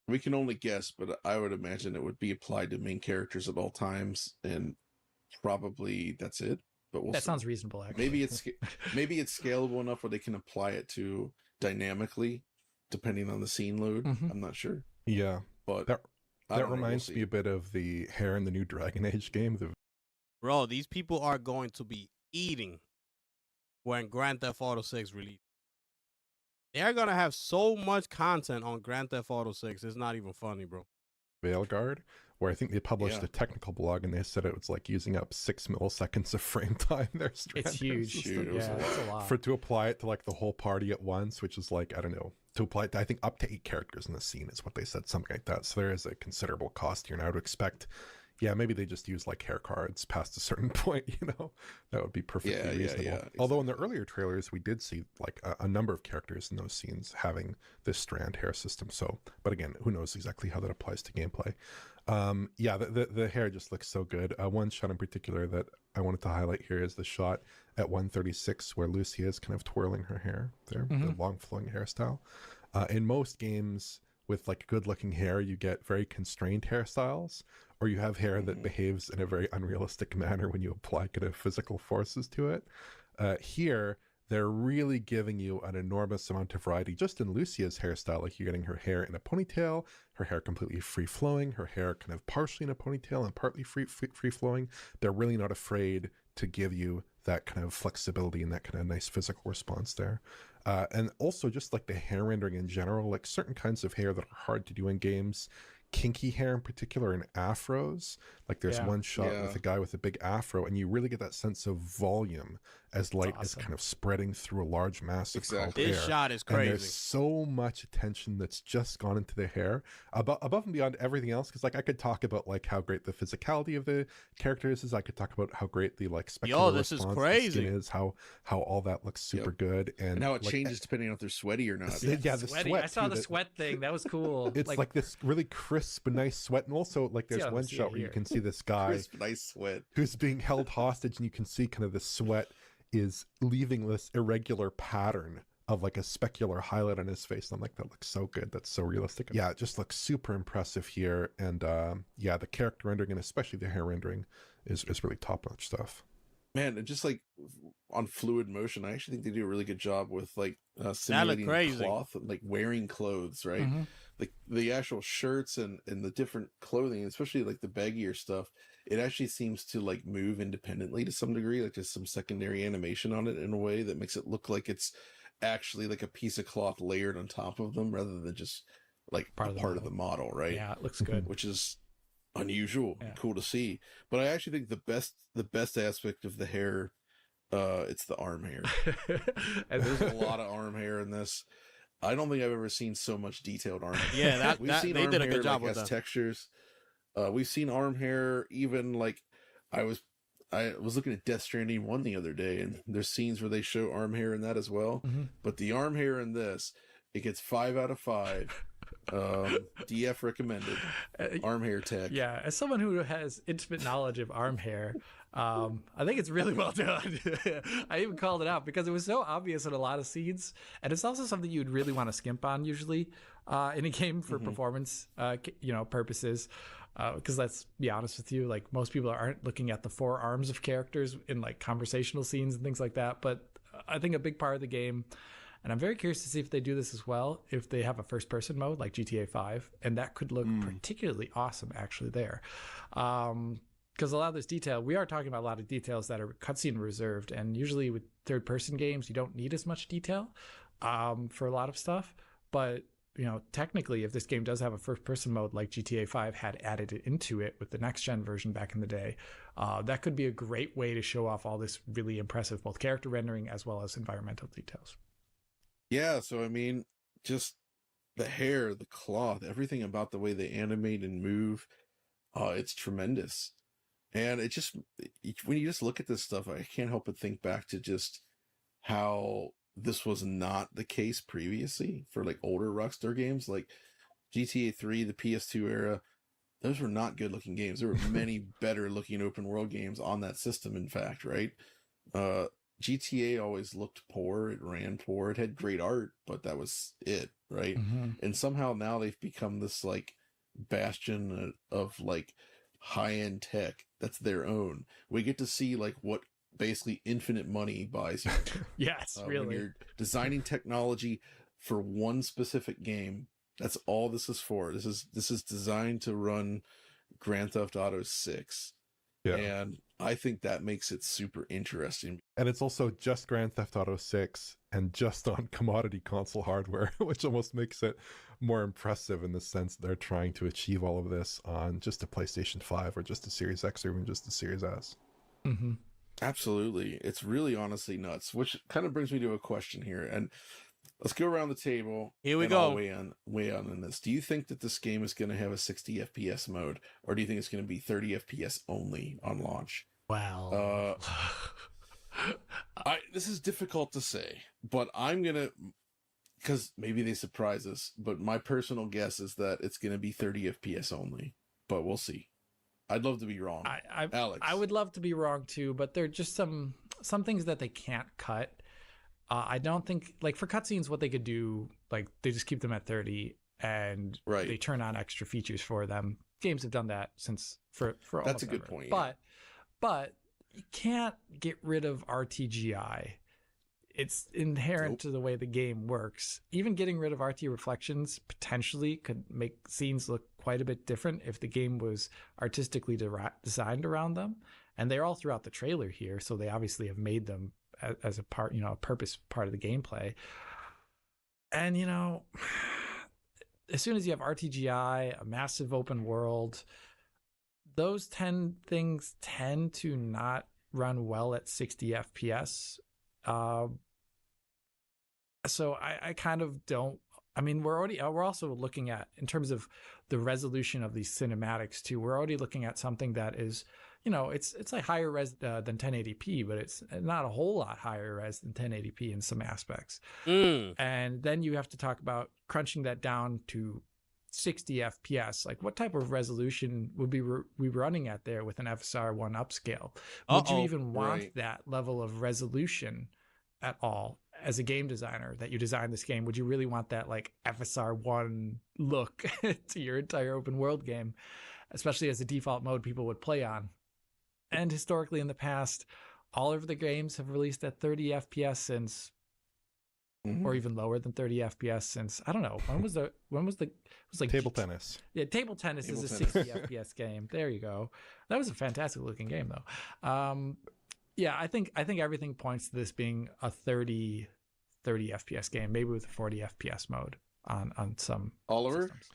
Speaker 14: We can only guess, but I would imagine it would be applied to main characters at all times, and probably that's it. But
Speaker 15: that sounds reasonable, actually.
Speaker 14: Maybe it's scalable enough where they can apply it to dynamically, depending on the scene load. I'm not sure.
Speaker 16: Yeah,
Speaker 14: but
Speaker 16: that reminds me a bit of the hair in the new Dragon Age game.
Speaker 1: Bro, these people are going to be eating when Grand Theft Auto 6 released. They're gonna have so much content on Grand Theft Auto 6. It's not even funny, bro.
Speaker 16: Veilguard, where I think they published a technical blog and they said it was like using up 6 milliseconds of frame time. Their
Speaker 15: It's huge.
Speaker 16: It's
Speaker 15: a lot.
Speaker 16: to apply it to like the whole party at once, which is like, I don't know, to apply it to, I think up to 8 characters in the scene is what they said, something like that. So there is a considerable cost here. And I would expect, yeah, maybe they just use like hair cards past a certain point, you know, that would be perfectly reasonable.
Speaker 14: Exactly.
Speaker 16: Although in the earlier trailers, we did see like a number of characters in those scenes having this strand hair system. So, but again, who knows exactly how that applies to gameplay. Yeah, the hair just looks so good. One shot in particular that I wanted to highlight here is the shot at 136 where Lucia is kind of twirling her hair there, the long flowing hairstyle. In most games with like good looking hair, you get very constrained hairstyles, or you have hair that behaves in a very unrealistic manner when you apply kind of physical forces to it. Here, they're really giving you an enormous amount of variety. Just in Lucia's hairstyle, like you're getting her hair in a ponytail, her hair completely free-flowing, her hair kind of partially in a ponytail and partly free-flowing. They're really not afraid to give you that kind of flexibility and that kind of nice physical response there. And also just like the hair rendering in general, like certain kinds of hair that are hard to do in games, kinky hair in particular, and afros. Like there's one shot with a guy with a big afro, and you really get that sense of volume as light is kind of spreading through a large mass of curled hair.
Speaker 1: This shot is crazy.
Speaker 16: And there's so much attention that's just gone into the hair above and beyond everything else. Because like I could talk about like how great the physicality of the characters is. I could talk about how great the like specular
Speaker 1: this is
Speaker 16: response
Speaker 1: crazy.
Speaker 16: is, how all that looks super good, and
Speaker 14: how it
Speaker 16: like,
Speaker 14: changes depending on if they're sweaty or not.
Speaker 16: Yeah, the
Speaker 15: Sweaty.
Speaker 16: sweat.
Speaker 15: I saw
Speaker 16: too,
Speaker 15: the
Speaker 16: that-
Speaker 15: sweat thing. That was cool.
Speaker 16: It's like this really crisp, nice sweat, and also like there's one shot where you can see this guy
Speaker 14: Crisp, nice sweat
Speaker 16: who's being held hostage, and you can see kind of the sweat is leaving this irregular pattern of like a specular highlight on his face. And I'm like, that looks so good. That's so realistic. Yeah, it just looks super impressive here. And yeah, the character rendering and especially the hair rendering is really top-notch stuff.
Speaker 14: Man, and just like on fluid motion, I actually think they do a really good job with like simulating cloth, like wearing clothes, right? Like the actual shirts and the different clothing, especially like the baggier stuff, it actually seems to like move independently to some degree, like just some secondary animation on it in a way that makes it look like it's actually like a piece of cloth layered on top of them rather than just like part of the model, right?
Speaker 15: Yeah, it looks good.
Speaker 14: Which is unusual and cool to see. But I actually think the best aspect of the hair, it's the arm hair. And there's a lot of arm hair in this. I don't think I've ever seen so much detailed arm hair.
Speaker 1: Yeah,
Speaker 14: we've seen
Speaker 1: they
Speaker 14: arm
Speaker 1: did a
Speaker 14: hair,
Speaker 1: good job
Speaker 14: like,
Speaker 1: with
Speaker 14: has
Speaker 1: that.
Speaker 14: textures. We've seen arm hair even like I was looking at Death Stranding 1 the other day, and there's scenes where they show arm hair in that as well. But the arm hair in this, it gets 5 out of 5. DF recommended. Arm hair tech.
Speaker 15: Yeah, as someone who has intimate knowledge of arm hair, I think it's really well done. I even called it out because it was so obvious in a lot of scenes, and it's also something you'd really want to skimp on usually in a game for performance, purposes. Because let's be honest with you, like most people aren't looking at the 4 arms of characters in like conversational scenes and things like that. But I think a big part of the game, and I'm very curious to see if they do this as well, if they have a first-person mode like GTA 5, and that could look particularly awesome actually there. Because a lot of this detail, we are talking about a lot of details that are cutscene reserved, and usually with third-person games, you don't need as much detail for a lot of stuff. But you know, technically, if this game does have a first-person mode like GTA 5 had added it into it with the next-gen version back in the day, that could be a great way to show off all this really impressive both character rendering as well as environmental details.
Speaker 14: Yeah, so I mean, just the hair, the cloth, everything about the way they animate and move, it's tremendous. And it just, when you just look at this stuff, I can't help but think back to just how this was not the case previously for like older Rockstar games, like GTA 3, the PS2 era. Those were not good looking games. There were many better looking open world games on that system, in fact, right? GTA always looked poor. It ran poor. It had great art, but that was it, right? And somehow now they've become this like bastion of like high-end tech that's their own. We get to see like what basically infinite money buys you.
Speaker 15: Yes,
Speaker 14: When you're designing technology for one specific game, that's all this is for. This is designed to run Grand Theft Auto 6.
Speaker 16: Yeah.
Speaker 14: And I think that makes it super interesting.
Speaker 16: And it's also just Grand Theft Auto 6 and just on commodity console hardware, which almost makes it more impressive in the sense they're trying to achieve all of this on just a PlayStation 5 or just a Series X or even just a Series S.
Speaker 15: Mm-hmm.
Speaker 14: Absolutely. It's really honestly nuts, which kind of brings me to a question here. And let's go around the table.
Speaker 1: Here we
Speaker 14: and
Speaker 1: go.
Speaker 14: I'll weigh on in this. Do you think that this game is going to have a 60 FPS mode, or do you think it's going to be 30 FPS only on launch?
Speaker 15: Well,
Speaker 14: this is difficult to say, but I'm going to, because maybe they surprise us, but my personal guess is that it's going to be 30 FPS only, but we'll see. I'd love to be wrong. Alex.
Speaker 15: I would love to be wrong too, but there are just some things that they can't cut. I don't think, like for cutscenes, what they could do, like they just keep them at 30 and they turn on extra features for them. Games have done that since for
Speaker 14: that's a good
Speaker 15: ever.
Speaker 14: point. Yeah.
Speaker 15: But you can't get rid of RTGI. It's inherent to the way the game works. Even getting rid of RT reflections potentially could make scenes look quite a bit different if the game was artistically designed around them. And they're all throughout the trailer here, so they obviously have made them as a part, a purpose part of the gameplay. And, as soon as you have RTGI, a massive open world, those things tend to not run well at 60 FPS. So I kind of don't. I mean, we're also looking at, in terms of the resolution of these cinematics too. We're already looking at something that is, it's like higher res than 1080p, but it's not a whole lot higher res than 1080p in some aspects. And then you have to talk about crunching that down to 60 FPS. Like, what type of resolution would we running at there with an FSR 1 upscale? Would you even want that level of resolution at all as a game designer that you design this game? Would you really want that like FSR 1 look to your entire open world game, especially as a default mode people would play on? And historically in the past, all of the games have released at 30 FPS since, or even lower than 30 FPS since, I don't know, when was it was like
Speaker 16: Table Tennis.
Speaker 15: Yeah, Table Tennis is a 60 FPS game. There you go. That was a fantastic looking game though. Yeah, I think everything points to this being a 30 FPS game, maybe with a 40 FPS mode on some
Speaker 14: Oliver
Speaker 15: systems.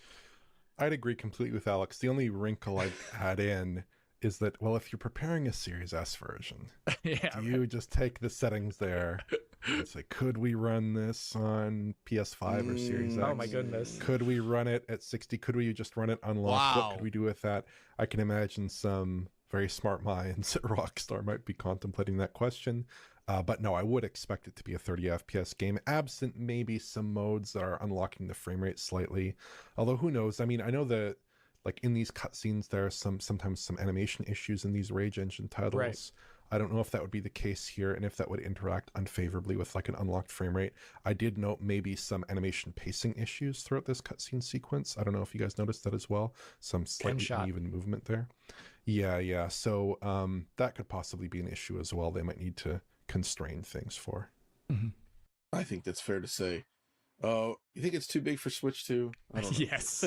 Speaker 16: I'd agree completely with Alex. The only wrinkle I'd add in is that, well, if you're preparing a Series S version, do you just take the settings there and say, could we run this on PS5 or Series X?
Speaker 15: Oh my goodness.
Speaker 16: Could we run it at 60? Could we just run it unlocked? What could we do with that? I can imagine some very smart minds at Rockstar might be contemplating that question. But no, I would expect it to be a 30 FPS game, absent maybe some modes that are unlocking the frame rate slightly. Although who knows? I mean, I know that like in these cutscenes, there are sometimes some animation issues in these Rage Engine titles.
Speaker 15: Right.
Speaker 16: I don't know if that would be the case here and if that would interact unfavorably with like an unlocked frame rate. I did note maybe some animation pacing issues throughout this cutscene sequence. I don't know if you guys noticed that as well. Some slightly uneven movement there. Yeah. So that could possibly be an issue as well. They might need to constrain things for.
Speaker 14: I think that's fair to say. You think it's too big for Switch 2? I don't know.
Speaker 15: Yes.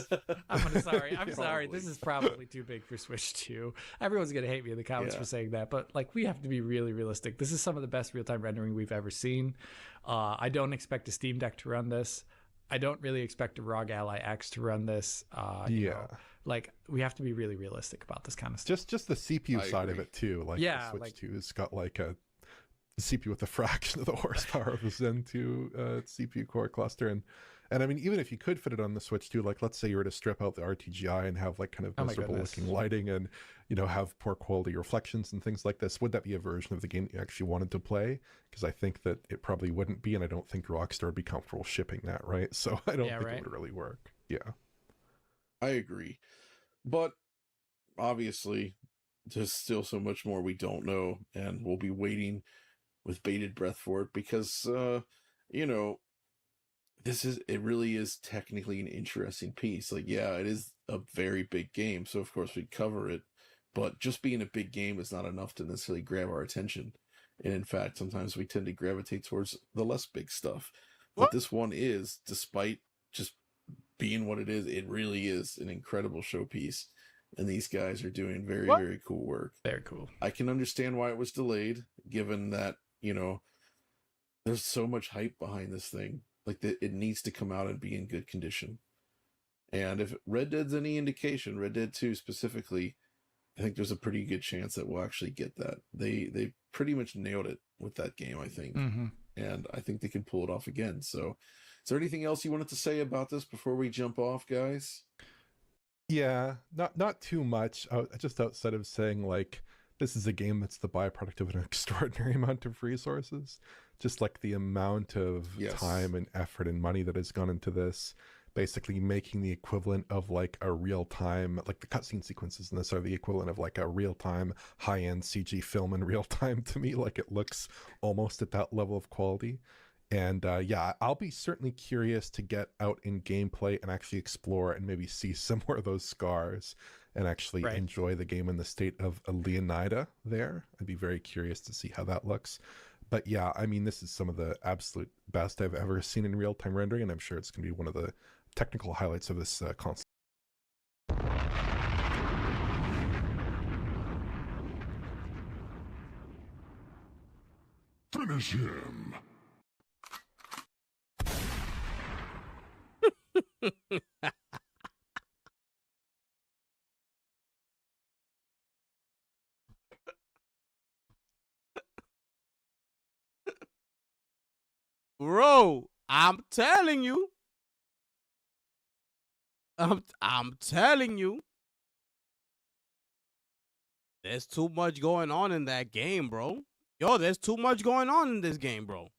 Speaker 15: I'm sorry. This is probably too big for Switch 2. Everyone's going to hate me in the comments for saying that, but like we have to be really realistic. This is some of the best real-time rendering we've ever seen. I don't expect a Steam Deck to run this. I don't really expect a ROG Ally X to run this. You know, like we have to be really realistic about this kind of stuff.
Speaker 16: Just the CPU side of it too. Like the Switch 2 has got like a CPU with a fraction of the horsepower of the Zen 2 CPU core cluster, and I mean, even if you could fit it on the Switch 2, like let's say you were to strip out the RTGI and have like kind of miserable looking lighting and have poor quality reflections and things like this, would that be a version of the game that you actually wanted to play? Because I think that it probably wouldn't be, and I don't think Rockstar would be comfortable shipping that, right? So I don't think it would really work. Yeah,
Speaker 14: I agree, but obviously there's still so much more we don't know, and we'll be waiting with bated breath for it because it really is technically an interesting piece. Like, yeah, it is a very big game, so of course we'd cover it, but just being a big game is not enough to necessarily grab our attention. And in fact, sometimes we tend to gravitate towards the less big stuff. But this one is, despite just being what it is, it really is an incredible showpiece. and these guys are doing very,
Speaker 15: What?
Speaker 14: very cool work.
Speaker 15: Very cool.
Speaker 14: I can understand why it was delayed, given that, you know, there's so much hype behind this thing. Like, that it needs to come out and be in good condition. And if Red Dead's any indication, Red Dead 2 specifically, I think there's a pretty good chance that we'll actually get that. They pretty much nailed it with that game, I think. And I think they can pull it off again. So, is there anything else you wanted to say about this before we jump off, guys?
Speaker 16: Yeah, not too much. Just outside of saying, like, this is a game that's the byproduct of an extraordinary amount of resources. Just like the amount of time and effort and money that has gone into this. Basically making the equivalent of like a real-time, like the cutscene sequences in this are the equivalent of like a real-time high-end CG film in real time to me. Like, it looks almost at that level of quality. And yeah, I'll be certainly curious to get out in gameplay and actually explore and maybe see some more of those scars and actually enjoy the game in the state of Leonida there. I'd be very curious to see how that looks. But yeah, I mean, this is some of the absolute best I've ever seen in real-time rendering, and I'm sure it's going to be one of the technical highlights of this console.
Speaker 10: Finish him.
Speaker 1: Bro, I'm telling you. I'm telling you. There's too much going on in that game, bro. Yo, there's too much going on in this game, bro.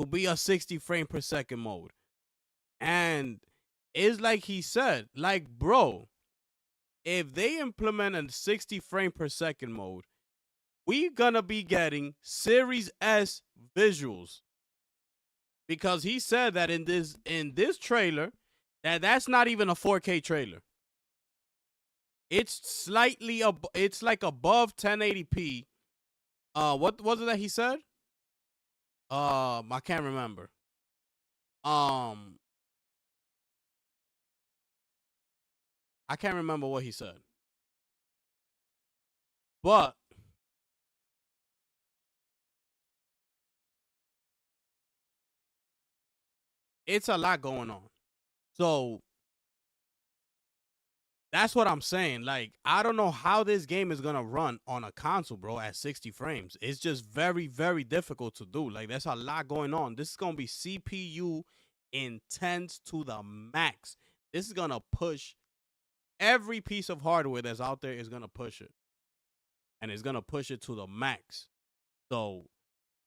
Speaker 1: To be a 60 frame per second mode. And it's like he said, like, bro, if they implement a 60 frame per second mode, we're gonna be getting Series S visuals. Because he said that in this trailer, that's not even a 4K trailer. It's slightly it's like above 1080p. What was it that he said? I can't remember. I can't remember what he said. But it's a lot going on. So that's what I'm saying. Like, I don't know how this game is going to run on a console, bro, at 60 frames. It's just very, very difficult to do. Like, there's a lot going on. This is going to be CPU intense to the max. This is going to push every piece of hardware that's out there is going to push it. And it's going to push it to the max. So,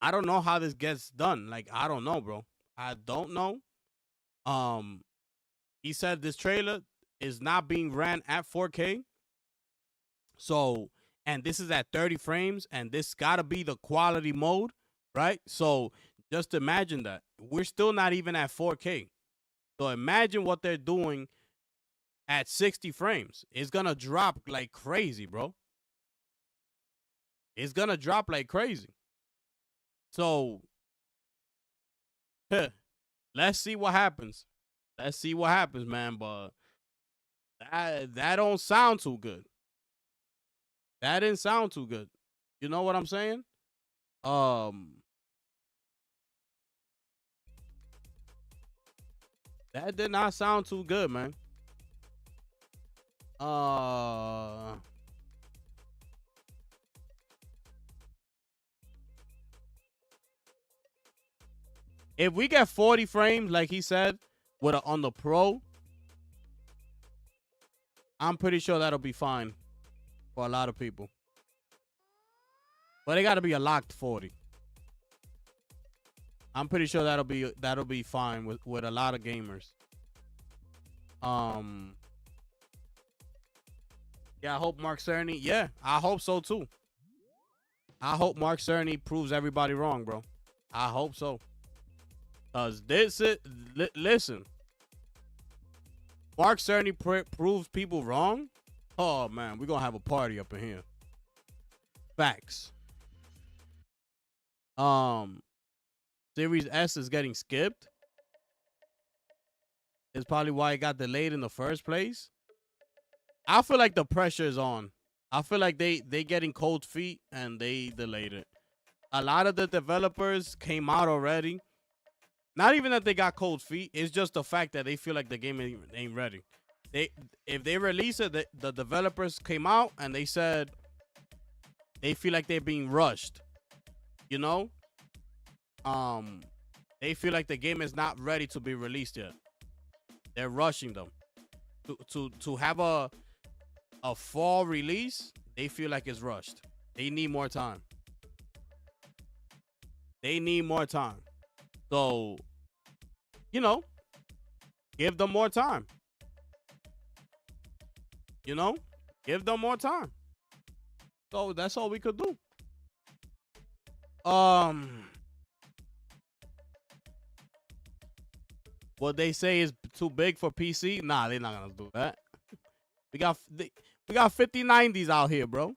Speaker 1: I don't know how this gets done. Like, I don't know, bro. I don't know. He said this trailer is not being ran at 4K. So, and this is at 30 frames, and this got to be the quality mode, right? So, just imagine that. We're still not even at 4K. So, imagine what they're doing at 60 frames. It's going to drop like crazy, bro. It's going to drop like crazy. So, let's see what happens. Let's see what happens, man. But that don't sound too good. That didn't sound too good. You know what I'm saying? That did not sound too good, man. If we get 40 frames, like he said, on the Pro, I'm pretty sure that'll be fine for a lot of people. But it got to be a locked 40. I'm pretty sure that'll be fine with a lot of gamers. Yeah, I hope Mark Cerny. Yeah, I hope so too. I hope Mark Cerny proves everybody wrong, bro. I hope so. Cause listen, Mark Cerny proves people wrong. Oh man, we're gonna have a party up in here. Facts. Series S is getting skipped. It's probably why it got delayed in the first place. I feel like the pressure is on. I feel like they getting cold feet and they delayed it. A lot of the developers came out already. Not even that they got cold feet. It's just the fact that they feel like the game ain't ready. If they release it, the developers came out and they said they feel like they're being rushed. You know? They feel like the game is not ready to be released yet. They're rushing them. To have a fall release, they feel like it's rushed. They need more time. They need more time. So, you know, give them more time. You know, give them more time. So that's all we could do. What they say is too big for PC. Nah, they're not gonna do that. We got 5090s out here, bro.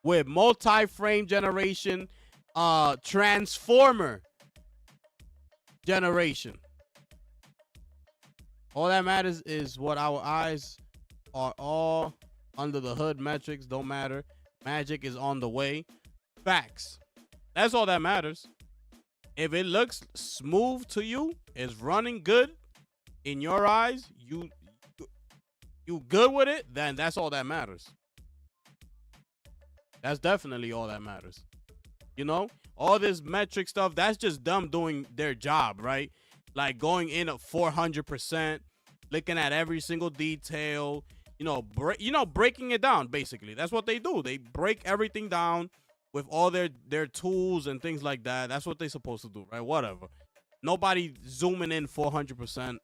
Speaker 1: With multi-frame generation, transformer generation. All that matters is what our eyes are all under the hood. Metrics don't matter. Magic is on the way. Facts. That's all that matters. If it looks smooth to you, it's running good in your eyes, you good with it, then that's all that matters. That's definitely all that matters. You know, all this metric stuff, that's just them doing their job, right? Like going in at 400%, looking at every single detail, breaking it down, basically. That's what they do. They break everything down with all their tools and things like that. That's what they're supposed to do, right? Whatever. Nobody zooming in 400%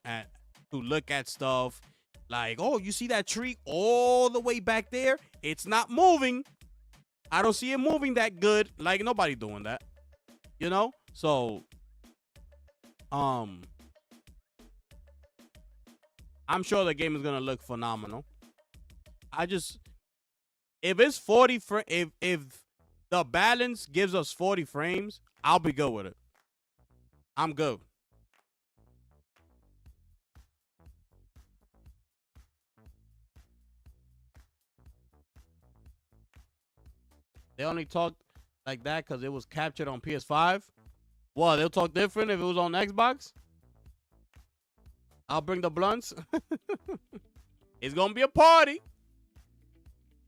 Speaker 1: to look at stuff like, oh, you see that tree all the way back there? It's not moving. I don't see it moving that good. Like, nobody doing that, you know? So, I'm sure the game is gonna look phenomenal. If it's 40 if the balance gives us 40 frames, I'll be good with it. I'm good. They only talk like that because it was captured on PS5. Well, they'll talk different if it was on Xbox. I'll bring the blunts. It's gonna be a party.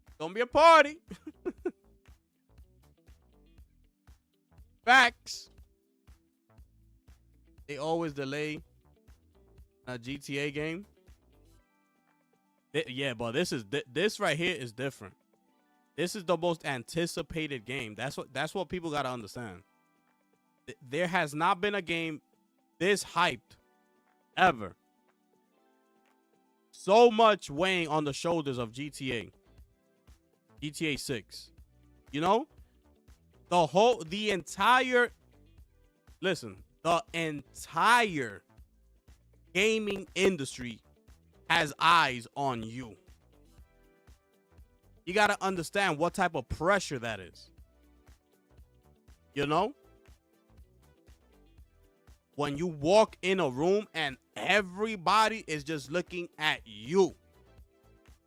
Speaker 1: It's gonna be a party. Facts. They always delay a GTA game. Yeah, but this right here is different. This is the most anticipated game. That's what people gotta understand. There has not been a game this hyped ever. So much weighing on the shoulders of GTA 6. You know? The entire gaming industry has eyes on you. You got to understand what type of pressure that is. You know? When you walk in a room and everybody is just looking at you.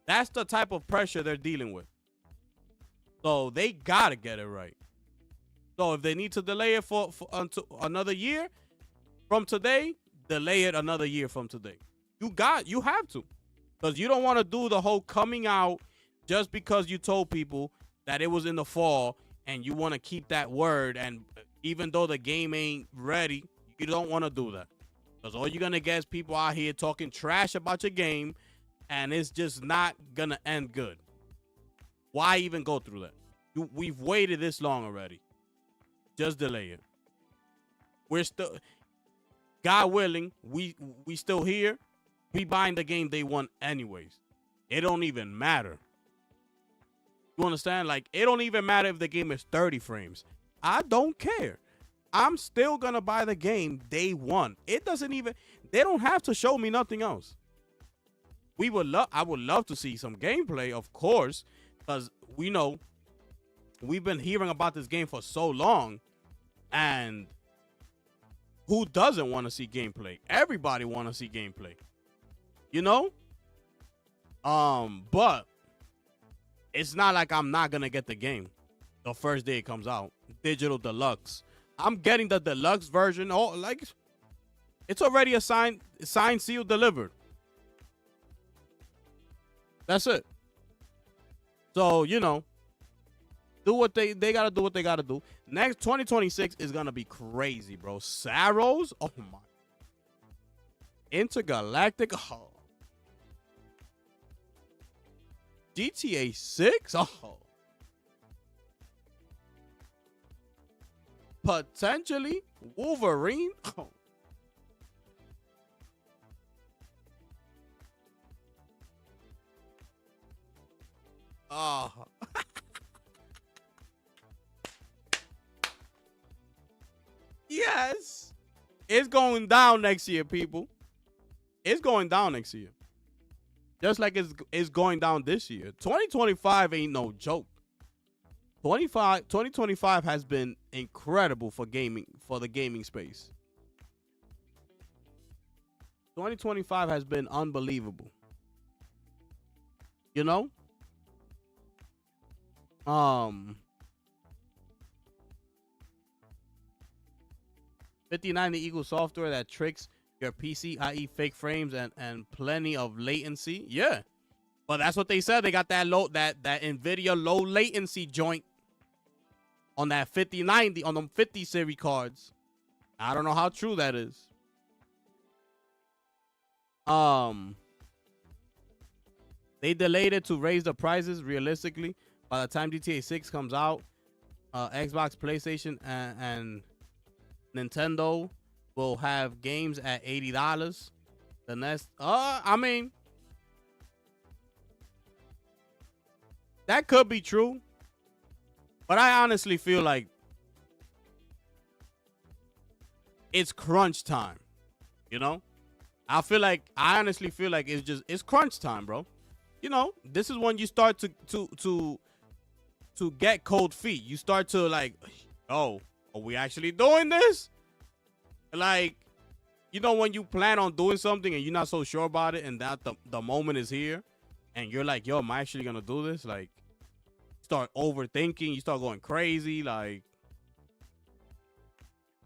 Speaker 1: That's the type of pressure they're dealing with. So they got to get it right. So if they need to delay it for until another year from today, delay it another year from today. You have to. Because you don't want to do the whole coming out just because you told people that it was in the fall and you want to keep that word. And even though the game ain't ready, you don't want to do that. Because all you're going to get is people out here talking trash about your game and it's just not going to end good. Why even go through that? We've waited this long already. Just delay it. We're still, God willing, we still here. We buying the game day one anyways. It don't even matter. You understand? Like, it don't even matter if the game is 30 frames. I don't care. I'm still gonna buy the game day one. It doesn't even, they don't have to show me nothing else. I would love to see some gameplay, of course, because we know we've been hearing about this game for so long, and who doesn't want to see gameplay? Everybody want to see gameplay, you know? But it's not like I'm not gonna get the game the first day it comes out. Digital Deluxe. I'm getting the deluxe version. Oh, like it's already signed, sealed, delivered. That's it. So, you know, do what they gotta do what they gotta do. Next 2026 is gonna be crazy, bro. Saros, oh my. Intergalactic, oh. GTA 6, oh. Potentially Wolverine, oh. Oh. Yes. It's going down next year, people. It's going down next year. Just like it's going down this year. 2025 ain't no joke. 2025 has been incredible for gaming, for the gaming space. 2025 has been unbelievable. You know? 5090 equals software that tricks your PC, i.e. fake frames and plenty of latency. Yeah. But that's what they said. They got that that NVIDIA low latency joint on that 5090, on them 50 series cards. I don't know how true that is. They delayed it to raise the prices. Realistically, by the time GTA 6 comes out, Xbox, PlayStation, and Nintendo will have games at $80. The next, I mean, that could be true, but I honestly feel like it's crunch time. You know, I honestly feel like it's crunch time, bro. You know, this is when you start to get cold feet. You start to like, oh, are we actually doing this? Like, you know, when you plan on doing something and you're not so sure about it, and that the moment is here, and you're like, yo, am I actually gonna do this? Like, start overthinking, you start going crazy. Like,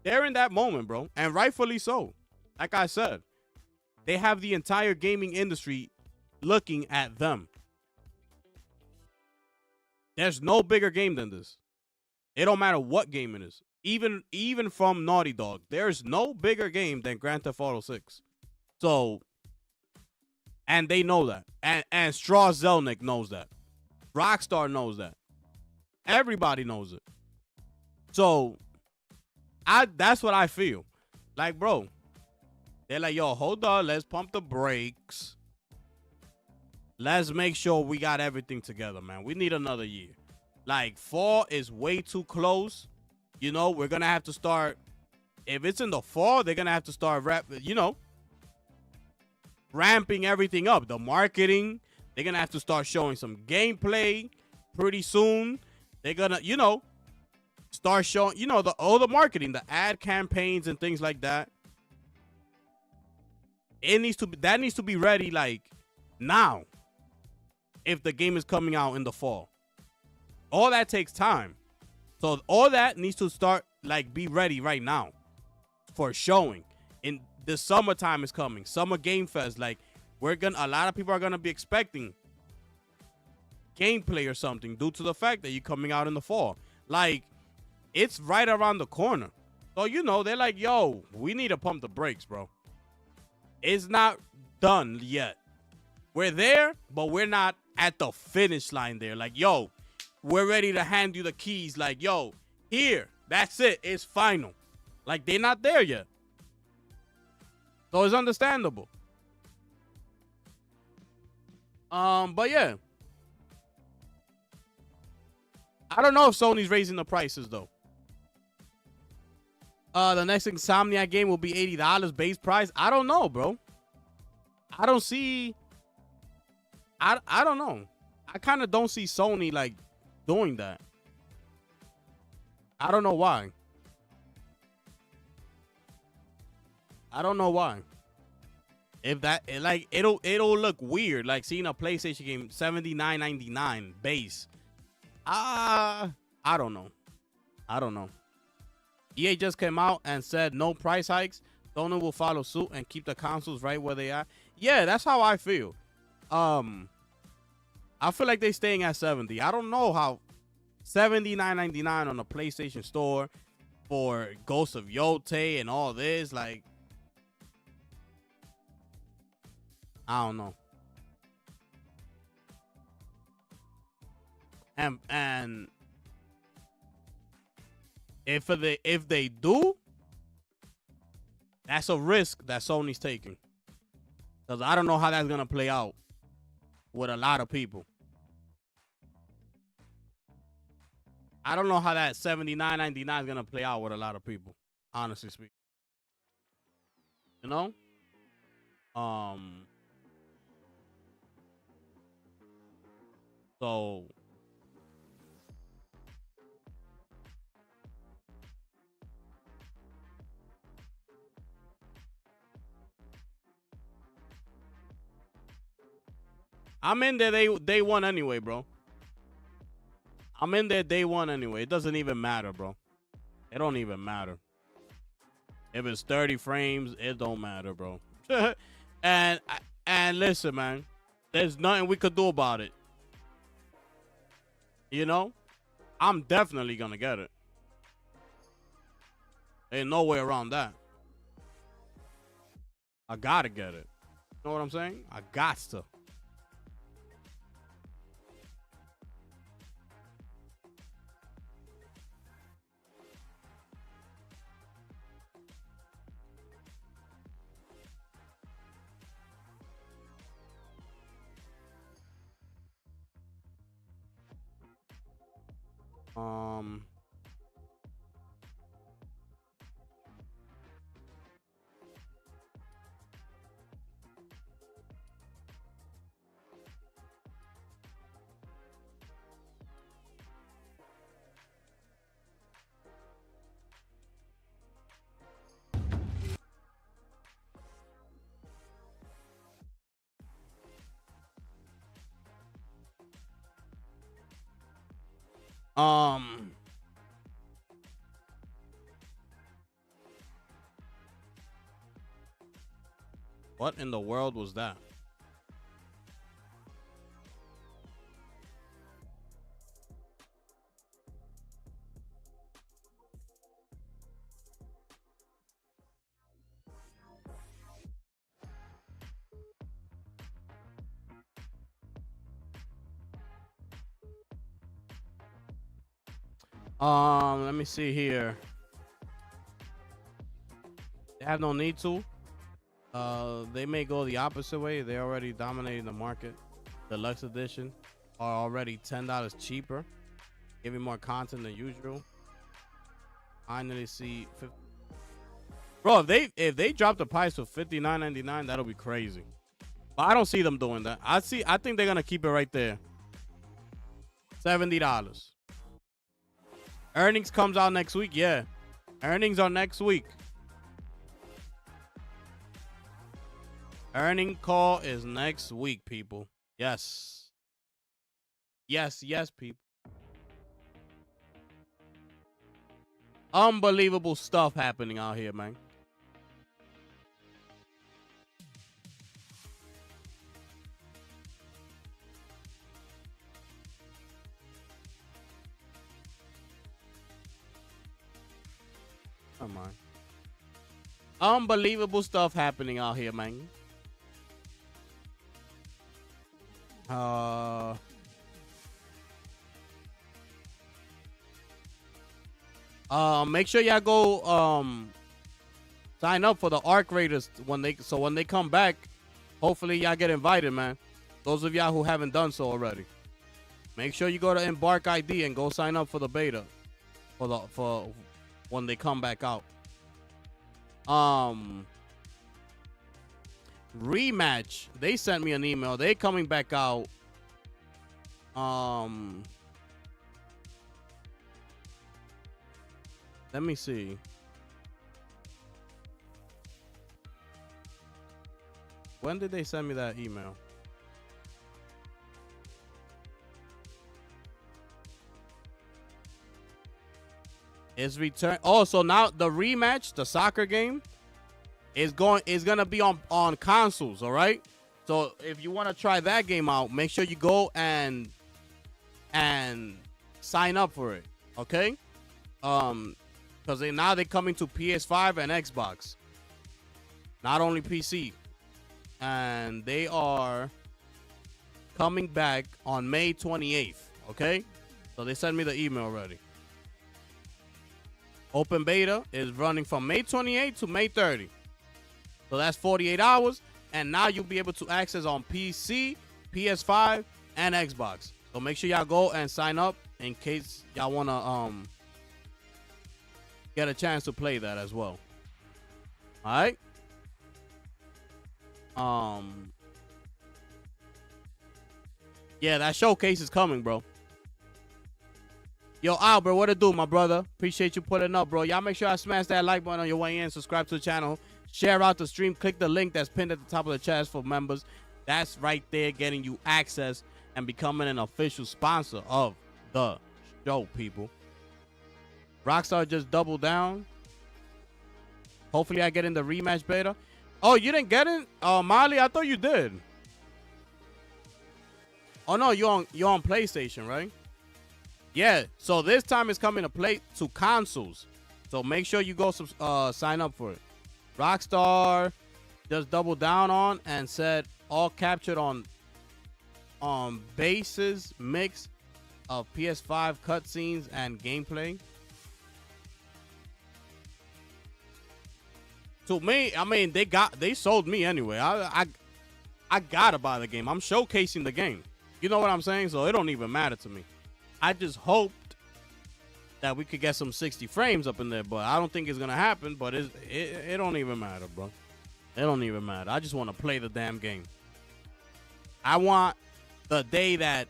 Speaker 1: they're in that moment, bro, and rightfully so. Like I said, they have the entire gaming industry looking at them. There's no bigger game than this. It don't matter what game it is. Even from Naughty Dog, there's no bigger game than Grand Theft Auto 6. So, and they know that. And Strauss Zelnick knows that. Rockstar knows that. Everybody knows it. So, that's what I feel. Like, bro, they're like, yo, hold on, let's pump the brakes. Let's make sure we got everything together, man. We need another year. Like, fall is way too close. You know, we're going to have to start. If it's in the fall, they're going to have to start, ramping everything up. The marketing, they're going to have to start showing some gameplay pretty soon. They're going to, start showing, all the marketing, the ad campaigns and things like that. That needs to be ready, like, now. If the game is coming out in the fall. All that takes time. So all that needs to start, like, be ready right now for showing. In the summertime is coming. Summer Game Fest. Like, a lot of people are gonna be expecting gameplay or something due to the fact that you're coming out in the fall. Like, it's right around the corner. So, they're like, yo, we need to pump the brakes, bro. It's not done yet. We're there, but we're not at the finish line there. Like, yo, we're ready to hand you the keys. Like, yo, here, that's it. It's final. Like, they're not there yet. So it's understandable. But yeah. I don't know if Sony's raising the prices, though. The next Insomniac game will be $80 base price. I don't know, bro. I don't see... I don't know. I kind of don't see Sony, like, doing that. I don't know why. I don't know why. If that like it'll look weird, like seeing a PlayStation game $79.99 base. I don't know. EA just came out and said no price hikes. Sony will follow suit and keep the consoles right where they are. Yeah, that's how I feel. I feel like they're staying at 70. I don't know how $79.99 on the PlayStation Store for Ghost of Yotei and all this, like, I don't know. And if they do, that's a risk that Sony's taking. Because I don't know how that's gonna play out with a lot of people. I don't know how that $79.99 is gonna play out with a lot of people, honestly speaking. You know? So I'm in there day one anyway, bro. I'm in there day one anyway. It doesn't even matter, bro. It don't even matter. If it's 30 frames, it don't matter, bro. and listen, man, there's nothing we could do about it. You know? I'm definitely gonna get it. Ain't no way around that. I gotta get it. You know what I'm saying? I got to. What in the world was that? Let me see here. They have no need to. They may go the opposite way. They already dominating the market. Deluxe edition are already $10 cheaper, giving more content than usual. Finally see, bro. If they drop the price to $59.99, that'll be crazy. But I don't see them doing that. I think they're gonna keep it right there. $70. Earnings comes out next week. Yeah, earnings are next week. Earning call is next week, people. Yes. Yes, people. Unbelievable stuff happening out here, man. Come on. Unbelievable stuff happening out here, man. Make sure y'all go sign up for the Arc Raiders when they come back. Hopefully y'all get invited, man. Those of y'all who haven't done so already, make sure you go to Embark ID and go sign up for the beta for when they come back out. Rematch, they sent me an email. They coming back out. Let me see. When did they send me that email? It's return. Oh, so now the rematch, the soccer game, is gonna be on consoles. All right. So if you want to try that game out, make sure you go and sign up for it. Okay. Because now they're coming to PS5 and Xbox, not only PC, and they are coming back on May 28th. Okay. So they sent me the email already. Open beta is running from May 28th to May 30th. So that's 48 hours. And now you'll be able to access on PC, PS5, and Xbox. So make sure y'all go and sign up in case y'all want to get a chance to play that as well. All right. Yeah, that showcase is coming, bro. Yo, Albert, what it do, my brother? Appreciate you putting up, bro. Y'all make sure I smash that like button on your way in. Subscribe to the channel. Share out the stream. Click the link that's pinned at the top of the chat for members. That's right there getting you access and becoming an official sponsor of the show, people. Rockstar just doubled down. Hopefully I get in the rematch beta. Oh, you didn't get it? Molly, I thought you did. Oh, no, you're on PlayStation, right? Yeah, so this time it's coming to consoles. So make sure you go sign up for it. Rockstar just doubled down on and said all captured on bases mix of PS5 cutscenes and gameplay. To me, I mean, they sold me anyway. I gotta buy the game. I'm showcasing the game. You know what I'm saying? So it don't even matter to me. I just hoped that we could get some 60 frames up in there, but I don't think it's gonna happen. But it don't even matter, bro. It don't even matter. I just want to play the damn game. I want the day that,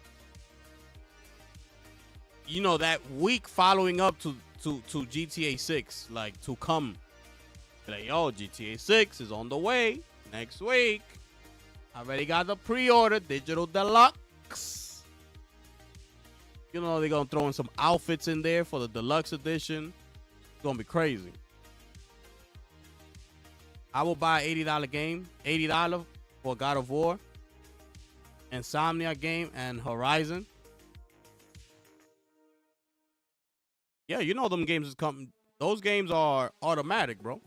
Speaker 1: you know, that week following up to GTA 6, like, to come. Like, yo, GTA 6 is on the way next week. I already got the pre-order, digital deluxe. You know, they're going to throw in some outfits in there for the deluxe edition. It's going to be crazy. I will buy an $80 game, $80 for God of War, Insomnia game, and Horizon. Yeah, you know them games is coming. Those games are automatic, bro.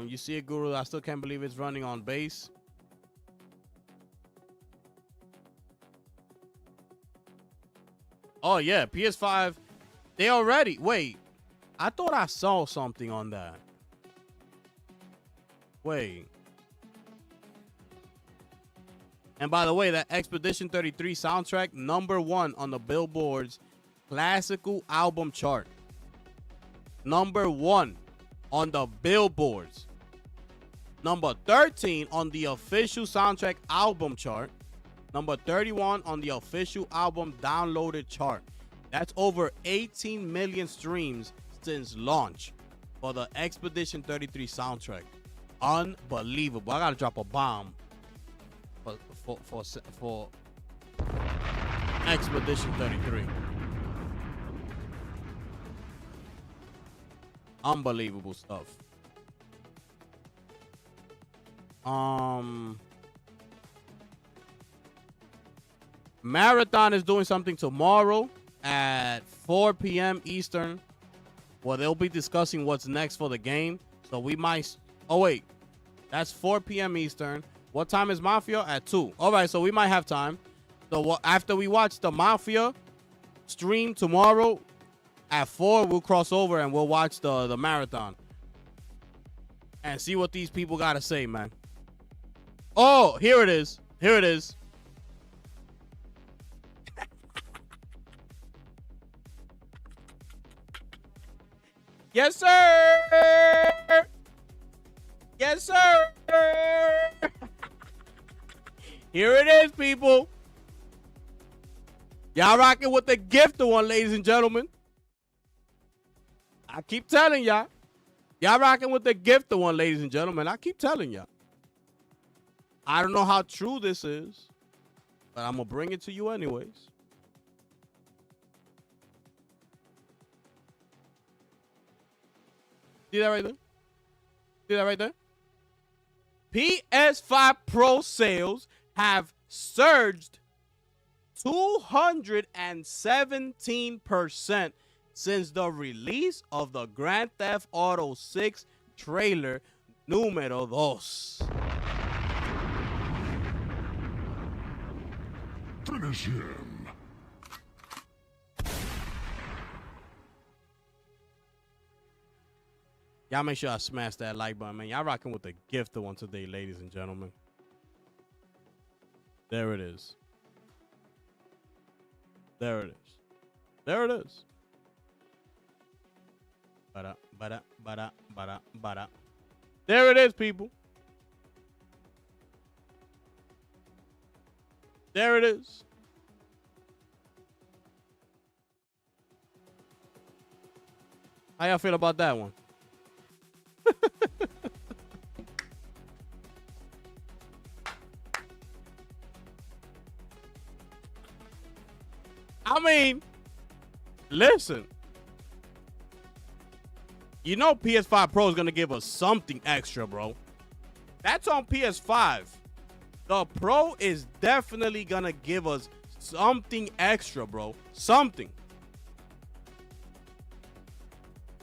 Speaker 1: You see it, Guru. I still can't believe it's running on base. Oh, yeah, PS5. They already... Wait. I thought I saw something on that. Wait. And by the way, that Expedition 33 soundtrack, #1 on the Billboard's classical album chart. #1 on the Billboards. Number 13 on the official soundtrack album chart. Number 31 on the official album downloaded chart. That's over 18 million streams since launch for the Expedition 33 soundtrack. Unbelievable. I gotta drop a bomb for Expedition 33. Unbelievable stuff. Marathon is doing something tomorrow at 4 p.m. Eastern, where they'll be discussing what's next for the game. So we might... Oh, wait. That's 4 p.m. Eastern. What time is Mafia? At 2. All right, so we might have time. So after we watch the Mafia stream tomorrow at 4, we'll cross over and we'll watch the Marathon. And see what these people got to say, man. Oh, here it is. Here it is. Yes, sir. Yes, sir. Here it is, people. Y'all rocking with the gifted one, ladies and gentlemen. I keep telling y'all. Y'all rocking with the gift one, ladies and gentlemen. I keep telling y'all. I don't know how true this is, but I'm going to bring it to you anyways. See that right there? See that right there? PS5 Pro sales have surged 217% since the release of the Grand Theft Auto 6 trailer número 2.
Speaker 10: Finish him.
Speaker 1: Y'all make sure I smash that like button, man. Y'all rocking with the gift one today, ladies and gentlemen. There it is. There it is. There it is. Ba-da, ba-da, ba-da, ba-da, ba-da. There it is, people. There it is. How y'all feel about that one? I mean, listen. You know PS5 Pro is going to give us something extra, bro. That's on PS5. The Pro is definitely going to give us something extra, bro. Something.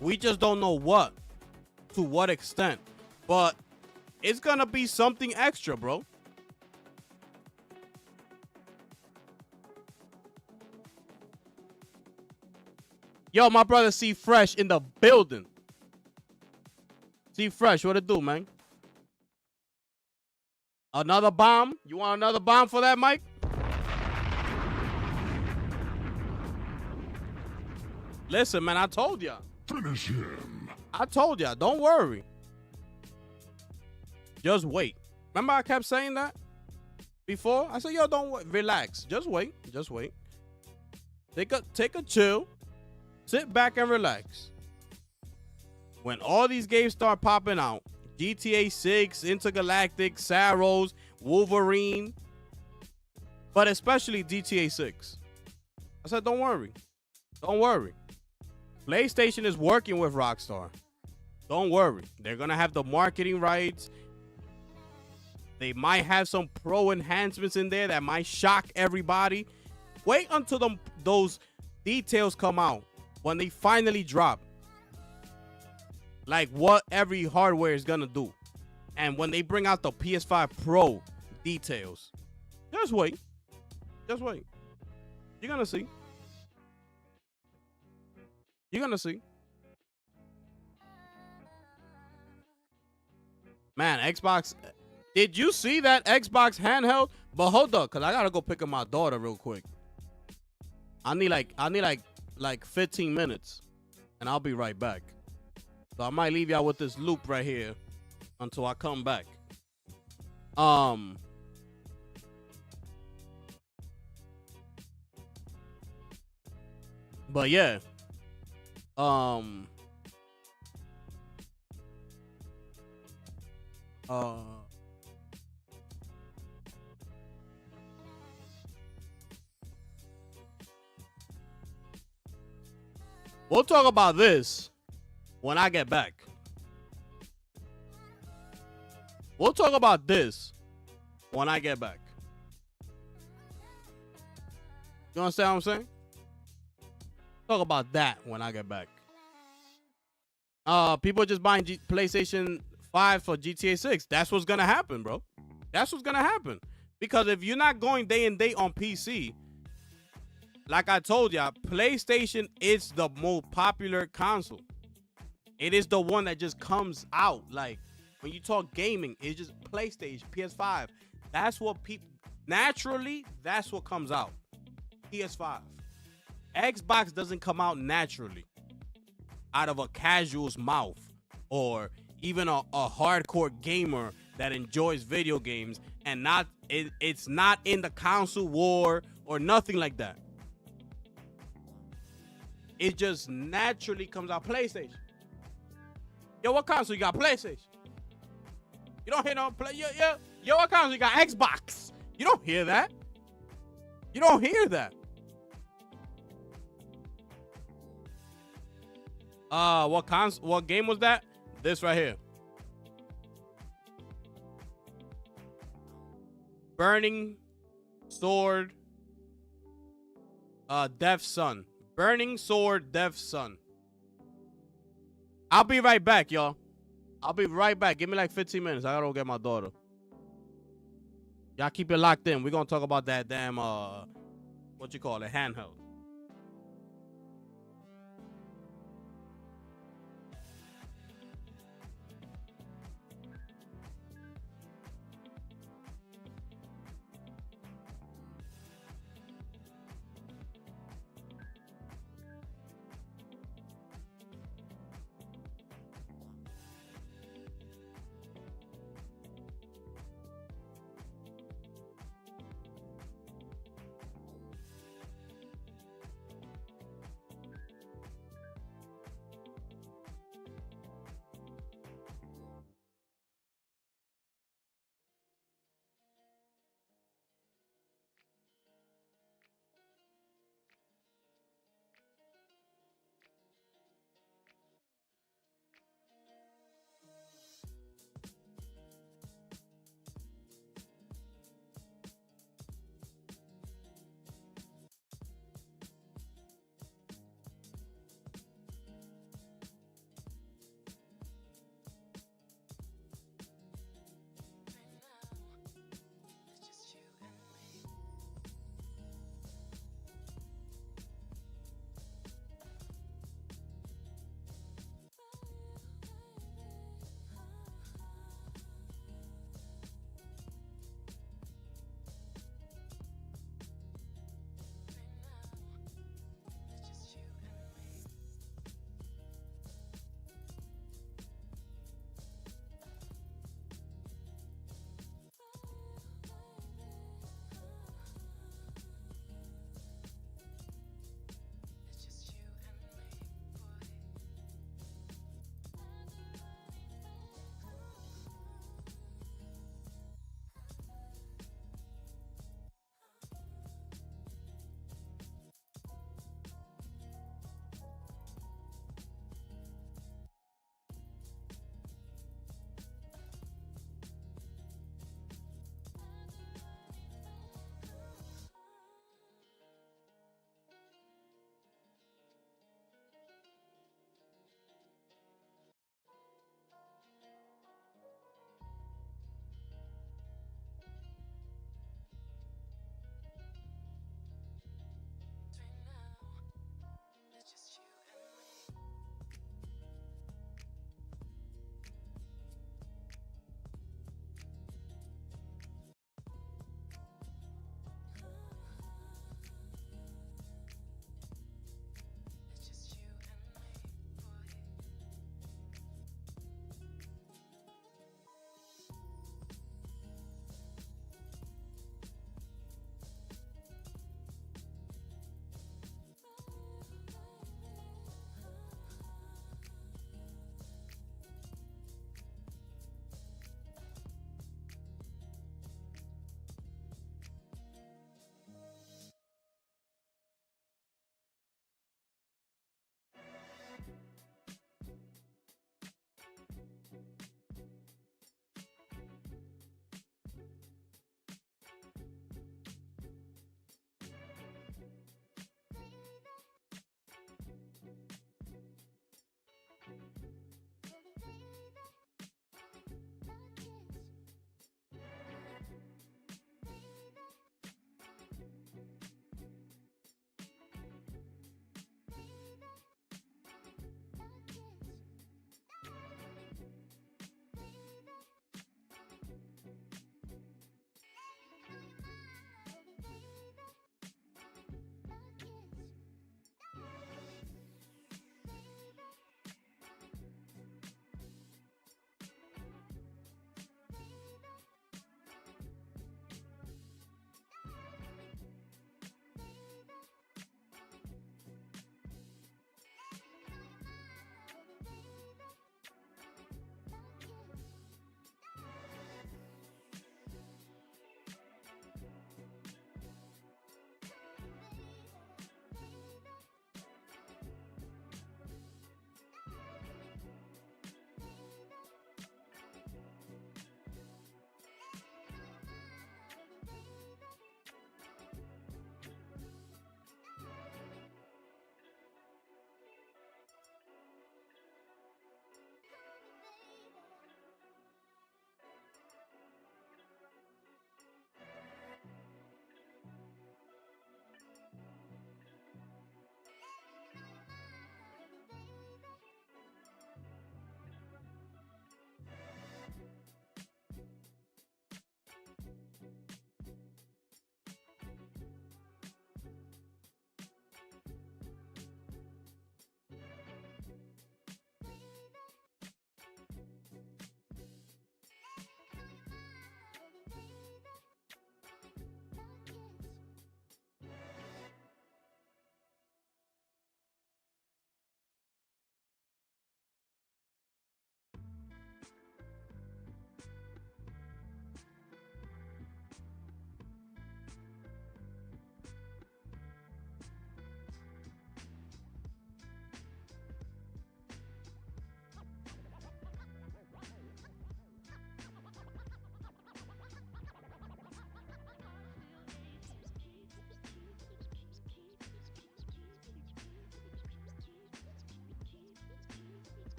Speaker 1: We just don't know what. To what extent. But it's going to be something extra, bro. Yo, my brother C Fresh in the building. C Fresh, what it do, man? Another bomb? You want another bomb for that, Mike? Listen, man, I told ya.
Speaker 10: Finish him.
Speaker 1: I told ya, don't worry. Just wait. Remember I kept saying that before? I said, yo, don't wait. Relax. Just wait. Just wait. Take a chill. Sit back and relax. When all these games start popping out, GTA 6, Intergalactic, Saros, Wolverine, but especially GTA 6. I said, don't worry. Don't worry. PlayStation is working with Rockstar. Don't worry. They're going to have the marketing rights. They might have some pro enhancements in there that might shock everybody. Wait until those details come out. When they finally drop, like what every hardware is gonna do, and when they bring out the PS5 Pro details, just wait, just wait. You're gonna see. You're gonna see. Man, Xbox. Did you see that Xbox handheld? But hold up, cause I gotta go pick up my daughter real quick. I need like 15 minutes and I'll be right back. So I might leave y'all with this loop right here until I come back. But yeah. We'll talk about this when I get back. We'll talk about this when I get back. You understand what I'm saying? Talk about that when I get back. People just buying PlayStation 5 for GTA 6. That's what's gonna happen, bro. That's what's gonna happen. Because if you're not going day and day on PC, like I told y'all, PlayStation is the most popular console. It is the one that just comes out. Like, when you talk gaming, it's just PlayStation, PS5. That's what people, naturally, that's what comes out. PS5. Xbox doesn't come out naturally out of a casual's mouth or even a hardcore gamer that enjoys video games and not it's not in the console war or nothing like that. It just naturally comes out. PlayStation. Yo, what console you got? PlayStation. You don't hear no play. Yo, what console you got? Xbox. You don't hear that. You don't hear that. What game was that? This right here. Burning Sword. Death Sun. Burning Sword, Death Sun. I'll be right back, y'all. I'll be right back. Give me like 15 minutes. I gotta go get my daughter. Y'all keep it locked in. We're gonna talk about that damn what you call it, handheld.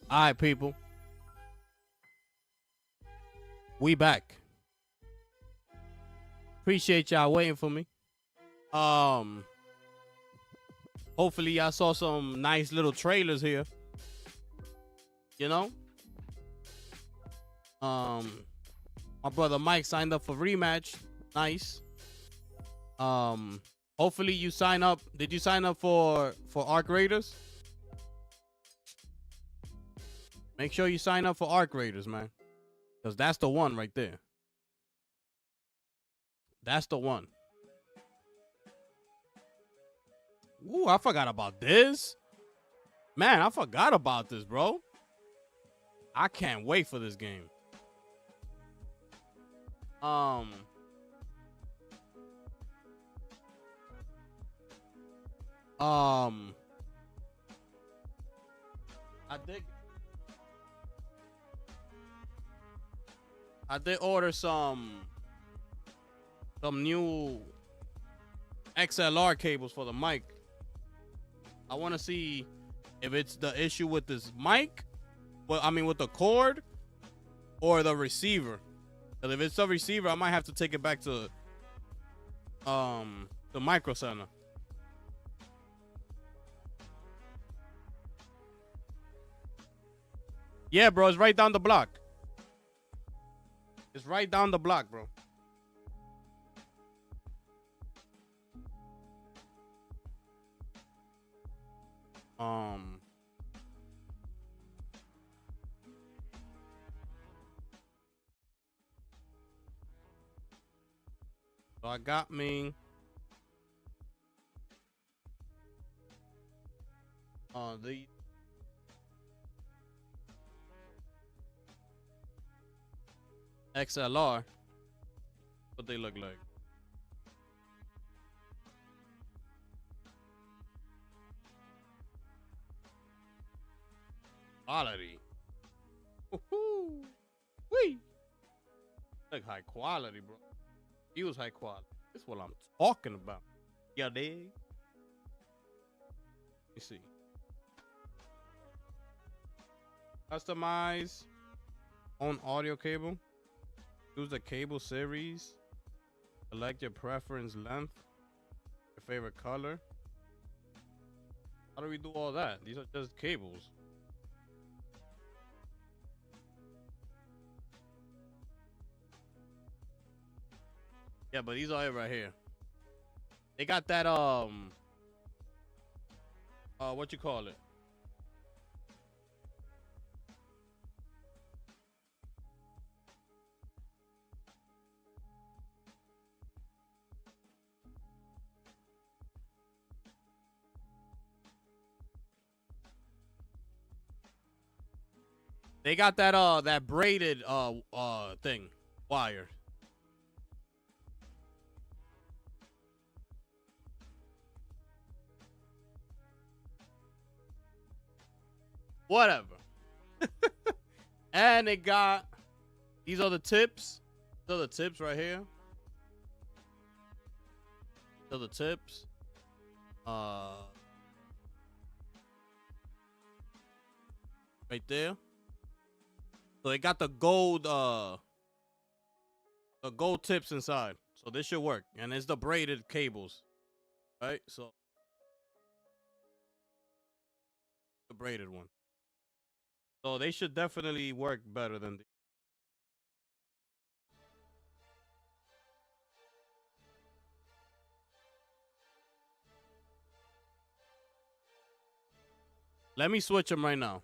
Speaker 1: All right, people. We back. Appreciate y'all waiting for me. Hopefully y'all saw some nice little trailers here. You know? My brother Mike signed up for rematch. Nice. Hopefully you sign up. Did you sign up for Arc Raiders? Make sure you sign up for Arc Raiders, man. Because that's the one right there. That's the one. Ooh, I forgot about this. Man, I forgot about this, bro. I can't wait for this game. I did order some new XLR cables for the mic. I want to see if it's the issue with this mic, well, I mean with the cord or the receiver. Because if it's the receiver, I might have to take it back to the Micro Center. Yeah, bro, it's right down the block. It's right down the block, bro. So I got me the XLR. What they look like. Quality. Woohoo! Wee! Like high quality, bro. He was high quality. This is what I'm talking about. Yeah, dig? Let me see. Customize on audio cable. Choose the cable series. Select your preference length. Your favorite color. How do we do all that? These are just cables. Yeah, but these are it right here. They got that what you call it? They got that that braided thing, wire. Whatever. And it got, these are the tips. These are the tips right here. These are the tips. Right there. So it got the gold tips inside. So this should work. And it's the braided cables. Right? So the braided one. So they should definitely work better than the. Let me switch them right now.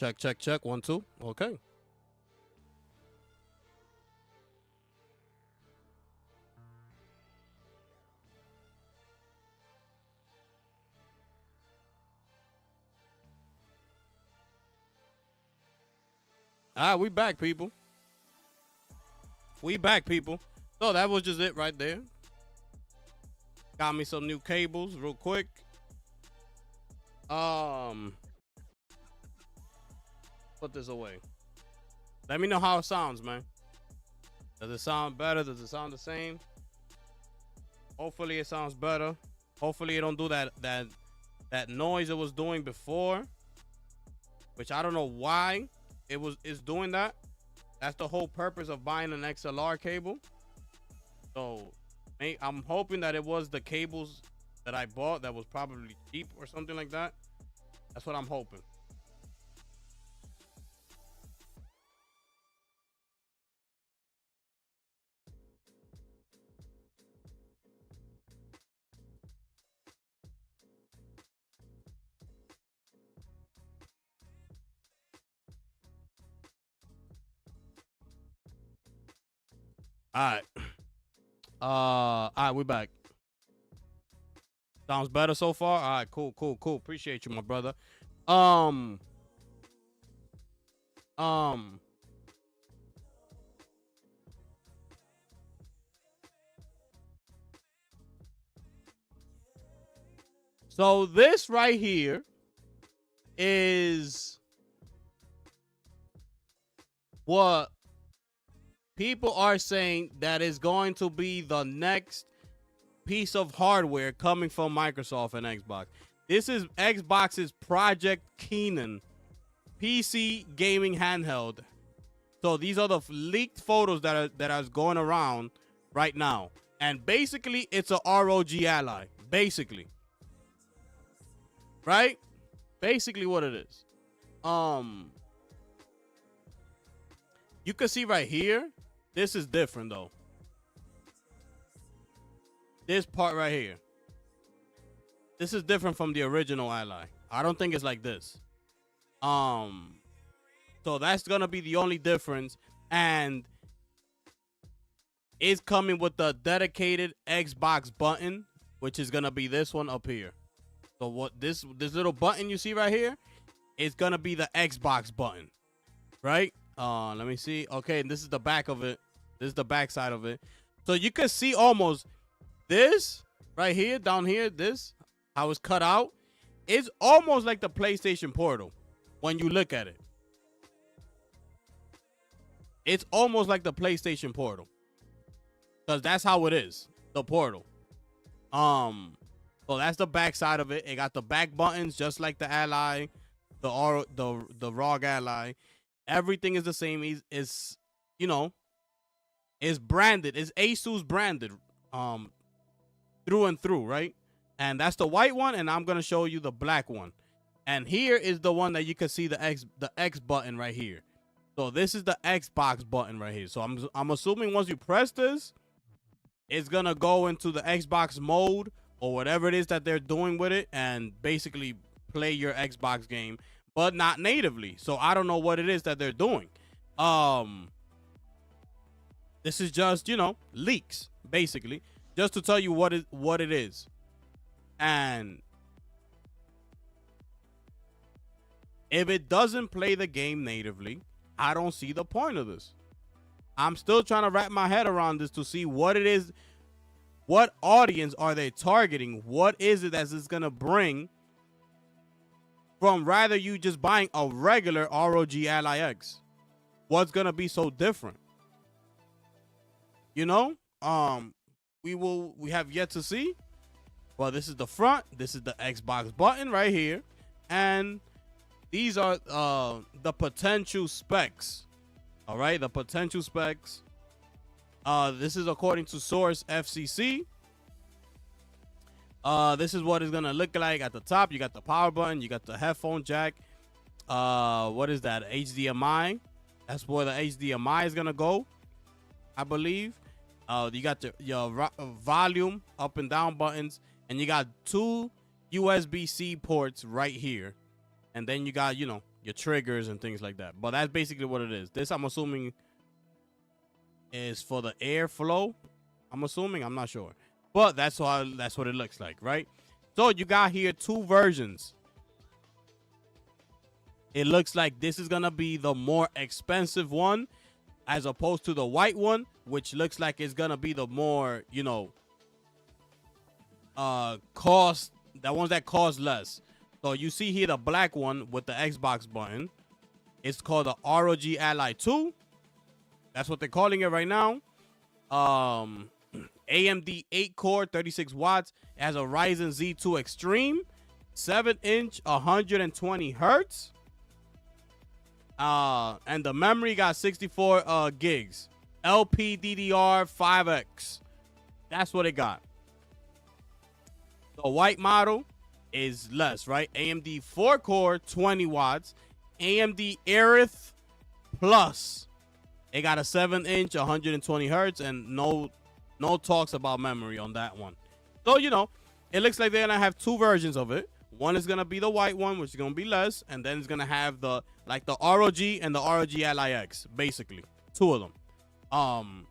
Speaker 1: Check, check, check. 1, 2. Okay. All right, we back, people. We back, people. So that was just it right there. Got me some new cables real quick. Put this away. Let me know how it sounds, man. Does it sound better? Does it sound the same? Hopefully it sounds better. Hopefully it don't do that noise it was doing before, which I don't know why it's doing that. That's the whole purpose of buying an XLR cable. So I'm hoping that it was the cables that I bought that was probably cheap or something like that. That's what I'm hoping. All right, we're back. Sounds better so far? All right, cool. Appreciate you, my brother. So this right here is what people are saying that is going to be the next piece of hardware coming from Microsoft and Xbox. This is Xbox's Project Keenan PC gaming handheld. So these are the leaked photos that are going around right now. And basically it's a ROG Ally. Basically. Right? Basically what it is. You can see right here. This is different though. This part right here. This is different from the original Ally. I don't think it's like this. So that's gonna be the only difference, and it's coming with the dedicated Xbox button, which is gonna be this one up here. So what this little button you see right here is gonna be the Xbox button, right? Let me see. Okay, and this is the back of it. This is the back side of it. So you can see almost this right here, down here, this, how it's cut out. It's almost like the PlayStation Portal when you look at it. It's almost like the PlayStation Portal. Because that's how it is, the Portal. So that's the back side of it. It got the back buttons just like the Ally, the ROG Ally. Everything is the same. It's you know, it's branded. It's Asus branded through and through, right? And that's the white one, and I'm gonna show you the black one. And here is the one that you can see the X button right here. So this is the Xbox button right here. So I'm assuming once you press this, it's gonna go into the Xbox mode or whatever it is that they're doing with it, and basically play your Xbox game, but not natively. So I don't know what it is that they're doing. This is just, you know, leaks, basically, just to tell you what it is. And if it doesn't play the game natively, I don't see the point of this. I'm still trying to wrap my head around this to see what it is. What audience are they targeting? What is it that it's going to bring from rather you just buying a regular ROG Ally X? What's going to be so different? You know, we have yet to see. Well, this is the front. This is the Xbox button right here. And these are the potential specs. All right, the potential specs. This is according to Source FCC. This is what it's gonna look like at the top. You got the power button. You got the headphone jack. What is that? HDMI. That's where the HDMI is gonna go, I believe. You got your volume up and down buttons, and you got two USB-C ports right here. And then you got, you know, your triggers and things like that. But that's basically what it is. This, I'm assuming, is for the airflow. I'm assuming. I'm not sure. But that's what it looks like, right? So you got here 2 versions. It looks like this is going to be the more expensive one as opposed to the white one, which looks like it's going to be the more, you know, cost, that ones that cost less. So you see here the black one with the Xbox button. It's called the ROG Ally 2. That's what they're calling it right now. AMD 8-core, 36 watts. It has a Ryzen Z2 Extreme, 7-inch, 120 hertz. And the memory got 64 gigs. LPDDR5X. That's what it got. The white model is less, right? AMD 4-core, 20 watts. AMD Aerith Plus. It got a 7-inch, 120 hertz, and no talks about memory on that one. So, you know, it looks like they're going to have 2 versions of it. One is going to be the white one, which is going to be less, and then it's going to have the ROG and the ROG Ally X, basically. 2 of them.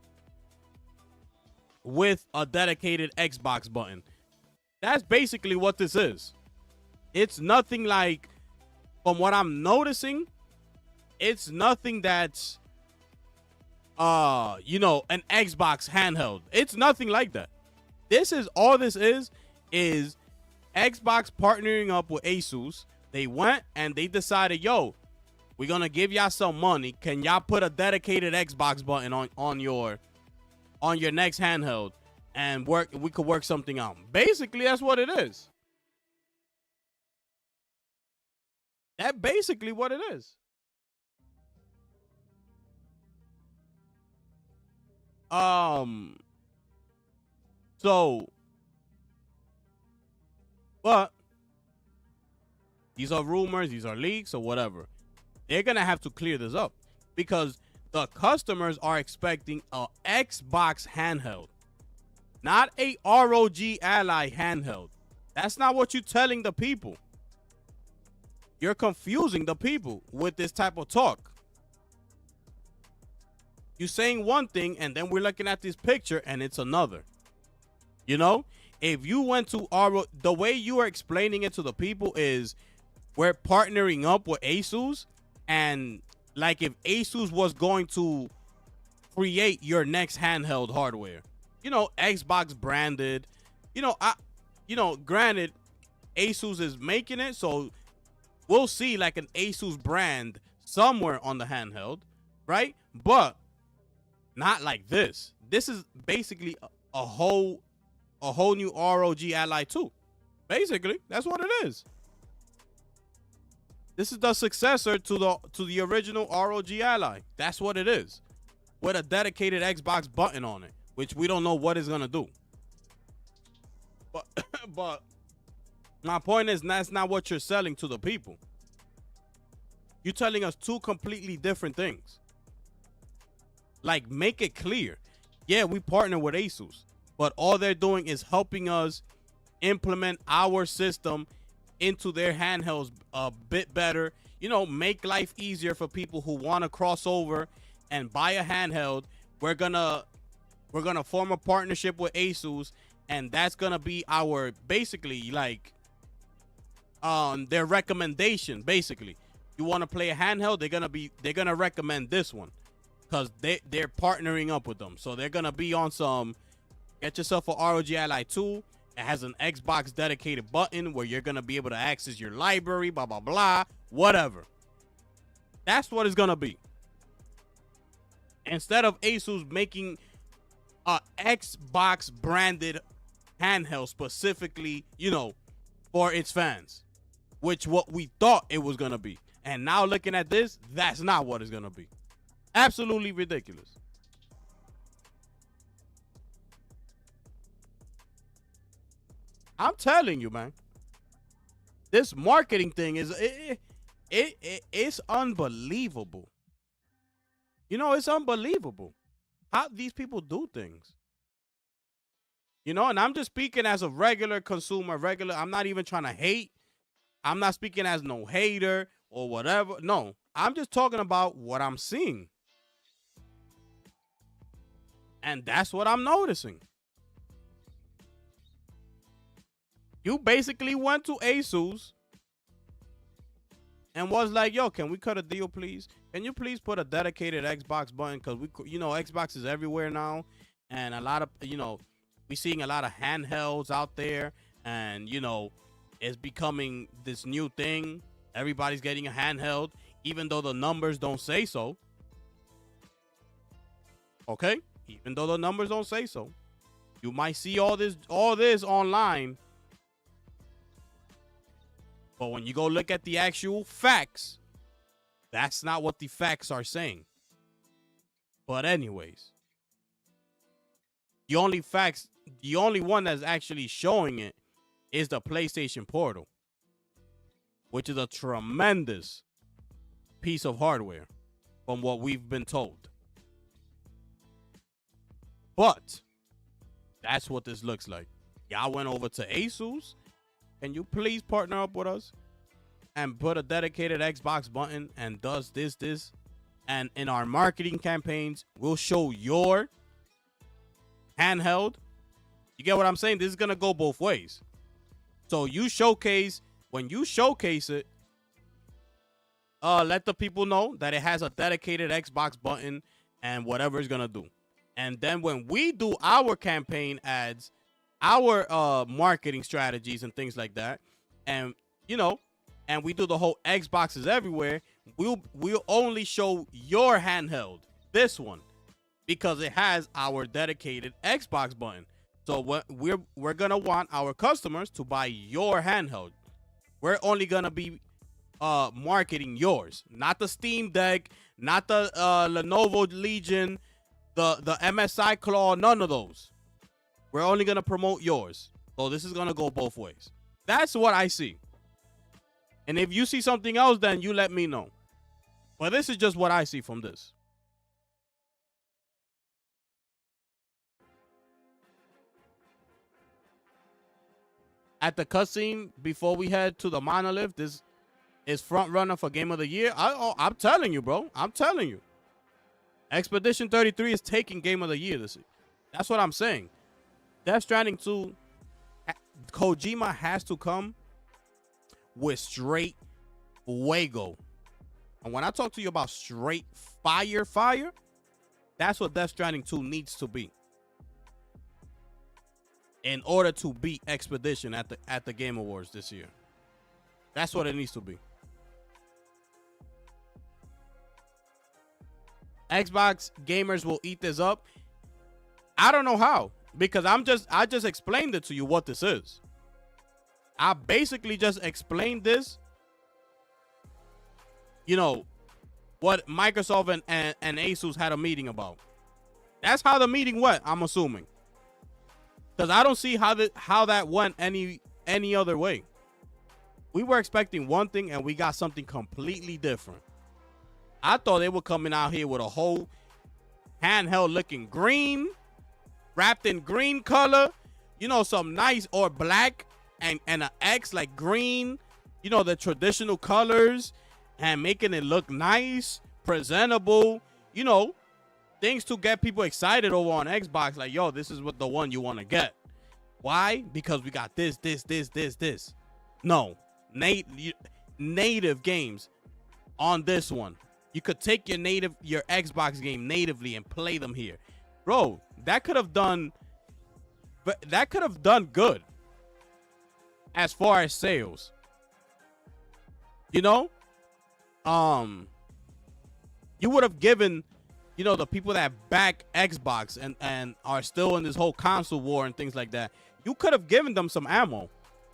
Speaker 1: With a dedicated Xbox button. That's basically what this is. It's nothing like, from what I'm noticing, it's nothing that's, you know, an Xbox handheld. It's nothing like that. This is Xbox partnering up with Asus. They went and they decided, yo, we're going to give y'all some money. Can y'all put a dedicated Xbox button on your next handheld? And we could work something out. Basically, that's what it is. That's basically what it is. So, but these are rumors, these are leaks or whatever. They're going to have to clear this up because the customers are expecting a Xbox handheld. Not a ROG Ally handheld. That's not what you're telling the people. You're confusing the people with this type of talk. You're saying one thing, and then we're looking at this picture, and it's another. You know? If you went to the way you are explaining it to the people is we're partnering up with Asus, and like if Asus was going to create your next handheld hardware. You know, Xbox branded, granted, Asus is making it, so we'll see like an Asus brand somewhere on the handheld, right? But not like this. This is basically a whole new ROG Ally 2. Basically, that's what it is. This is the successor to the original ROG Ally. That's what it is. With a dedicated Xbox button on it, which we don't know what it's gonna do. But my point is that's not what you're selling to the people. You're telling us 2 completely different things. Like, make it clear. Yeah, we partner with Asus, but all they're doing is helping us implement our system into their handhelds a bit better. You know, make life easier for people who want to cross over and buy a handheld. We're gonna form a partnership with Asus, and that's gonna be our basically like their recommendation. Basically, you want to play a handheld, they're gonna recommend this one because they're partnering up with them. So they're gonna be on some. Get yourself a ROG Ally 2. It has an Xbox dedicated button where you're gonna be able to access your library, blah blah blah, whatever. That's what it's gonna be. Instead of Asus making a Xbox branded handheld specifically, you know, for its fans, which what we thought it was gonna be. And now looking at this, that's not what it's gonna be. Absolutely ridiculous. I'm telling you, man. This marketing thing is it's unbelievable. You know, it's unbelievable how these people do things. You know, and I'm just speaking as a regular consumer, I'm not even trying to hate. I'm not speaking as no hater or whatever. No, I'm just talking about what I'm seeing. And that's what I'm noticing. You basically went to Asus and was like, yo, can we cut a deal, please? Can you please put a dedicated Xbox button? Because Xbox is everywhere now. And a lot of, we're seeing a lot of handhelds out there. And, it's becoming this new thing. Everybody's getting a handheld, even though the numbers don't say so. Okay? Even though the numbers don't say so. You might see all this online. But when you go look at the actual facts, that's not what the facts are saying. But anyways, the only one that's actually showing it is the PlayStation Portal, which is a tremendous piece of hardware from what we've been told. But that's what this looks like. Y'all went over to Asus. Can you please partner up with us and put a dedicated Xbox button and does this? And in our marketing campaigns, we'll show your handheld. You get what I'm saying? This is going to go both ways. So when you showcase it, let the people know that it has a dedicated Xbox button and whatever it's going to do. And then when we do our campaign ads, our marketing strategies and things like that, and and we do the whole Xbox is everywhere, we'll only show your handheld, this one, because it has our dedicated Xbox button. So what we're gonna want our customers to buy your handheld. We're only gonna be marketing yours, not the Steam Deck, not the Lenovo Legion, the MSI Claw, none of those. We're only going to promote yours. So this is going to go both ways. That's what I see. And if you see something else, then you let me know. But this is just what I see from this. At the cutscene, before we head to the monolith, this is front runner for Game of the Year. I'm telling you, bro. I'm telling you. Expedition 33 is taking Game of the Year this year. That's what I'm saying. Death Stranding 2, Kojima has to come with straight fuego. And when I talk to you about straight fire, that's what Death Stranding 2 needs to be. In order to beat Expedition at the Game Awards this year. That's what it needs to be. Xbox gamers will eat this up. I don't know how. Because I just explained it to you what this is. I basically just explained this. What Microsoft and Asus had a meeting about. That's how the meeting went, I'm assuming. Because I don't see how that went any other way. We were expecting one thing and we got something completely different. I thought they were coming out here with a whole handheld looking green, wrapped in green color, some nice, or black and an X like green, the traditional colors, and making it look nice, presentable, things to get people excited over on Xbox. Like, yo, this is what the one you want to get. Why? Because we got this. No, native games on this one. You could take your Xbox game natively and play them here. Bro, that could have done good as far as sales. You would have given, the people that back Xbox and are still in this whole console war and things like that, you could have given them some ammo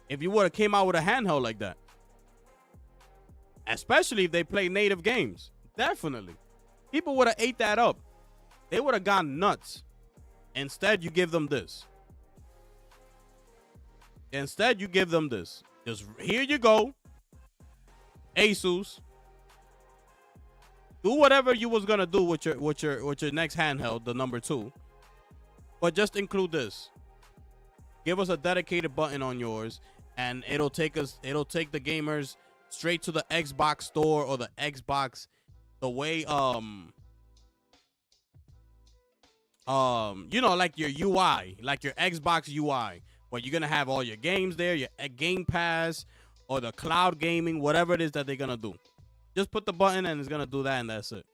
Speaker 1: if you would have came out with a handheld like that. Especially if they play native games. Definitely. People would have ate that up. They would have gone nuts. Instead, you give them this. Just here you go. Asus. Do whatever you was gonna do with your next handheld, the number 2. But just include this. Give us a dedicated button on yours, and it'll take the gamers straight to the Xbox store or the Xbox, the way you know, like your UI, like your Xbox UI, where you're gonna have all your games there, your Game Pass or the cloud gaming, whatever it is that they're gonna do. Just put the button and it's gonna do that, and that's it.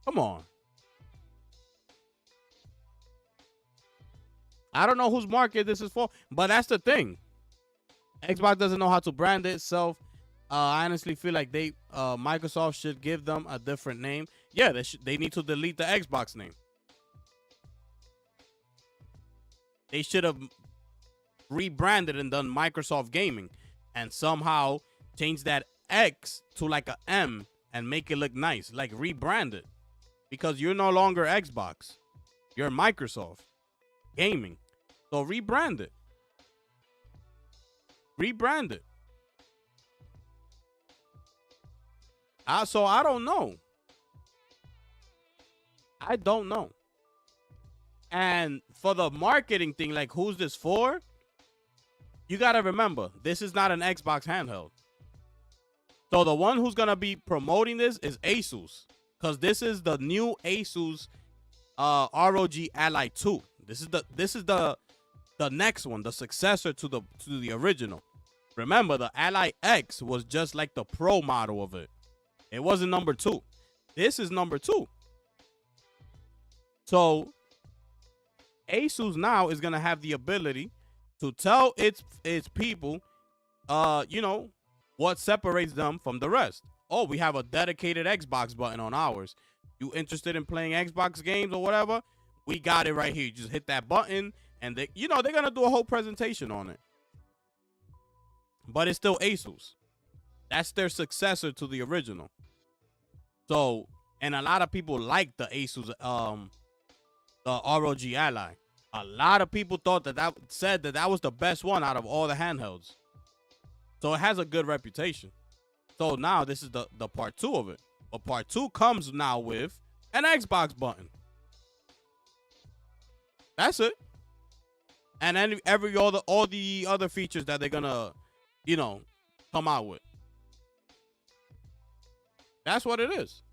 Speaker 1: Come on. I don't know whose market this is for, but that's the thing. Xbox doesn't know how to brand itself. I honestly feel like Microsoft should give them a different name. Yeah, they need to delete the Xbox name. They should have rebranded and done Microsoft Gaming and somehow change that X to like a M and make it look nice. Like rebrand it. Because you're no longer Xbox. You're Microsoft Gaming. So rebrand it. Rebrand it. So I don't know. I don't know. And for the marketing thing, like who's this for? You got to remember, this is not an Xbox handheld. So the one who's going to be promoting this is Asus. Because this is the new Asus ROG Ally 2. This is the next one, the successor to the original. Remember, the Ally X was just like the pro model of it. It wasn't number 2. This is number 2. So Asus now is gonna have the ability to tell its people, you know, what separates them from the rest. Oh, we have a dedicated Xbox button on ours. You interested in playing Xbox games or whatever? We got it right here. You just hit that button, and they're gonna do a whole presentation on it. But it's still Asus. That's their successor to the original. So, and a lot of people like the Asus, the ROG Ally. A lot of people thought said that was the best one out of all the handhelds. So it has a good reputation. So now this is the part 2 of it. But part 2 comes now with an Xbox button. That's it. And then all the other features that they're gonna, you know, come out with. That's what it is.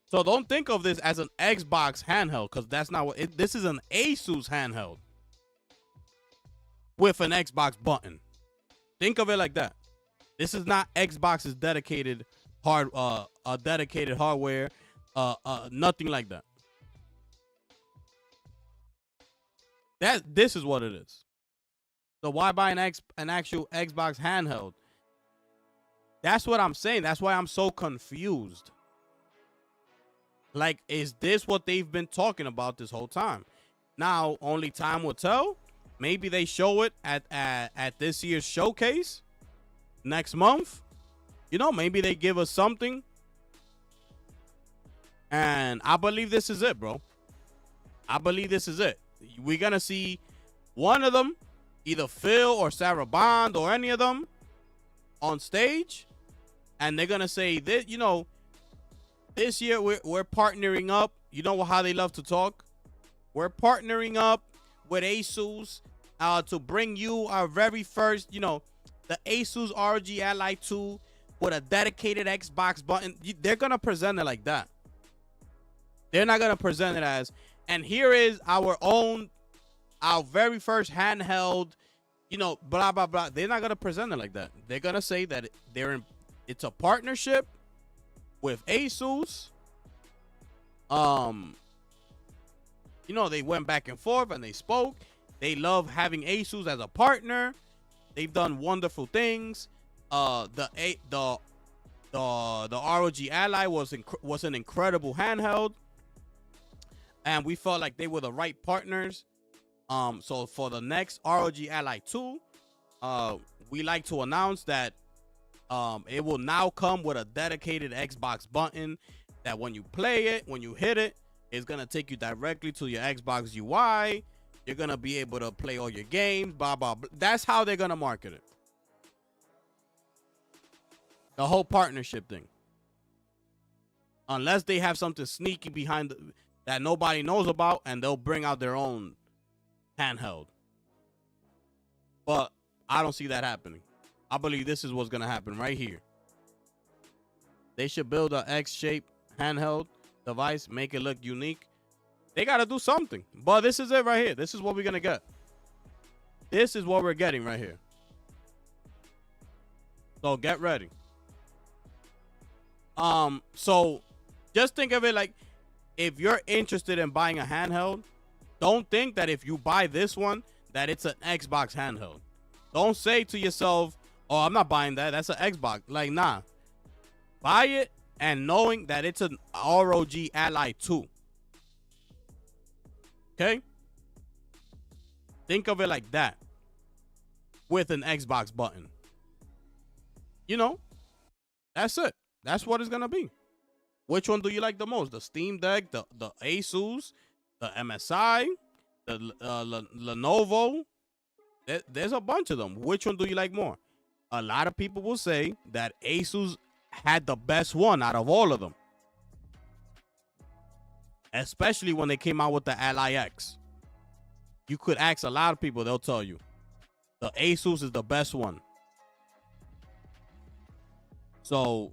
Speaker 1: So don't think of this as an Xbox handheld, because that's not what this is. An Asus handheld with an Xbox button. Think of it like that. This is not Xbox's dedicated dedicated hardware, nothing like that. This is what it is. So why buy an actual Xbox handheld? That's what I'm saying. That's why I'm so confused. Like, is this what they've been talking about this whole time? Now, only time will tell. Maybe they show it at this year's showcase next month. You know, maybe they give us something. And I believe this is it, bro. I believe this is it. We're going to see one of them, either Phil or Sarah Bond or any of them on stage. And they're going to say that, you know, this year we're partnering up. You know how they love to talk? We're partnering up with Asus to bring you our very first, you know, the Asus ROG Ally 2 with a dedicated Xbox button. They're going to present it like that. They're not going to present it as, and here is our very first handheld, you know, blah, blah, blah. They're not going to present it like that. They're going to say that it's a partnership with Asus. You know, they went back and forth and they spoke. They love having Asus as a partner. They've done wonderful things. The ROG Ally was an incredible handheld, and we felt like they were the right partners. So for the next ROG Ally 2, we like to announce that it will now come with a dedicated Xbox button that when you play it, when you hit it, it's going to take you directly to your Xbox UI. You're going to be able to play all your games, blah, blah, blah. That's how they're going to market it. The whole partnership thing. Unless they have something sneaky behind that nobody knows about, and they'll bring out their own handheld. But I don't see that happening. I believe this is what's gonna happen right here. They should build a X-shaped handheld device, make it look unique. They gotta do something. But this is it right here. This is what we're gonna get. This is what we're getting right here. So get ready. So just think of it like, if you're interested in buying a handheld, don't think that if you buy this one that it's an Xbox handheld. Don't say to yourself, oh, I'm not buying that. That's an Xbox. Like, nah. Buy it and knowing that it's an ROG Ally 2. Okay? Think of it like that. With an Xbox button. You know, that's it. That's what it's going to be. Which one do you like the most? The Steam Deck, the Asus, the MSI, the Lenovo? There's a bunch of them. Which one do you like more? A lot of people will say that Asus had the best one out of all of them. Especially when they came out with the Ally X. You could ask a lot of people, they'll tell you. The Asus is the best one. So,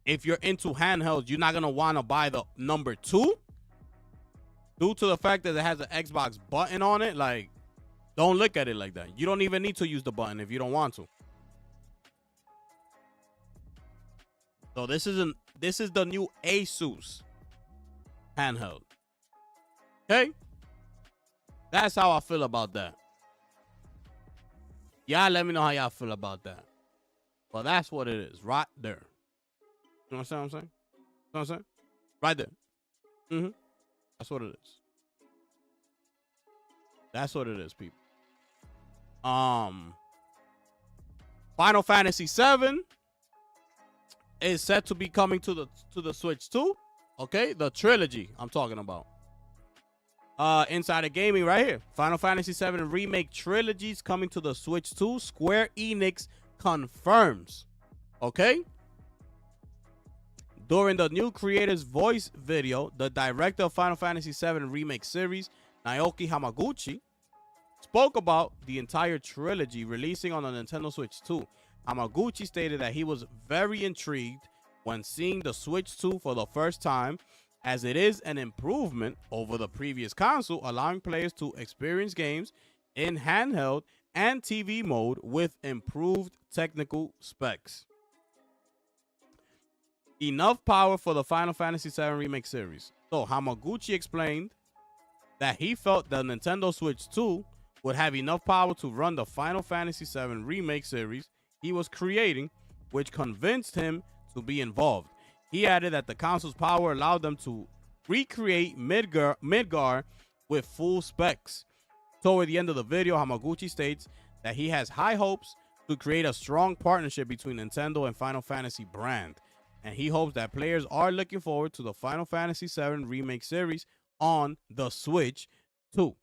Speaker 1: if you're into handhelds, you're not going to want to buy the number 2. Due to the fact that it has an Xbox button on it, like, don't look at it like that. You don't even need to use the button if you don't want to. So this is the new Asus handheld. Okay? That's how I feel about that. Y'all let me know how y'all feel about that. Well, that's what it is right there. You understand what I'm saying? You know what I'm saying? Right there. Mm-hmm. That's what it is. That's what it is, people. Final Fantasy VII is set to be coming to the Switch 2. Okay, the trilogy I'm talking about. Insider Gaming right here. Final Fantasy VII Remake trilogies coming to the Switch 2. Square Enix confirms. Okay? During the new creator's voice video, the director of Final Fantasy VII Remake series, Naoki Hamaguchi, spoke about the entire trilogy releasing on the Nintendo Switch 2. Hamaguchi stated that he was very intrigued when seeing the Switch 2 for the first time, as it is an improvement over the previous console, allowing players to experience games in handheld and TV mode with improved technical specs. Enough power for the Final Fantasy VII Remake series. So Hamaguchi explained that he felt the Nintendo Switch 2 would have enough power to run the Final Fantasy VII Remake series he was creating, which convinced him to be involved. He added that the console's power allowed them to recreate Midgar with full specs. Toward the end of the video, Hamaguchi states that he has high hopes to create a strong partnership between Nintendo and Final Fantasy brand, and he hopes that players are looking forward to the Final Fantasy VII Remake series on the Switch 2.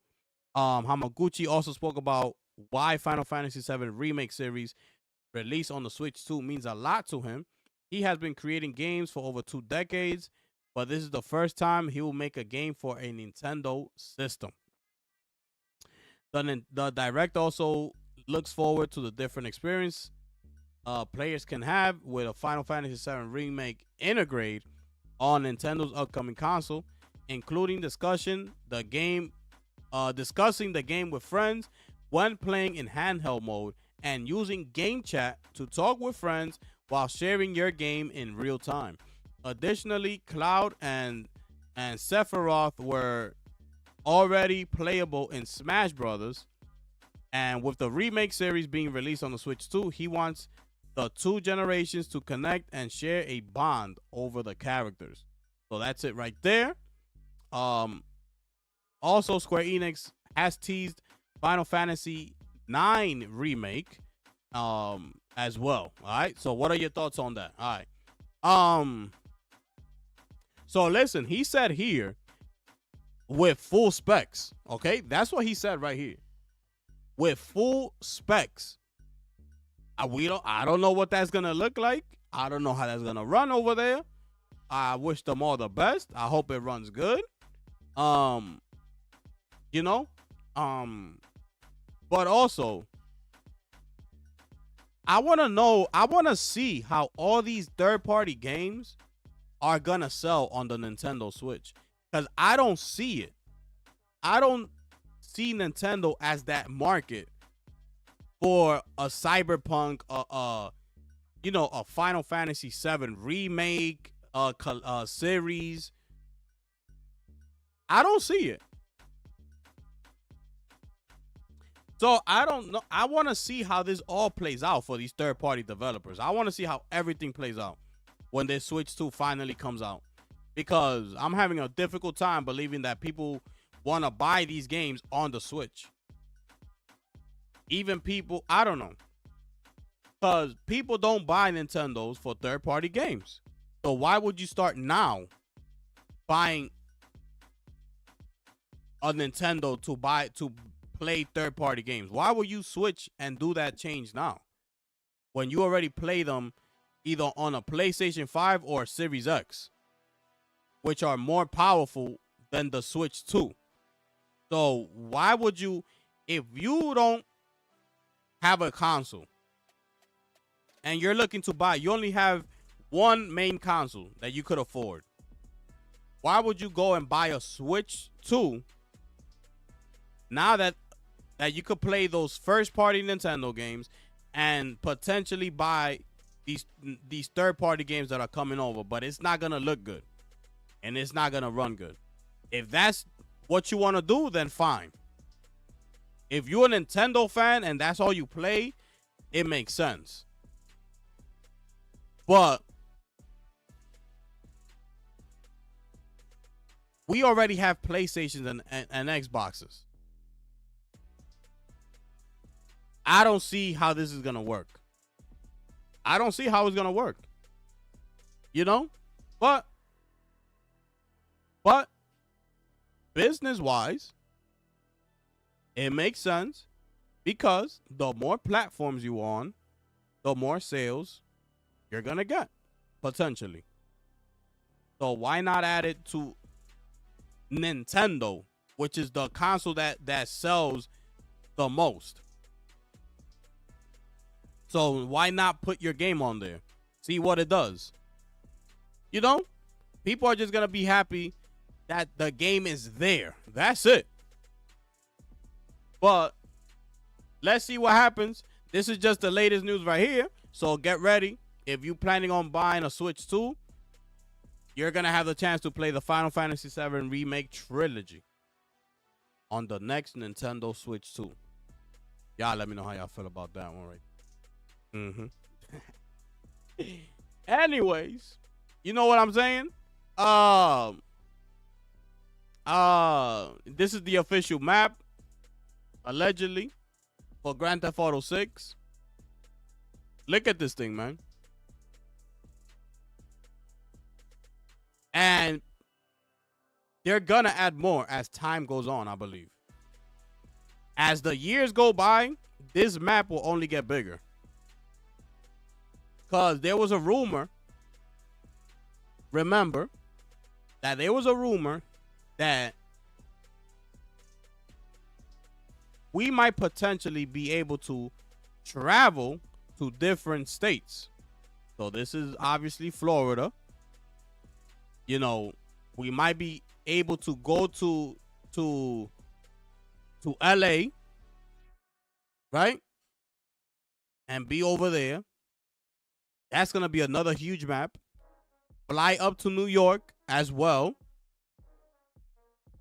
Speaker 1: Hamaguchi also spoke about why Final Fantasy VII Remake series release on the Switch 2 means a lot to him. He has been creating games for over 2 decades, but this is the first time he will make a game for a Nintendo system. The director also looks forward to the different experience players can have with a Final Fantasy VII Remake integrate on Nintendo's upcoming console, including discussing the game with friends when playing in handheld mode and using game chat to talk with friends while sharing your game in real time. Additionally, Cloud and Sephiroth were already playable in Smash Brothers, and with the remake series being released on the Switch 2, he wants the 2 generations to connect and share a bond over the characters. So that's it right there. Also, Square Enix has teased Final Fantasy IX remake as well. All right. So what are your thoughts on that? All right. So listen, he said here with full specs. Okay, that's what he said right here. With full specs. I don't know what that's gonna look like. I don't know how that's gonna run over there. I wish them all the best. I hope it runs good. But also, I want to know, I want to see how all these third-party games are going to sell on the Nintendo Switch. Because I don't see it. I don't see Nintendo as that market for a Cyberpunk, you know, a Final Fantasy VII remake, series. I don't see it. So I don't know. I want to see how this all plays out for these third-party developers. I want to see how everything plays out when this Switch 2 finally comes out. Because I'm having a difficult time believing that people want to buy these games on the Switch. Even people, I don't know. Because people don't buy Nintendos for third-party games. So why would you start now buying a Nintendo to play third-party games? Why would you switch and do that change now when you already play them either on a PlayStation 5 or Series X, which are more powerful than the Switch 2? So why would you, if you don't have a console and you're looking to buy, you only have one main console that you could afford, why would you go and buy a Switch 2 now that you could play those first-party Nintendo games and potentially buy these third-party games that are coming over, but it's not gonna look good and it's not gonna run good? If that's what you want to do, then fine. If you're a Nintendo fan and that's all you play, it makes sense. But we already have PlayStations and Xboxes. I don't see how this is going to work. I don't see how it's going to work. You know? But business-wise, it makes sense because the more platforms you on, the more sales you're going to get, potentially. So why not add it to Nintendo, which is the console that sells the most? So why not put your game on there? See what it does. You know? People are just going to be happy that the game is there. That's it. But let's see what happens. This is just the latest news right here. So get ready. If you're planning on buying a Switch 2, you're going to have the chance to play the Final Fantasy VII Remake Trilogy on the next Nintendo Switch 2. Y'all let me know how y'all feel about that one, right? Anyways, you know what I'm saying? This is the official map, allegedly, for Grand Theft Auto 6. Look at this thing, man. And they're gonna add more as time goes on, I believe. As the years go by, this map will only get bigger. Because there was a rumor, remember, that there was a rumor that we might potentially be able to travel to different states. So this is obviously Florida. You know, we might be able to go to LA, right? And be over there. That's going to be another huge map. Fly up to New York as well.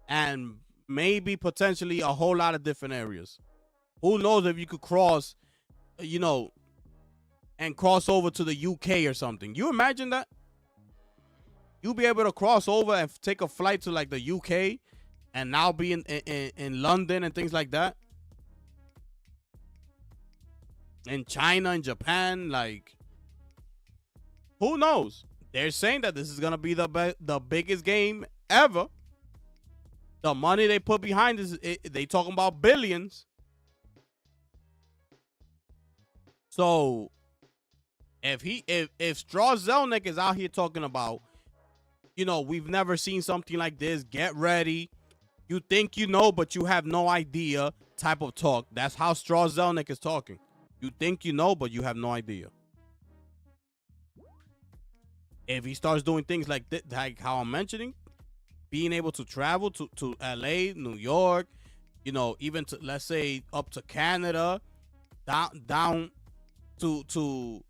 Speaker 1: And maybe potentially a whole lot of different areas. Who knows if you could cross, you know, and cross over to the UK or something. You imagine that? You'll be able to cross over and take a flight to like the UK and now be in London and things like that. In China and Japan, like, who knows? They're saying that this is going to be the biggest game ever. The money they put behind this, they talking about billions. So if Strauss Zelnick is out here talking about, you know, we've never seen something like this, get ready, you think you know but you have no idea type of talk, that's how Strauss Zelnick is talking. You think you know, but you have no idea. If he starts doing things like like how I'm mentioning, being able to travel to LA, New York, you know, even to, let's say, up to Canada, down to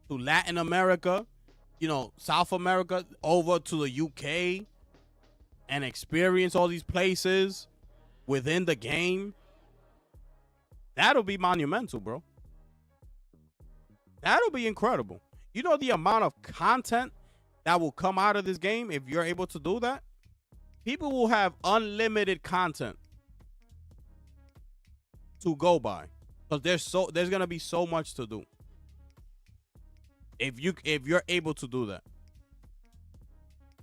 Speaker 1: Latin America, you know, South America, over to the UK, and experience all these places within the game, that'll be monumental, bro. That'll be incredible. You know the amount of content that will come out of this game if you're able to do that? People will have unlimited content to go by, because there's gonna be so much to do if you're able to do that.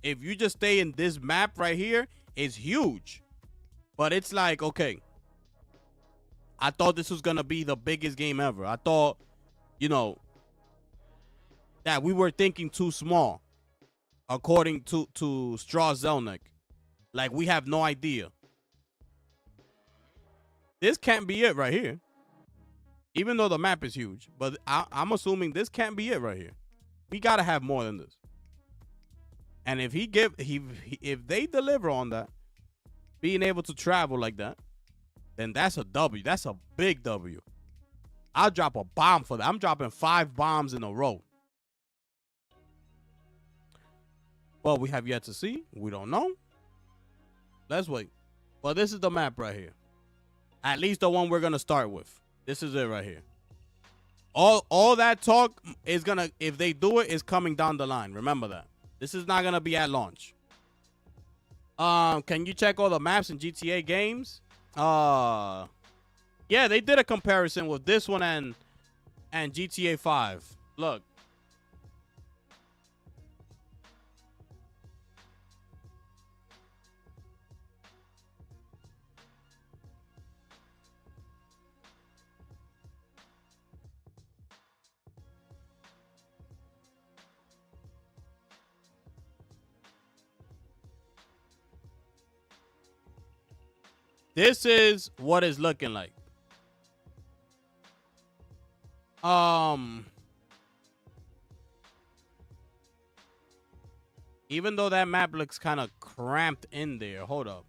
Speaker 1: If you just stay in this map right here, it's huge, but it's like, okay, I thought this was gonna be the biggest game ever. I thought, you know, that we were thinking too small, according to Straw Zelnick. Like, we have no idea. This can't be it right here. Even though the map is huge. But I'm assuming this can't be it right here. We got to have more than this. And if if they deliver on that, being able to travel like that, then that's a W. That's a big W. I'll drop a bomb for that. I'm dropping 5 bombs in a row. Well, we have yet to see. We don't know. Let's wait. But this is the map right here. At least the one we're going to start with. This is it right here. All that talk is going to, if they do it, is coming down the line. Remember that. This is not going to be at launch. Can you check all the maps in GTA games? Yeah, they did a comparison with this one and GTA 5. Look. This is what it's looking like. Even though that map looks kind of cramped in there. Hold up.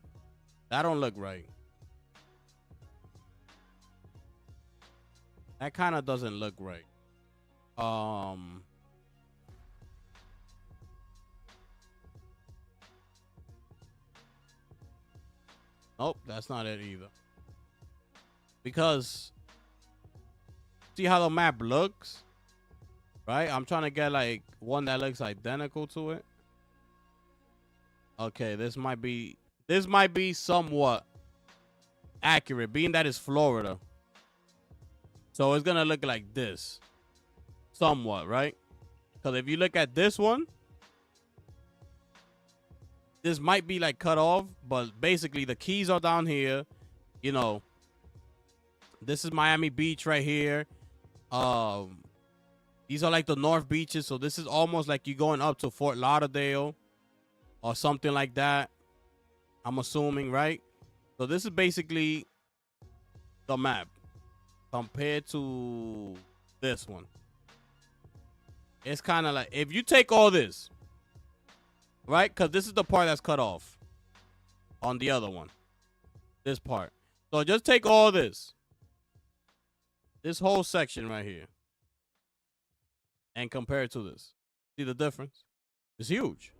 Speaker 1: That don't look right. That kind of doesn't look right. Nope, that's not it either. Because see how the map looks? Right? I'm trying to get like one that looks identical to it. Okay, this might be somewhat accurate, being that it's Florida. So it's gonna look like this. Somewhat, right? Because if you look at this one, this might be like cut off, but basically the keys are down here. You know, this is Miami Beach right here. These are like the North Beaches. So this is almost like you going up to Fort Lauderdale or something like that. I'm assuming, right? So this is basically the map compared to this one. It's kind of like, if you take all this, right? Because this is the part that's cut off on the other one. This part. So just take all this. This whole section right here. And compare it to this. See the difference? It's huge.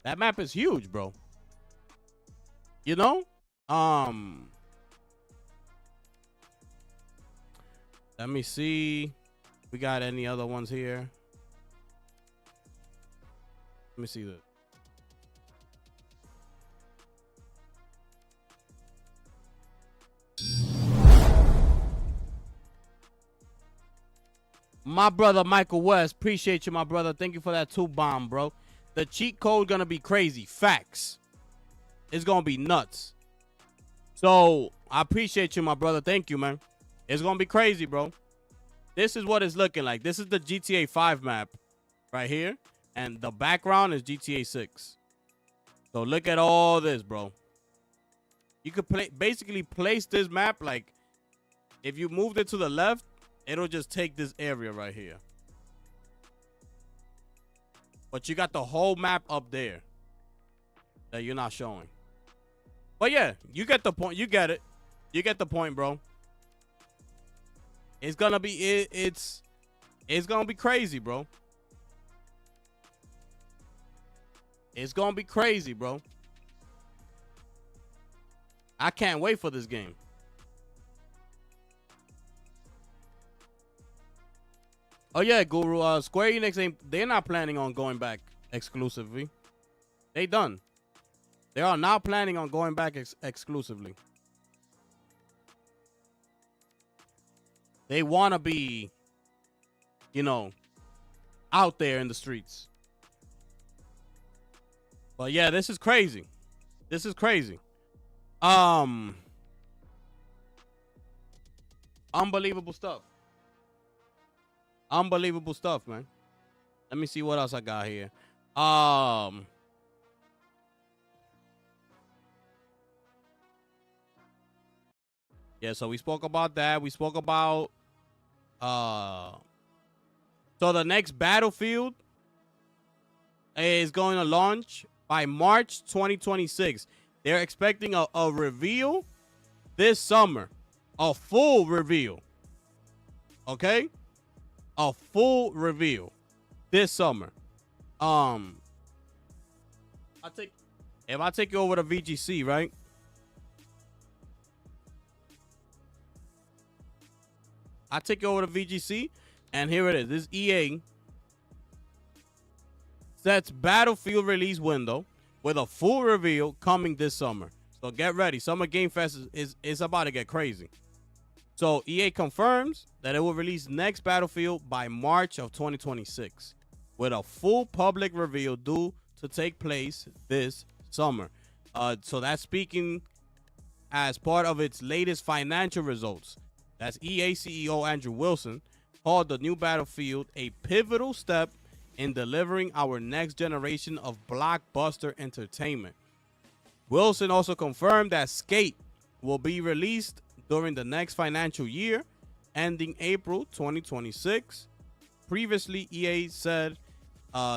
Speaker 1: That map is huge, bro. You know? Let me see. We got any other ones here? Let me see this. My brother Michael West, appreciate you, my brother. Thank you for that 2 bomb, bro. The cheat code gonna be crazy. Facts. It's gonna be nuts. So I appreciate you, my brother. Thank you, man. It's gonna be crazy, bro. This is what it's looking like. This is the GTA 5 map right here. And the background is GTA 6. So look at all this, bro. You could basically place this map like If you moved it to the left, it'll just take this area right here. But you got the whole map up there that you're not showing. But yeah, you get the point. You get it. You get the point, bro. It's gonna be it's gonna be crazy, bro. It's gonna be crazy, bro. I can't wait for this game. Oh yeah, Guru. Square Enix they're not planning on going back exclusively. They done. They are not planning on going back exclusively. They want to be, you know, out there in the streets. But yeah, this is crazy. This is crazy. Unbelievable stuff. Unbelievable stuff, man. Let me see what else I got here. Yeah, so we spoke about that. We spoke about so the next Battlefield is going to launch by March 2026. They're expecting a reveal this summer. A full reveal. Okay? A full reveal this summer. If I take you over to VGC, right? I take you over to VGC, and here it is. This EA sets Battlefield release window with a full reveal coming this summer. So get ready. Summer Game Fest is about to get crazy. So EA confirms that it will release next Battlefield by March of 2026 with a full public reveal due to take place this summer. So that's speaking as part of its latest financial results. That's EA CEO Andrew Wilson called the new Battlefield a pivotal step in delivering our next generation of blockbuster entertainment. Wilson also confirmed that Skate will be released during the next financial year, ending April 2026. Previously, EA said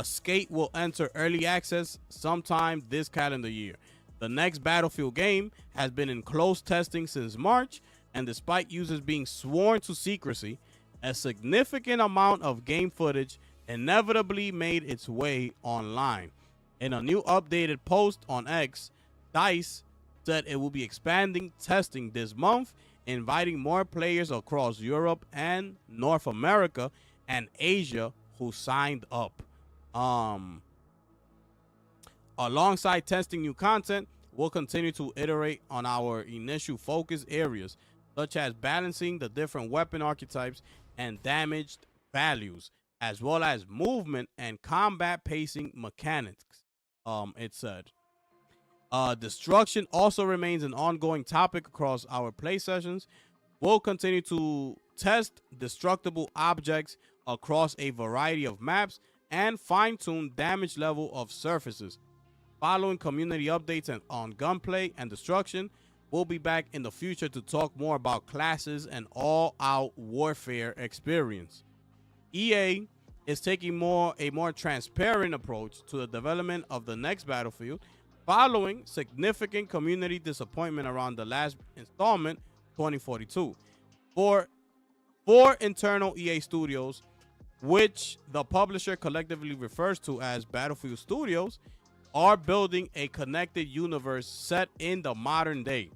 Speaker 1: Skate will enter early access sometime this calendar year. The next Battlefield game has been in close testing since March, and despite users being sworn to secrecy, a significant amount of game footage inevitably made its way online. In a new updated post on X, DICE said it will be expanding testing this month, inviting more players across Europe and North America and Asia who signed up. Alongside testing new content, we'll continue to iterate on our initial focus areas, such as balancing the different weapon archetypes and damaged values, as well as movement and combat pacing mechanics, it said. Destruction also remains an ongoing topic across our play sessions. We'll continue to test destructible objects across a variety of maps and fine-tune damage level of surfaces. Following community updates on gunplay and destruction, we'll be back in the future to talk more about classes and all-out warfare experience. EA is taking a more transparent approach to the development of the next Battlefield, following significant community disappointment around the last installment, 2042. For internal EA studios, which the publisher collectively refers to as Battlefield Studios, are building a connected universe set in the modern day.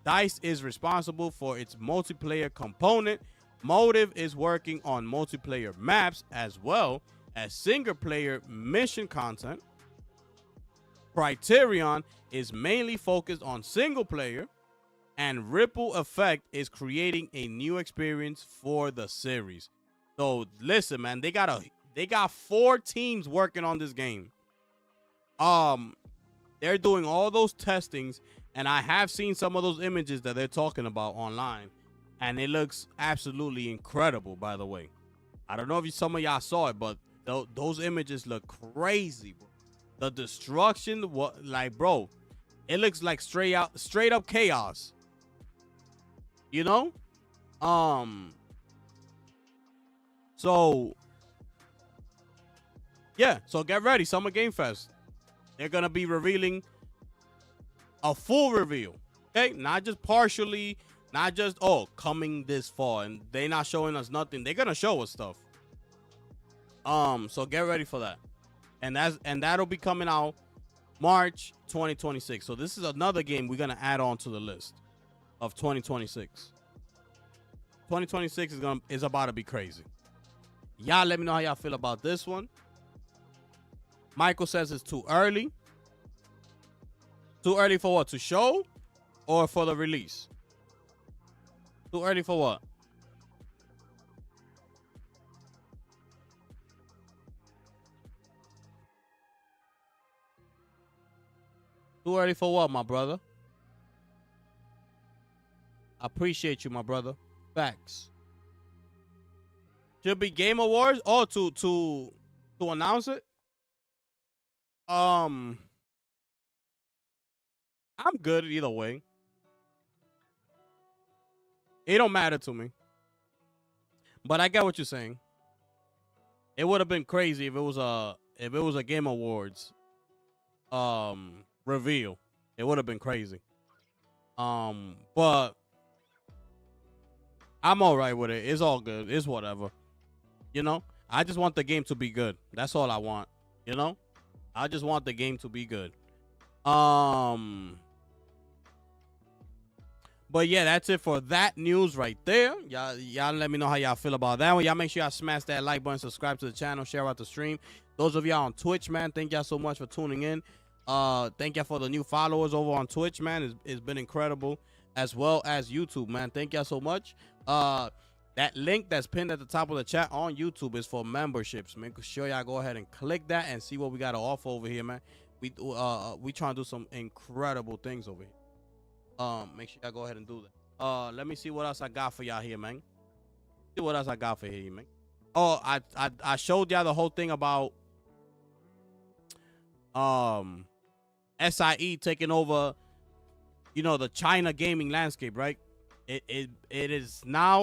Speaker 1: DICE is responsible for its multiplayer component. Motive is working on multiplayer maps as well as single-player mission content. Criterion is mainly focused on single-player, and Ripple Effect is creating a new experience for the series. So listen, man, they got 4 teams working on this game. They're doing all those testings, and I have seen some of those images that they're talking about online, and it looks absolutely incredible, by the way. I don't know if some of y'all saw it, but those images look crazy, bro. The destruction, bro, it looks like straight up chaos. You know? So yeah, so get ready, Summer Game Fest. They're gonna be revealing a full reveal. Okay, not just partially, not just coming this far, and they not showing us nothing. They're gonna show us stuff. So get ready for that, and that'll be coming out March 2026. So this is another game we're gonna add on to the list of 2026. 2026 is about to be crazy. Y'all let me know how y'all feel about this one. Michael says it's too early. Too early for what? To show or for the release? Too early for what? Too early for what, my brother? I appreciate you, my brother. Facts. Should be Game Awards. Oh, to announce it. I'm good either way. It don't matter to me. But I get what you're saying. It would have been crazy if it was a Game Awards reveal. It would have been crazy. But I'm all right with it. It's all good. It's whatever. You know? I just want the game to be good. That's all I want. You know? I just want the game to be good. But yeah, that's it for that news right there. Y'all let me know how y'all feel about that one. Y'all make sure y'all smash that like button, subscribe to the channel, share out the stream. Those of y'all on Twitch, man, thank y'all so much for tuning in. Thank y'all for the new followers over on Twitch, man. It's been incredible, as well as YouTube, man. Thank y'all so much. That link that's pinned at the top of the chat on YouTube is for memberships. Make sure y'all go ahead and click that and see what we got to offer over here, man. We trying to do some incredible things over here. Make sure y'all go ahead and do that. Let me see what else I got for y'all here, man. See what else I got for you, man. Oh, I showed y'all the whole thing about SIE taking over, you know, the China gaming landscape, right? It has now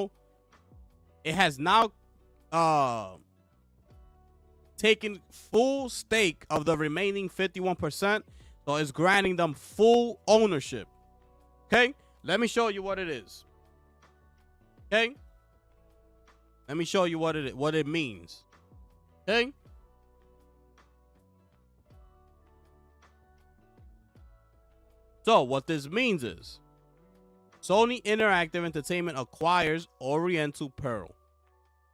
Speaker 1: taken full stake of the remaining 51%, so it's granting them full ownership. Okay, let me show you what it is. Okay, let me show you what it means. Okay. So what this means is Sony Interactive Entertainment acquires Oriental Pearl.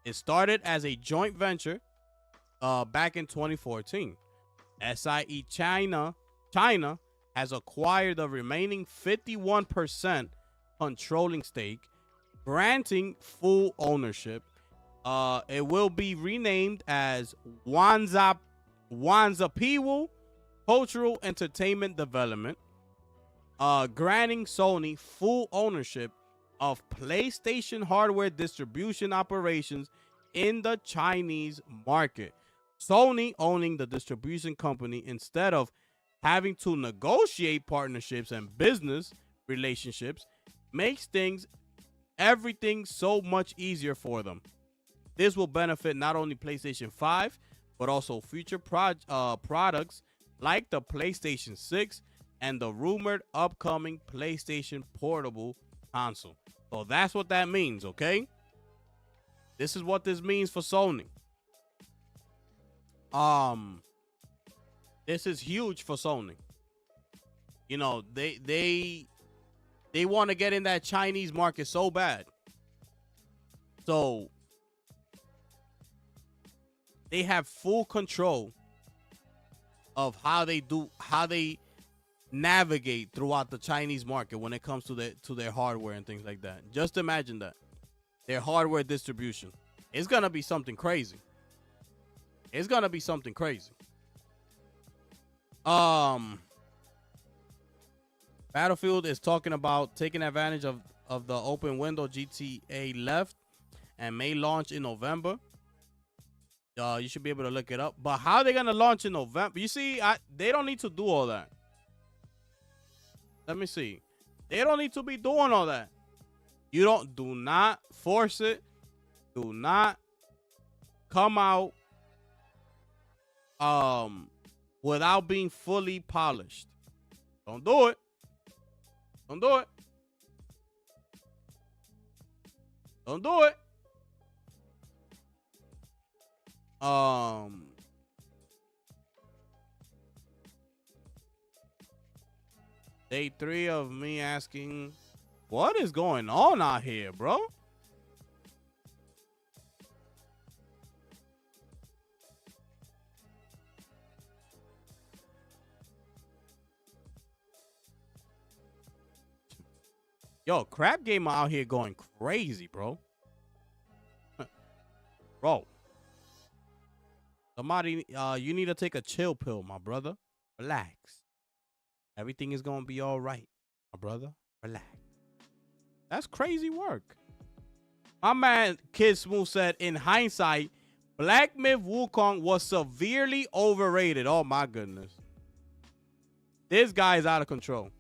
Speaker 1: It started as a joint venture back in 2014. SIE China has acquired the remaining 51% controlling stake, granting full ownership. It will be renamed as Wanzapiwu Cultural Entertainment Development, granting Sony full ownership of PlayStation hardware distribution operations in the Chinese market. Sony owning the distribution company instead of having to negotiate partnerships and business relationships makes everything so much easier for them. This will benefit not only PlayStation 5, but also future products like the PlayStation 6 and the rumored upcoming PlayStation Portable console. So that's what that means, okay? This is what this means for Sony. This is huge for Sony. You know, they want to get in that Chinese market so bad. So they have full control of how they navigate throughout the Chinese market when it comes to their hardware and things like that. Just imagine that. Their hardware distribution. It's going to be something crazy. It's going to be something crazy. Battlefield is talking about taking advantage of the open window GTA left and may launch in November. You should be able to look it up. But how are they going to launch in November? You see, they don't need to do all that. Let me see. They don't need to be doing all that. Do not force it. Do not come out without being fully polished. Don't do it. Don't do it. Don't do it. Day 3 of me asking, what is going on out here, bro? Yo, Crap Gamer out here going crazy, bro. Bro. Somebody, you need to take a chill pill, my brother. Relax. Everything is going to be all right, my brother. Relax. That's crazy work. My man, Kid Smooth said, in hindsight, Black Myth Wukong was severely overrated. Oh, my goodness. This guy is out of control.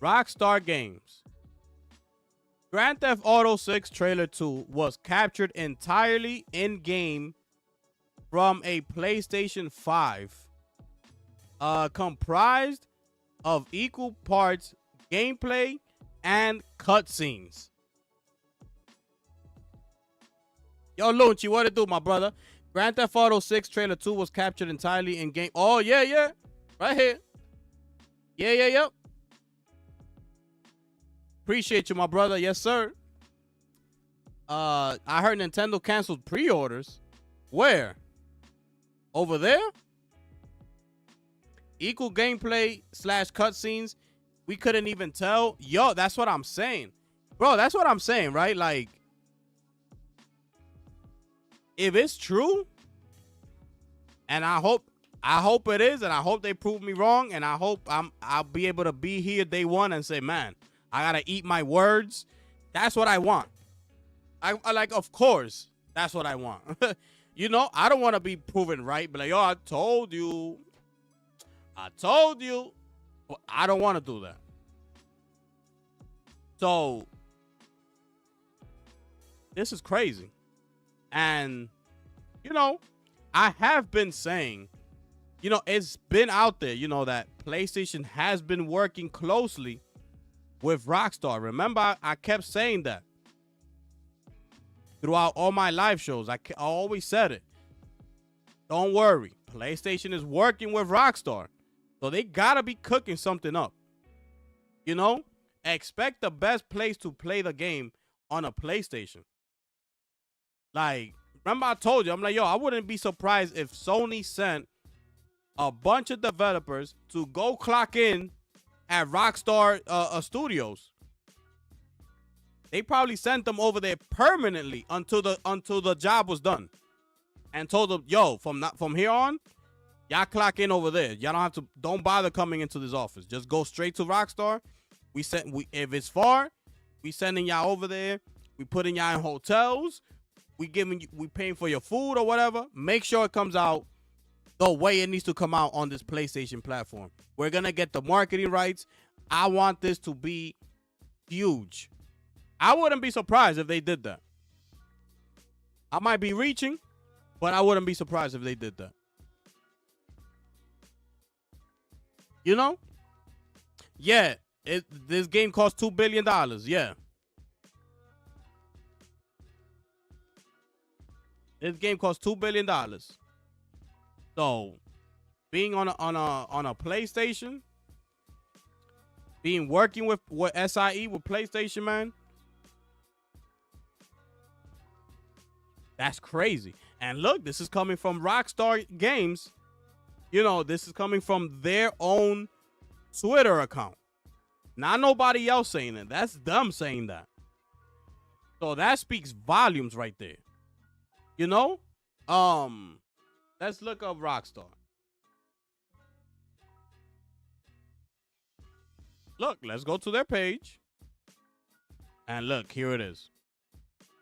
Speaker 1: Rockstar Games. Grand Theft Auto 6 Trailer 2 was captured entirely in-game from a PlayStation 5, comprised of equal parts gameplay and cutscenes. Yo, Lunchi, what it do, my brother? Grand Theft Auto 6 Trailer 2 was captured entirely in game. Oh, yeah. Right here. Yeah. Appreciate you, my brother. Yes, sir. I heard Nintendo canceled pre-orders. Where? Over there? Equal gameplay / cutscenes. We couldn't even tell. Yo, that's what I'm saying. Bro, that's what I'm saying, right? Like, if it's true, and I hope it is, and I hope they prove me wrong, and I hope I'll be able to be here day one and say, man, I gotta eat my words. That's what I want. I like, of course, that's what I want. You know, I don't want to be proven right, but like, yo, I told you. Well, I don't want to do that. So, this is crazy. And, you know, I have been saying, you know, it's been out there, you know, that PlayStation has been working closely with Rockstar. Remember, I kept saying that throughout all my live shows. I always said it. Don't worry. PlayStation is working with Rockstar. So they got to be cooking something up. You know? Expect the best place to play the game on a PlayStation. Like, remember I told you, I'm like, yo, I wouldn't be surprised if Sony sent a bunch of developers to go clock in at Rockstar Studios. They probably sent them over there permanently until the job was done, and told them, yo, from here on, y'all clock in over there. Y'all don't bother coming into this office. Just go straight to Rockstar. If it's far, we sending y'all over there. We putting y'all in hotels. We paying for your food or whatever. Make sure it comes out the way it needs to come out on this PlayStation platform. We're gonna get the marketing rights. I want this to be huge. I wouldn't be surprised if they did that. I might be reaching, but I wouldn't be surprised if they did that. You know? Yeah, this game cost $2 billion. Yeah. This game cost $2 billion. So, being on a PlayStation, working with SIE with PlayStation, man, that's crazy. And look, this is coming from Rockstar Games. You know, this is coming from their own Twitter account. Not nobody else saying it. That's them saying that. So that speaks volumes right there. You know? Let's look up Rockstar. Look, let's go to their page. And look, here it is.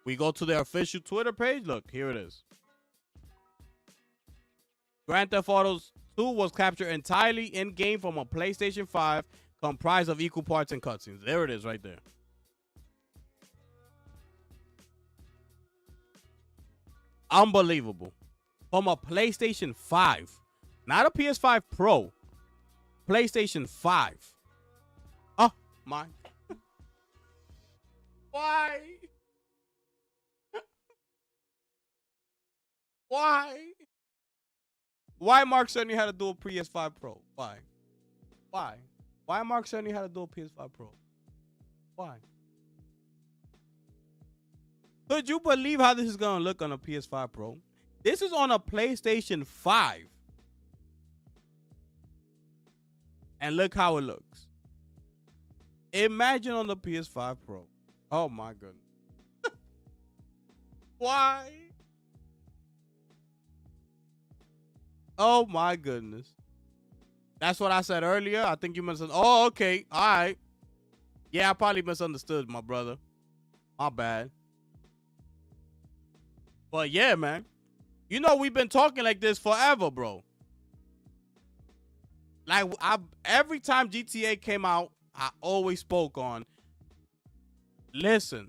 Speaker 1: We go to their official Twitter page. Look, here it is. Grand Theft Auto 2 was captured entirely in-game from a PlayStation 5, comprised of equal parts and cutscenes. There it is right there. Unbelievable. From a PlayStation 5. Not a PS5 Pro. PlayStation 5. Oh, my. Why? Why? Why Mark Cerny had to do a PS5 Pro? Why? Why? Why Mark Cerny had to do a PS5 Pro? Why? Could you believe how this is going to look on a PS5 Pro? This is on a PlayStation 5. And look how it looks. Imagine on the PS5 Pro. Oh my goodness. Why? Oh my goodness. That's what I said earlier. I think you misunderstood. Oh, okay. All right. Yeah, I probably misunderstood, my brother. My bad. But yeah, man. You know we've been talking like this forever, bro. Like every time GTA came out, I always spoke on, listen,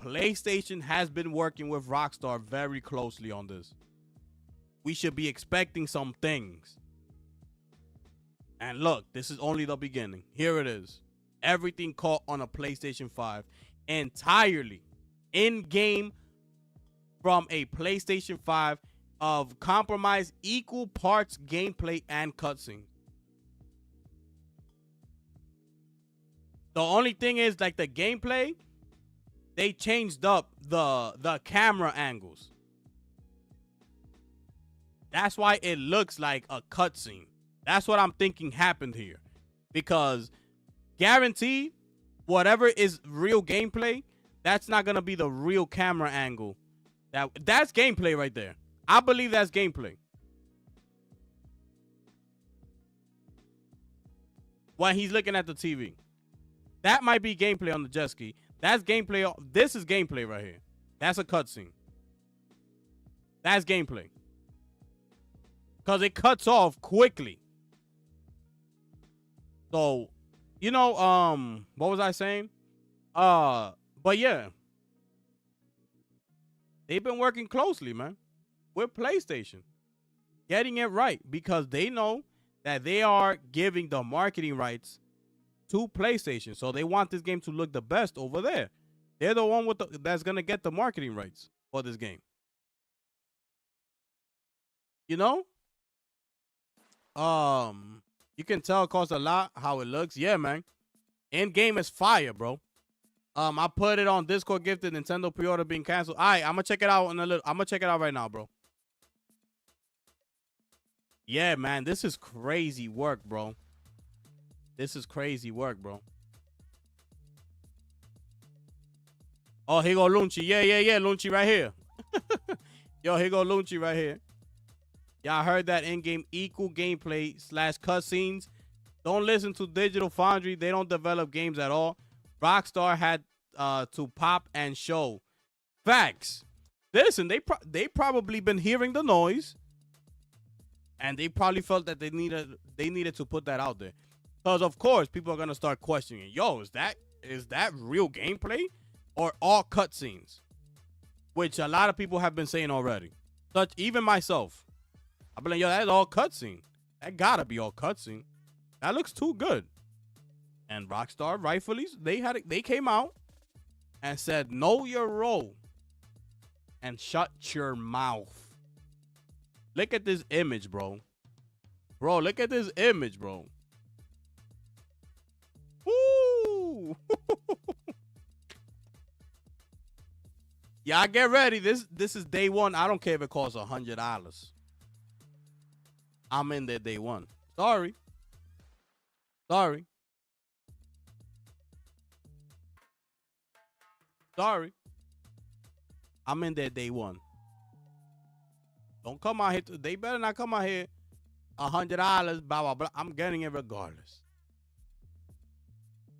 Speaker 1: PlayStation has been working with Rockstar very closely on this. We should be expecting some things. And look, this is only the beginning. Here it is. Everything caught on a PlayStation 5 entirely in-game from a PlayStation 5 of compromised equal parts gameplay and cutscenes. The only thing is, like, the gameplay, they changed up the camera angles. That's why it looks like a cutscene. That's what I'm thinking happened here. Because guaranteed, whatever is real gameplay, that's not going to be the real camera angle. That's gameplay right there. I believe that's gameplay. When he's looking at the TV. That might be gameplay on the jet ski. That's gameplay. This is gameplay right here. That's a cutscene. That's gameplay. Because it cuts off quickly. So, you know, what was I saying? But yeah. They've been working closely, man, with PlayStation. Getting it right because they know that they are giving the marketing rights to PlayStation. So they want this game to look the best over there. They're the one with that's going to get the marketing rights for this game. You know? You can tell it costs a lot how it looks. Yeah, man. In-game is fire, bro. I put it on Discord gifted Nintendo pre-order being canceled. All right, I'm gonna check it out in a little. I'm gonna check it out right now, bro. Yeah, man, this is crazy work, bro. This is crazy work, bro. Oh, here go Lunchi. Yeah, Lunchi right here. Yo, here go Lunchi right here. Y'all heard that in-game equal gameplay / cutscenes. Don't listen to Digital Foundry. They don't develop games at all. Rockstar had to pop and show. Facts. Listen, they probably been hearing the noise, and they probably felt that they needed to put that out there, because of course people are gonna start questioning. Yo, is that real gameplay or all cutscenes? Which a lot of people have been saying already. Such even myself. I've been like, yo, that's all cutscene. That gotta be all cutscene. That looks too good. And Rockstar, rightfully, they came out and said, know your role and shut your mouth. Look at this image, bro. Bro, look at this image, bro. Woo! Y'all get ready. This is day one. I don't care if it costs $100. I'm in there day one. Sorry. I'm in there day one. Don't come out here. They better not come out here. $100, blah blah blah. I'm getting it regardless.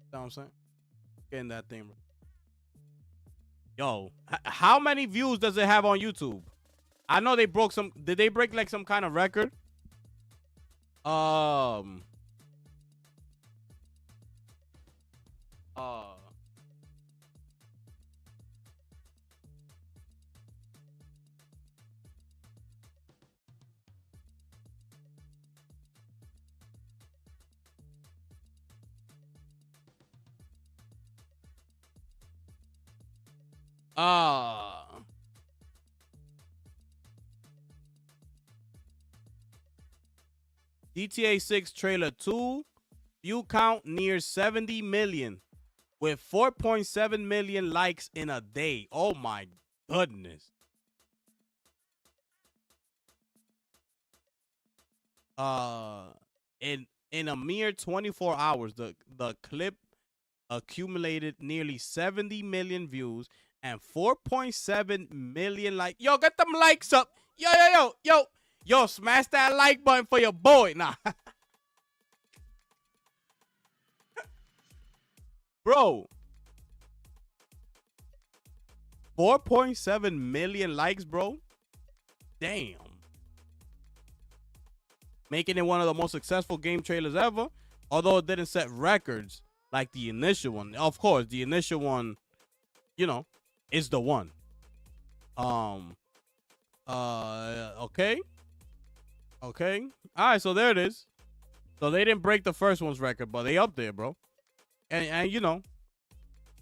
Speaker 1: You know what I'm saying? Getting that thing. Yo, how many views does it have on YouTube? I know they broke some. Did they break like some kind of record? GTA 6 trailer 2 view count near 70 million with 4.7 million likes in a day. Oh my goodness. In a mere 24 hours, the clip accumulated nearly 70 million views and 4.7 million likes. Yo, get them likes up. Yo, smash that like button for your boy. Nah. Bro. 4.7 million likes, bro. Damn. Making it one of the most successful game trailers ever. Although it didn't set records like the initial one. Of course, the initial one, you know, is the one. Okay. Okay. All right, so there it is. So they didn't break the first one's record, but they up there, bro. And you know,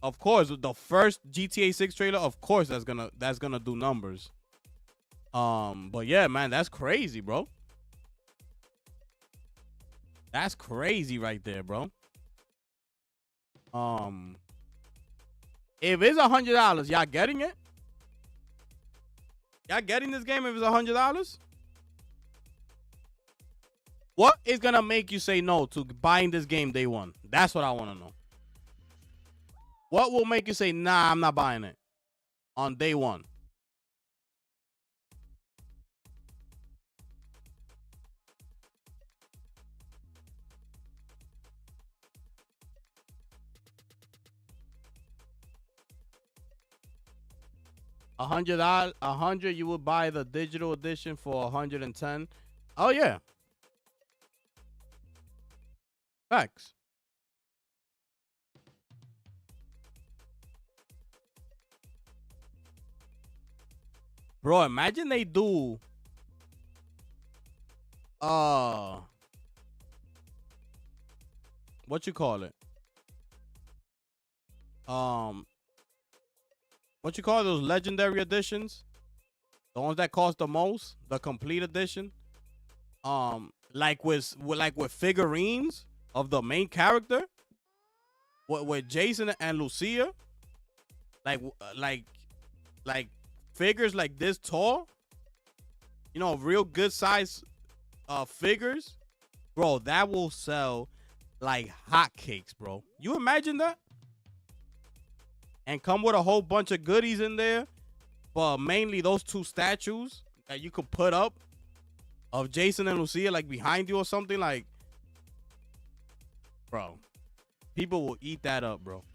Speaker 1: of course, the first GTA 6 trailer, of course that's gonna do numbers. But yeah, man, that's crazy, bro. That's crazy right there, bro. If it's $100, y'all getting it? Y'all getting this game if it's $100? What is gonna make you say no to buying this game day one? That's what I want to know. What will make you say, nah, I'm not buying it on day one? $100, you would buy the digital edition for $110. Oh yeah. Facts. Bro, imagine they do what you call it? What you call those legendary editions? The ones that cost the most, the complete edition. Like with figurines of the main character, with Jason and Lucia, like figures like this tall, you know, real good size figures, bro. That will sell like hotcakes, bro. You imagine that? And come with a whole bunch of goodies in there, but mainly those two statues that you could put up of Jason and Lucia, like behind you or something, like. Bro, people will eat that up, bro.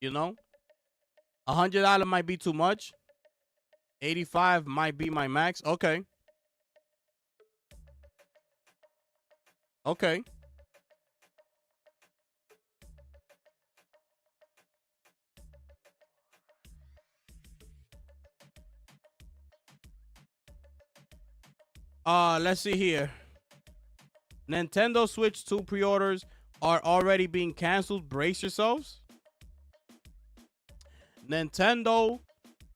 Speaker 1: You know, $100 might be too much. 85 might be my max. Okay. Okay. Let's see here. Nintendo Switch 2 pre-orders are already being canceled. Brace yourselves. Nintendo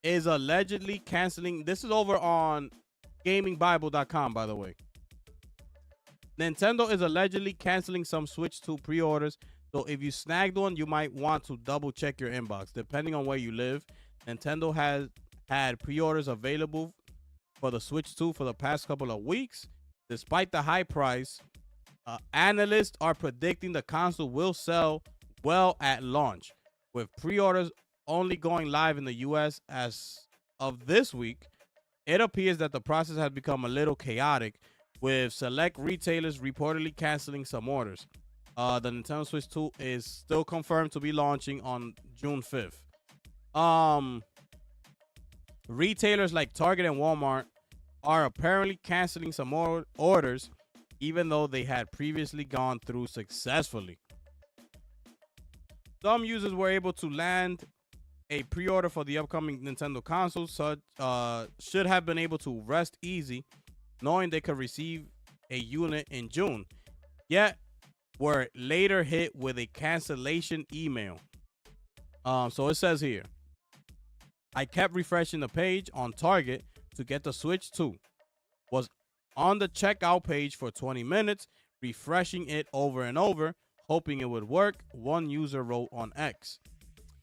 Speaker 1: is allegedly canceling. This is over on gamingbible.com, by the way. Nintendo is allegedly canceling some Switch 2 pre-orders. So if you snagged one, you might want to double check your inbox. Depending on where you live, Nintendo has had pre-orders available for the Switch 2 for the past couple of weeks. Despite the high price, analysts are predicting the console will sell well at launch. With pre-orders only going live in the US as of this week, it appears that the process has become a little chaotic, with select retailers reportedly canceling some orders. The Nintendo Switch 2 is still confirmed to be launching on June 5th. Retailers like Target and Walmart are apparently canceling some more orders, even though they had previously gone through successfully. Some users were able to land a pre-order for the upcoming Nintendo console, should have been able to rest easy, knowing they could receive a unit in June, yet were later hit with a cancellation email. So it says here, I kept refreshing the page on Target to get the Switch 2. Was on the checkout page for 20 minutes, refreshing it over and over, hoping it would work, one user wrote on X.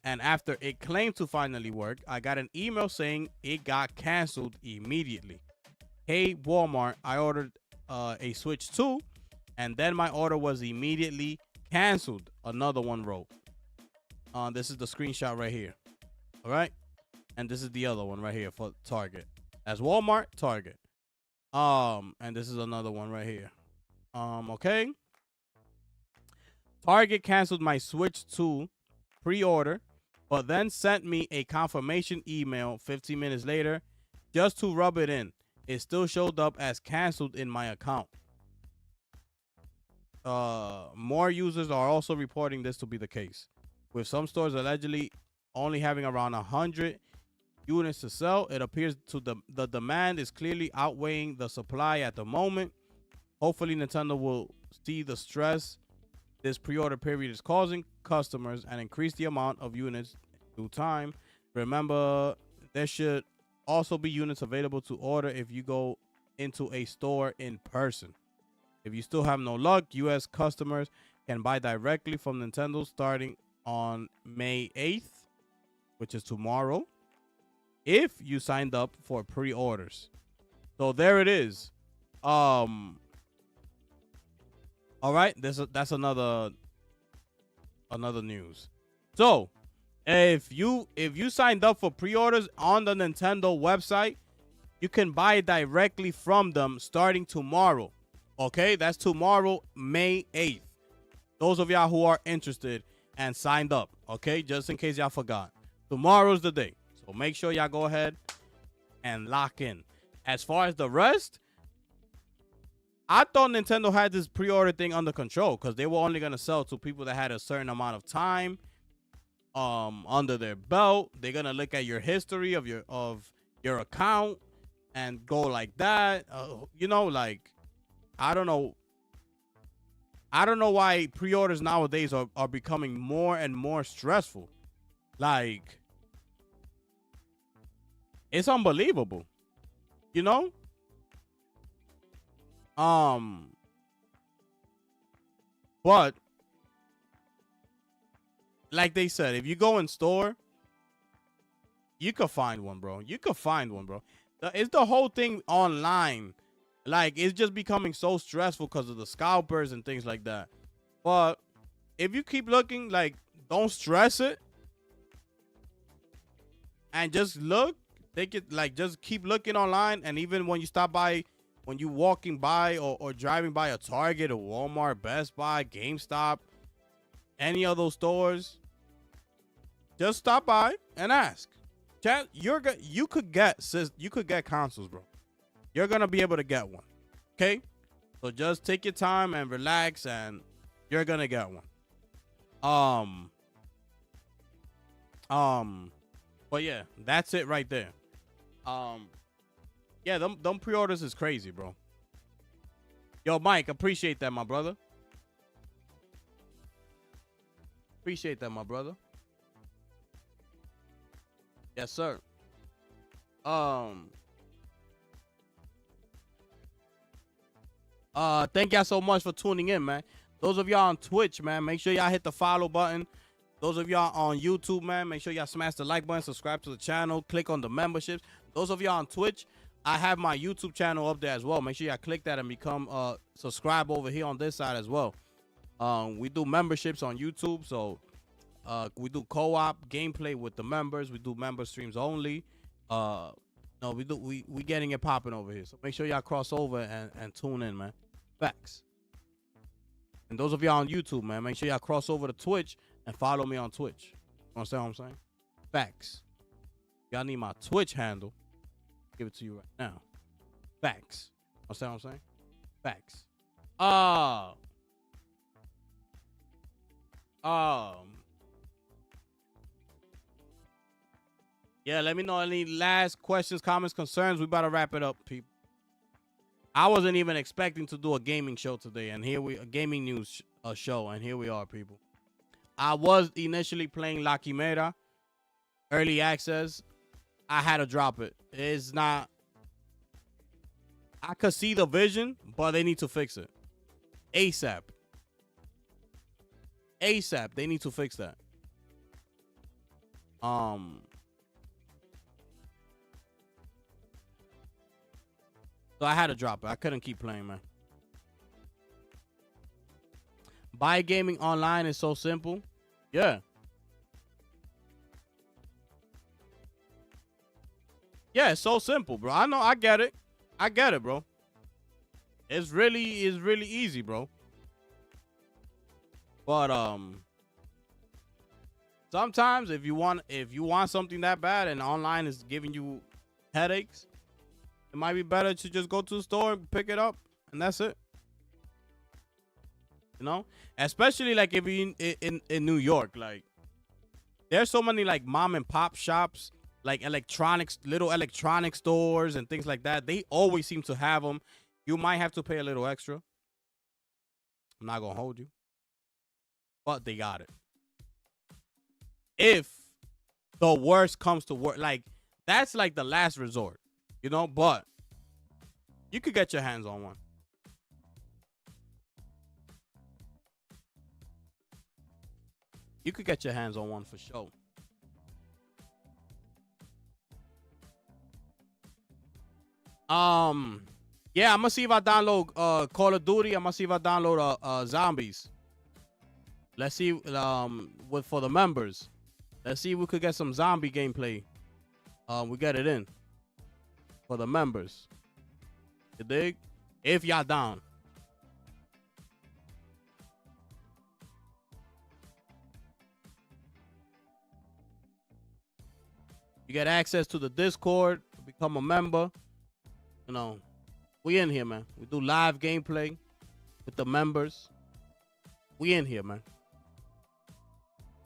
Speaker 1: And after it claimed to finally work, I got an email saying it got canceled immediately. Hey, Walmart, I ordered a Switch 2, and then my order was immediately canceled, another one wrote. This is the screenshot right here. All right? And this is the other one right here for Target. As Walmart, Target. And this is another one right here. Okay. Target canceled my Switch 2 pre-order, but then sent me a confirmation email 15 minutes later just to rub it in. It still showed up as canceled in my account. More users are also reporting this to be the case, with some stores allegedly only having around 100 units to sell. It appears to the demand is clearly outweighing the supply at the moment. Hopefully Nintendo will see the stress this pre-order period is causing customers and increase the amount of units in due time. Remember, there should also be units available to order if you go into a store in person. If you still have no luck, US customers can buy directly from Nintendo starting on May 8th, which is tomorrow, if you signed up for pre-orders. So there it is. All right, that's another news. So if you signed up for pre-orders on the Nintendo website, you can buy it directly from them starting tomorrow. Okay, that's tomorrow, May 8th. Those of y'all who are interested and signed up, okay, just in case y'all forgot, tomorrow's the day. So make sure y'all go ahead and lock in. As far as the rest, I thought Nintendo had this pre-order thing under control because they were only going to sell to people that had a certain amount of time under their belt. They're going to look at your history of your account and go like that. Like, I don't know why pre-orders nowadays are becoming more and more stressful. Like, it's unbelievable. You know? But like they said, if you go in store, you could find one, bro. It's the whole thing online. Like, it's just becoming so stressful because of the scalpers and things like that. But if you keep looking, like, don't stress it and just look. Take it, like, just keep looking online. And even when you stop by, when you walking by or driving by a Target or Walmart, Best Buy, GameStop, any of those stores, just stop by and ask. Chat, you could get consoles, bro. You're gonna be able to get one. Okay? So just take your time and relax, and you're gonna get one. But yeah, that's it right there. Yeah, them pre-orders is crazy, bro. Yo, Mike, appreciate that, my brother. Appreciate that, my brother. Yes, sir. Thank y'all so much for tuning in, man. Those of y'all on Twitch, man, make sure y'all hit the follow button. Those of y'all on YouTube, man, make sure y'all smash the like button, subscribe to the channel, click on the memberships. Those of y'all on Twitch, I have my YouTube channel up there as well. Make sure y'all click that and become subscribe over here on this side as well. We do memberships on YouTube, so We do co-op gameplay with the members. We do member streams only. No, we getting it popping over here. So make sure y'all cross over and tune in, man. Facts. And those of y'all on YouTube, man, make sure y'all cross over to Twitch and follow me on Twitch. You understand what I'm saying? Facts. Y'all need my Twitch handle. Give it to you right now. Facts. Understand what I'm saying? Facts. Yeah, let me know any last questions, comments, concerns. We about to wrap it up, people. I wasn't even expecting to do a gaming show today, and here a gaming news show, and here we are, people. I was initially playing La Quimera, early access. I had to drop it. It's not. I could see the vision, but they need to fix it ASAP. ASAP, they need to fix that. So I had to drop it. I couldn't keep playing, man. Buy gaming online is so simple. Yeah. Yeah, it's so simple, bro. I know. I get it. I get it, bro. It's really easy, bro. But sometimes if you want something that bad and online is giving you headaches, it might be better to just go to the store and pick it up, and that's it. You know, especially like if you in New York, like there's so many like mom and pop shops, like little electronic stores and things like that. They always seem to have them. You might have to pay a little extra. I'm not gonna hold you, but they got it. If the worst comes to worst, like that's like the last resort, you know. But you could get your hands on one. You could get your hands on one for sure. Yeah, I'm gonna see if I download Call of Duty. I'm gonna see if I download Zombies. Let's see for the members. Let's see if we could get some zombie gameplay. We get it in for the members. You dig? If y'all down. You get access to the Discord, become a member. You know, we in here, man. We do live gameplay with the members. We in here, man.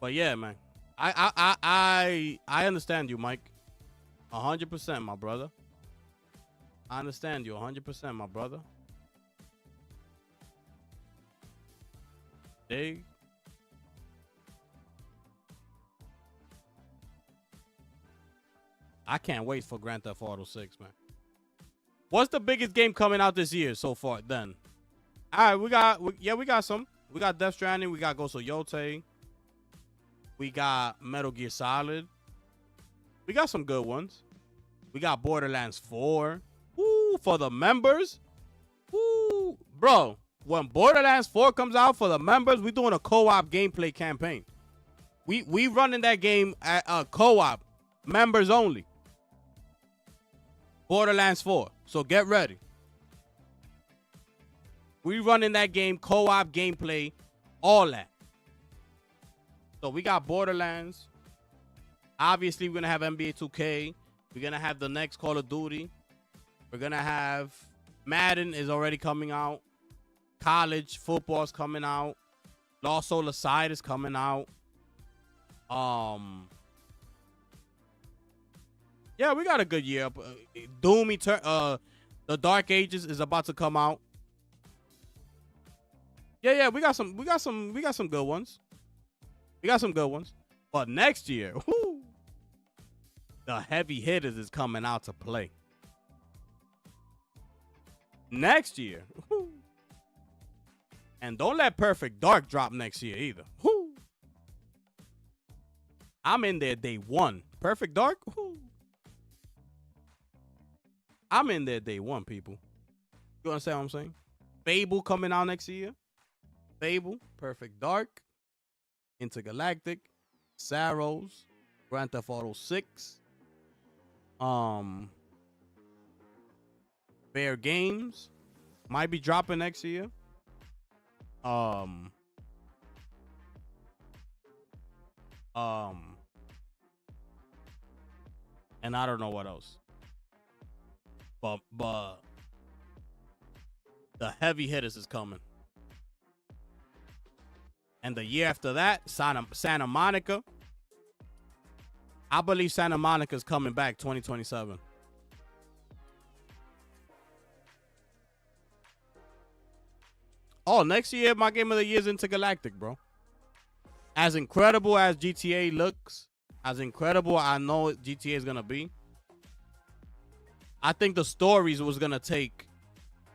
Speaker 1: But yeah, man. I understand you, Mike. 100%, my brother. I understand you 100%, my brother. Dig? I can't wait for Grand Theft Auto 6, man. What's the biggest game coming out this year so far, then? All right, we got some. We got Death Stranding. We got Ghost of Yotei. We got Metal Gear Solid. We got some good ones. We got Borderlands 4. Woo, for the members. Woo, bro. When Borderlands 4 comes out for the members, we doing a co-op gameplay campaign. We running that game at co-op, members only. Borderlands 4. So get ready. We running that game, co-op gameplay, all that. So we got Borderlands. Obviously, we're going to have NBA 2K. We're going to have the next Call of Duty. We're going to have Madden is already coming out. College football's coming out. Lost Soul Aside is coming out. Yeah, we got a good year. Doom The Dark Ages is about to come out. Yeah, we got some good ones. We got some good ones. But next year, whoo, the heavy hitters is coming out to play. Next year. Whoo. And don't let Perfect Dark drop next year either. Whoo. I'm in there day one. Perfect Dark? Whoo. I'm in there day one, people. You understand what I'm saying? Fable coming out next year. Fable, Perfect Dark, Intergalactic. Saros, Grand Theft Auto 6, Fair Games might be dropping next year. And I don't know what else. But the heavy hitters is coming. And the year after that, Santa Monica. I believe Santa Monica is coming back 2027. Oh, next year, my game of the year is Intergalactic, bro. As incredible as GTA looks, as incredible I know GTA is going to be, I think the stories was going to take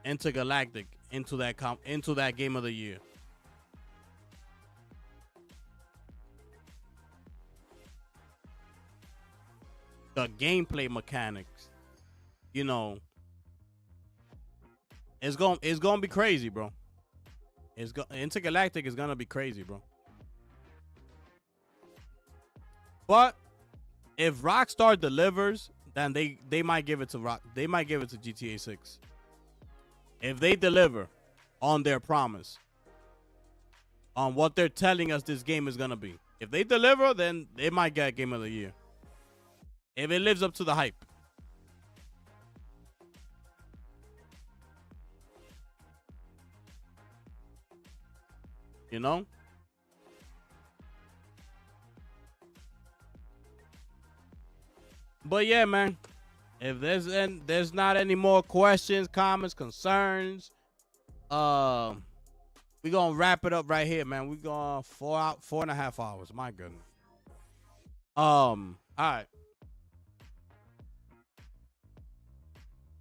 Speaker 1: Intergalactic into that game of the year. The gameplay mechanics, you know, it's going to be crazy, bro. Intergalactic is going to be crazy, bro. But if Rockstar delivers, then they might give it to they might give it to GTA 6. If they deliver on their promise, on what they're telling us this game is going to be. If they deliver, then they might get Game of the Year. If it lives up to the hype. You know? But yeah, man. If there's not any more questions, comments, concerns, we gonna wrap it up right here, man. We going 4.5 hours. My goodness. All right.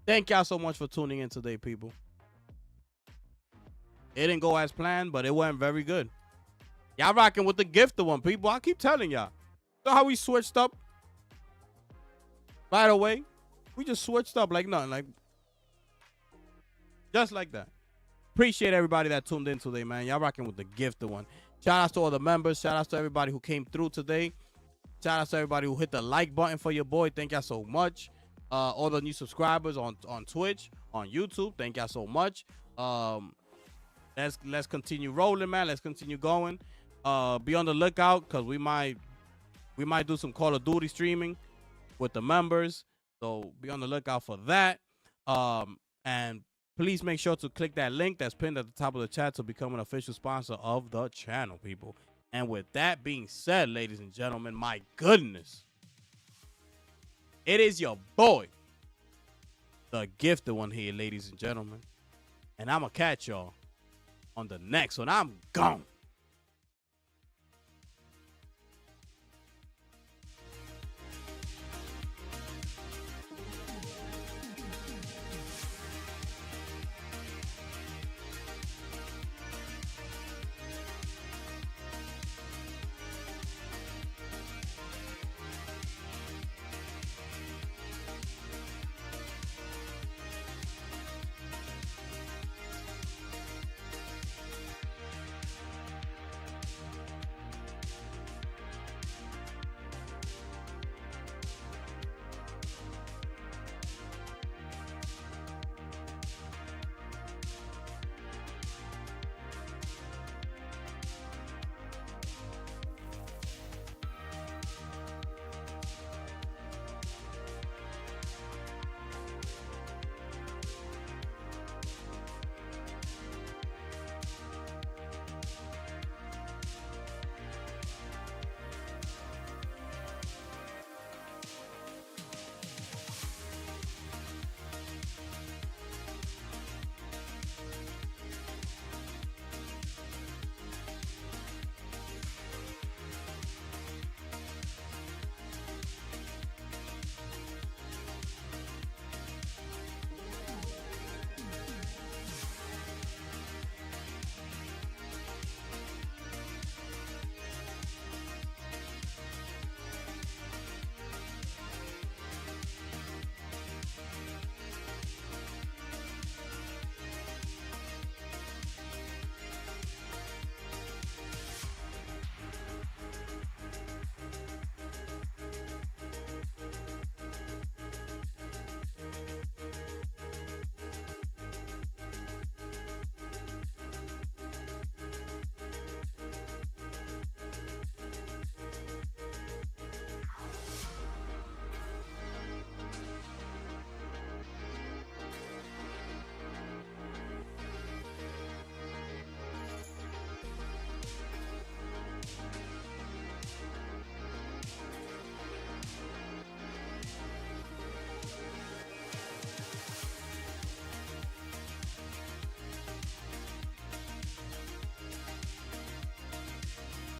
Speaker 1: Thank y'all so much for tuning in today, people. It didn't go as planned, but it went very good. Y'all rocking with the gifted one, people. I keep telling y'all. So how we switched up right away. We just switched up like nothing. Like just like that. Appreciate everybody that tuned in today, man. Y'all rocking with the gifted one. Shout outs to all the members. Shout outs to everybody who came through today. Shout outs to everybody who hit the like button for your boy. Thank y'all so much. All the new subscribers on Twitch, on YouTube. Thank y'all so much. Let's continue rolling, man. Let's continue going. Be on the lookout because we might do some Call of Duty streaming with the members. So be on the lookout for that. And please make sure to click that link that's pinned at the top of the chat to become an official sponsor of the channel, people. And with that being said, ladies and gentlemen, my goodness, it is your boy, the gifted one here, ladies and gentlemen. And I'm going to catch y'all on the next one. I'm gone.